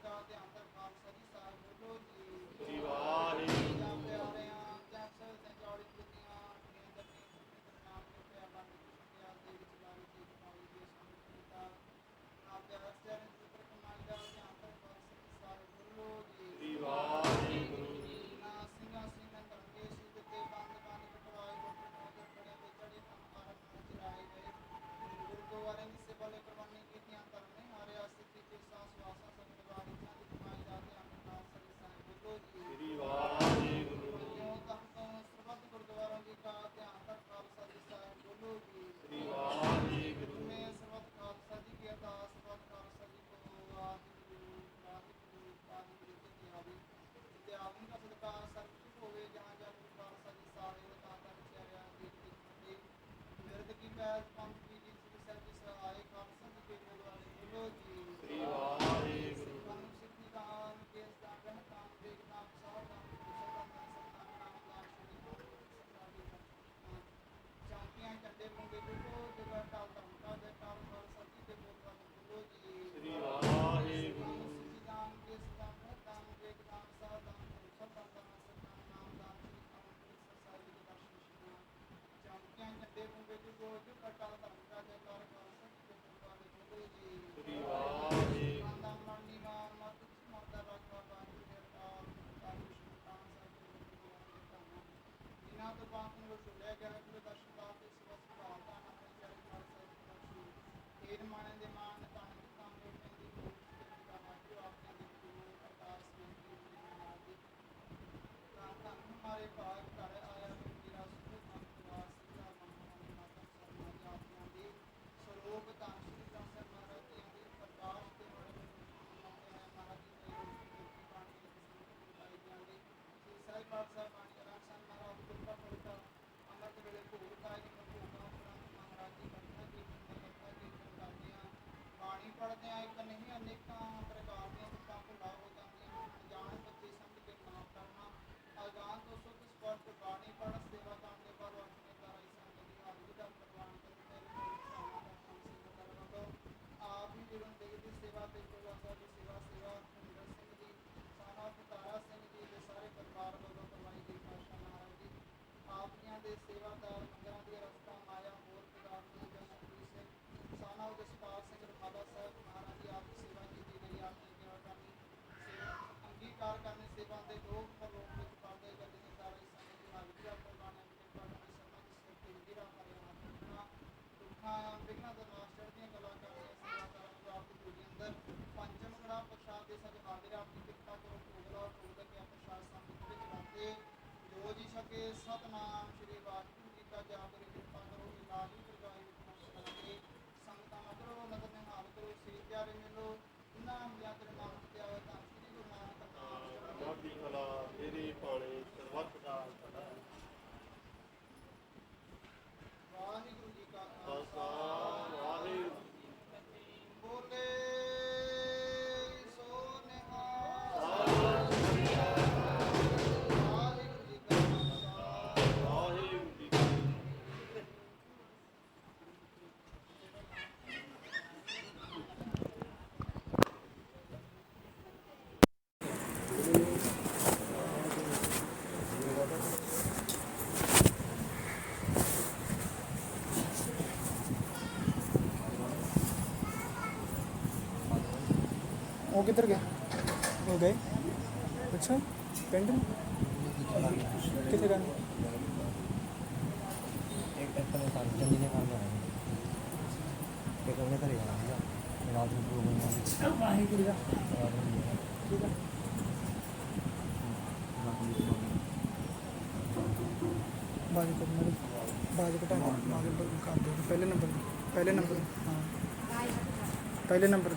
ਕਾ ਧਿਆਨ ਧਰ ਖਾਲਸਾ ਜੀ ਸਾਹਿਬ ਬੋਲੋ ਜੀ। ਸ੍ਰੀ ਵਾਹਿਗੁਰੂ ਜਾਂ ਪਿਆਰਿਆਂ ਜਾਂ ਸਭ ਤੇ ਜੋੜੀ ਦੁਨੀਆਂ ਕੇਂਦਰ ਦੀ ਨਾਮ ਕੇ ਪਿਆ ਬੰਦ ਕਿਆ ਦੇ ਵਿੱਚ ਲਾਈ ਦੀ ਪਾਈ ਦੀ ਸੰਗੀਤਾ ਆਪ ਦੇ ਅਸਰ ਪੁੱਤਰ ਕਮਾਈ ਦਾ ਧਿਆਨ ਧਰ ਖਾਲਸਾ ਜੀ ਸਾਹਿਬ ਬੋਲੋ ਜੀ। ਸ੍ਰੀ ਵਾਹਿਗੁਰੂ ਨਾ ਸਿੰਘਾਂ ਸਿੰਘਾਂ ਤਰੰਗੇ ਸਿੱਧ ਤੇ ਬੰਦ ਬੰਦ ਕਟਵਾਏ ਗੋਟੇ ਨੌਦਰ ਖੜੇ ਤੇ ਚੜੇ ਸੰਸਾਰ ਨੂੰ ਚਰਾਏ ਗਏ ਗੁਰਦੁਆਰੇ ਦੀ ਸੇਵਾ ਲਈ ਕੁਰਬਾਨੀ ਕੀਤੀਆਂ ਧਰਮੇ ਹਾਰਿਆ ਸਿੱਧੀ ਤੇ ਸਾਸ ਵਾਸਾ ਸੰਗਤ ਵਾਰੀ ਦੀ ਕਮਾਈ ਦਾ ਧਿਆਨ ਖਾਲਸਾ ਜੀ ਸਾਹਿਬ ਬੋਲੋ ਜੀ। ਸ੍ਰੀ ਵਾਹਿਗੁਰੂ ਜਿਉਂ ਤੱਕ ਤੋਂ ਸਰਬੱਤ ਗੁਰਦੁਆਰਾਂ ਜੀ ਦਾ ਧਿਆਨ ਧਰ ਖਾਲਸਾ ਜੀ ਸਾਹਿਬ ਬੋਲੋ ਜੀ। ਸ੍ਰੀ ਵਾਹਿਗੁਰੂ ਮੈਂ ਸਰਬੱਤ ਖਾਲਸਾ ਜੀ ਕੀ ਅਰਦਾਸ ਸਰਬੱਤ ਖਾਲਸਾ ਜੀ ਕੋ ਵਾਹਿਗੁਰੂ ਵਾਹਿਗੁਰੂ ਵਾਹਿਗੁਰੂ ਜੀ ਕੀ ਆਵੀ ਤੇ ਆਵੀ ਦਾ ਸਦਕਾ ਸਰਬਤ ਹੋਵੇ ਜਹਾਂ ਜਹਾਂ ਗੁਰੂ ਖਾਲਸਾ ਜੀ ਸਾਹਿਬ ਤਾਂ ਤਾਂ ਵਿਚਾਰਿਆ ਦੀ ਦੀ ਮਿਰਦ ਕੀ ਪੈਰ ਪੰਥ ਕੀ ਜੀ ਸ੍ਰੀ ਸਾਹਿਬ ਜੀ ਸਹਾਇ ਖਾਲਸਾ ਜੀ ਕੇ ਗੁਰਦੁਆਰੇ ਬੋਲੋ ਜੀ। ਸ੍ਰੀ ਵਾਹਿਗੁਰੂ ਸਿੱਖਾਂ ਸਿੱਖੀ ਦਾਨ ਕੇਸ ਦਾਨ ਰਹਿ ਦਾਨ ਵੇਗ ਦਾਨ ਸਾਹ ਦਾਨ ਕੁਸ਼ਲ ਦਾਨ ਸਤਨਾਮ ਨਾਮ ਦਾਨ ਸ਼੍ਰੀ ਗੁਰੂ ਸਤਨਾਮ ਚਾਂਪੀਆਂ ਝੰਡੇ ਮੁੰਡੇ ਬੋਲੋ ਜਗਾ ਟਾਲ ਧਰਮ ਕਾ ਜੈ ਕਾਲ ਖਾਲਸਾ ਜੀ ਕੇ ਗੁਰਦੁਆਰੇ ਬੋਲੋ ਜੀ। ਸ੍ਰੀ ਵਾਹਿਗੁਰੂ ਸਿੱਖੀ ਦਾਨ ਕੇਸ ਦਾਨ ਰਹਿ ਦਾਨ ਵੇਗ ਦਾਨ ਸਾਹ ਦਾਨ ਕੁਸ਼ਲ ਦਾਨ ਸਤਨਾਮ ਨਾਮ ਦਾਨ ਸ਼੍ਰੀ ਗੁਰੂ ਸਾਹਿਬ ਜੀ ਦੇ ਦਰਸ਼ਨ ਸ਼ਿਕਣਾ ਚਾਂਪੀਆਂ ਝੰਡੇ ਮੁੰਡੇ ਬੋਲੋ ਜਗਾ ਟਾਲ ਧਰਮ ਕਾ ਜੈ ਕਾਲ ਖਾਲਸਾ ਜੀ ਕੇ ਗੁਰਦੁਆਰੇ ਬੋਲੋ ਜੀ। ਸ੍ਰੀ ਵਾਹਿਗੁਰੂ ਮਾਤਾ ਮਾਨੀ ਮਾਤ ਮਾਤਾ ਰਾਖਾ ਬਾਣੀ ਦੇ ਤਾਲ ਤਾਲ ਸ਼ੁਭਕਾਮ ਸਾਹਿਬ ਜਿਨ੍ਹਾਂ ਤੋਂ ਬਾਤ ਨੂੰ ਛੋੜਿਆ ਗਿਆ ਹੈ ਦਰਸ਼ਨ ਦਾ ਤੇ ਸੇਵਾ ਸੁਭਾਅ ਦਾ ਨਾਮ ਚਾਰੇ ਖਾਲਸਾ ਜੀ ਬਖਸ਼ੀ ਏਨ ਮਾਣੇ ਦੇ ਮਾਨ ਤਾਂ ਕੰਮ ਲੋਕਾਂ ਦੀ ਕੋਸ਼ਿਸ਼ ਦਾ ਮਾਜੋ ਆਪਣੇ ਦੇ ਗੁਰੂ ਅਰਦਾਸ ਬੇਨਤੀ ਨਾਮ ਦੀ ਤਾਂ ਹਮਾਰੇ ਭਾਗ ਘਰ ਆਇਆ ਮੇਰਾ ਸੁਖ ਸੰਤਵਾਸ ਸਿੱਧਾ ਮਹਾਨ ਮਾਤਾ ਸਰਮਾ ਜੀ ਆਪਿਆਂ ਦੀ ਸਰੋਗ ਤਾਂ ਸ਼੍ਰੀ ਗ੍ਰੰਥ ਸਾਹਿਬ ਮਹਾਰਾਜ ਜੀ ਦੀ ਪ੍ਰਕਾਸ਼ ਤੇ ਮਹਾਰਾਜ ਜੀ ਦੇ ਰੋਸ਼ਨੀ ਬਾਣੀ ਦੀ ਸੰਗਤ ਦੀ ਜਾਂਦੀ ਸ੍ਰੀ ਸਾਹਿਬ ਖਾਲਸਾ ਬਾਣੀ ਰਾਖਸਾਨ ਮਹਾਰਾਜ ਗੁਰਤਾ ਪੜਤਾ ਅੰਮ੍ਰਿਤ ਵੇਲੇ ਭੋਗ ਪਾਈ ਨੂੰ ਭੋਗਾਂ ਉਪਰੰਤ ਮਹਾਰਾਜ ਜੀ ਕਥਾ ਕੀ ਕਥਾ ਕੀ ਕਰਦਿਆਂ ਬਾਣੀ ਪੜਦਿਆਂ ਇੱਕ ਨਹੀਂ ਅਨੇਕਾਂ ਪ੍ਰਕਾਰ ਦੀਆਂ ਤੁਕਾਂ ਭੁਲਾ ਹੋ ਜਾਂਦੀਆਂ ਜਾਣ ਬੱਚੇ ਸਮਝ ਕੇ ਮਾਫ ਕਰਨਾ ਅਗਾਨ ਤੋਂ ਸੁਖ ਸਪਸ਼ਟ ਬਾਣੀ ਪੜ ਸੇਵਾ ਕਰਨ ਦੇ ਬਾਅਦ ਆਪਣੇ ਘਰ ਇਸ ਸੰਗਤ ਦੀ ਹਾਜ਼ਰੀ ਦਾ ਪ੍ਰਵਾਨ ਕਰਦੇ ਆਪ ਹੀ ਜੁੜਨ ਦੇ ਦੀ ਸੇਵਾ ਤੇ ਕੋਲਾ ਸਾਹਿਬ ਦੀ ਸੇਵਾ ਹਰਿੰਦਰ ਸਿੰਘ ਜੀ ਸਾਨਾ ਪੁਤਾਰਾ ਸਿੰਘ ਜੀ ਦੇ ਸਾਰੇ ਪਰਿਵਾਰ ਵੱਲੋਂ ਕਰਵਾਈ ਗਈ ਪਾਸ਼ਾ ਮਹਾਰਾਜ ਜੀ ਆਪ ਜੀਆਂ ਦੇ ਸੇਵਾਦਾਰ ਮੰਗਰਾਂ ਦੀ ਰਸਤਾ ਮਾਇਆ ਹੋਰ ਪਿਦਾਰ ਜੀ ਜਸਪ੍ਰੀਤ ਸਿੰਘ ਸਾਨਾ ਜਸਪਾਲ ਸਿੰਘ ਰਮਾਲਾ ਸਾਹਿਬ ਮਹਾਰਾਜ ਜੀ ਆਪ ਦੀ ਸੇਵਾ ਕੀਤੀ ਗਈ ਆਪ ਦੀ ਸੇਵਾ ਕਰਨੀ ਸੇਵਾ ਅੰਗੀਕਾਰ ਕਰਨੀ ਸੇਵਾ ਦੇ ਲੋਕ ਪਰਲੋਕ ਵਿੱਚ ਪਾਦੇ ਗੱਡੀ ਦੇ ਸਾਰੇ ਸੰਗਤ ਦੀ ਹਾਜ਼ਰੀ ਦਾ ਪ੍ਰਵਾਨ ਕਿਰਪਾ ਕਰਨੀ ਸਰਮਾ ਦੀ ਸਿਰ ਤੇ ਗਿਰਾ ਕਰਿਆ ਹੱਥਾਂ ਦੁੱਖਾਂ ਬਿਗਨਾਂ ਦਾ ਨਾਸ਼ ਚੜ੍ਹਦੀਆਂ ਗੱਲਾਂ ਕਰਨੀਆਂ ਸੇਵਾ ਕਰਨ ਨੂੰ ਆਪ ਦੀ ਡਿਊਟੀ ਅੰਦਰ ਪੰਚਮ ਗੜਾ ਪ੍ਰਸ਼ਾਦ ਦੇ ਸਭ ਹਾਜ਼ਰ ਆਪ ਦੀ ਕਿਰਪਾ ਕਰੋ ਭੋਗਲਾ ਭੋਗ ਲੱਗਿਆ ਪ੍ਰਸ਼ਾਦ ਸੰਗਤ ਵਿੱਚ ਰਾਤੇ ਜੋ ਜੀ ਸਕੇ ਸਤਨਾਮ ਸ਼੍ਰੀ ਵਾਹਿਗੁਰੂ ਜੀ ਕਾ ਜਾਗਰੇ ਕਿਰਪਾ ਕਰੋ ਇਲਾਹੀ ਪ੍ਰਗਾਈ ਵਿੱਚ ਕਰਾਂਗੇ ਸੰਗਤਾਂ ਮਗਰੋ ਨਦਰ ਨਿਹਾਲ ਕਰੋ ਸੇ ਪਿਆਰੇ ਮਿਲੋ ਨਾਮ ਲਿਆ ਤੇਰੇ ਨਾਮ ਤੇ ਆਵੇ ਤਾਂ ਸ੍ਰੀ ਗੁਰੂ ਨਾਨਕ ਦੇਵ ਵਾਦੀ ਕਲਾ ਤੇਰੀ ਬਾਣੀ ਸਰਬੱਤ ਦਾ ਸਾਡਾ ਵਾਹਿਗੁਰੂ ਜੀ ਕਾ ਖਾਲਸਾ ਵਾਹਿਗੁਰੂ ਬੋਲੇ ਸੋ ਨਿਹਾਲ ਵਾਹਿਗੁਰੂ ਜੀ ਕਾ ਖਾਲਸਾ ਵਾਹਿਗੁਰੂ ਜੀ ਕੀ वो किधर गए वो गए अच्छा पेंडल कितने का एक ट्रैक्टर में काम चंदी ने काम कराया एक हमने करेगा ना रात में पूरा बनवा वाहिगुरू का ठीक है बाजू को मेरे बाजू को टाइम आगे कर दो पहले नंबर हाँ पहले नंबर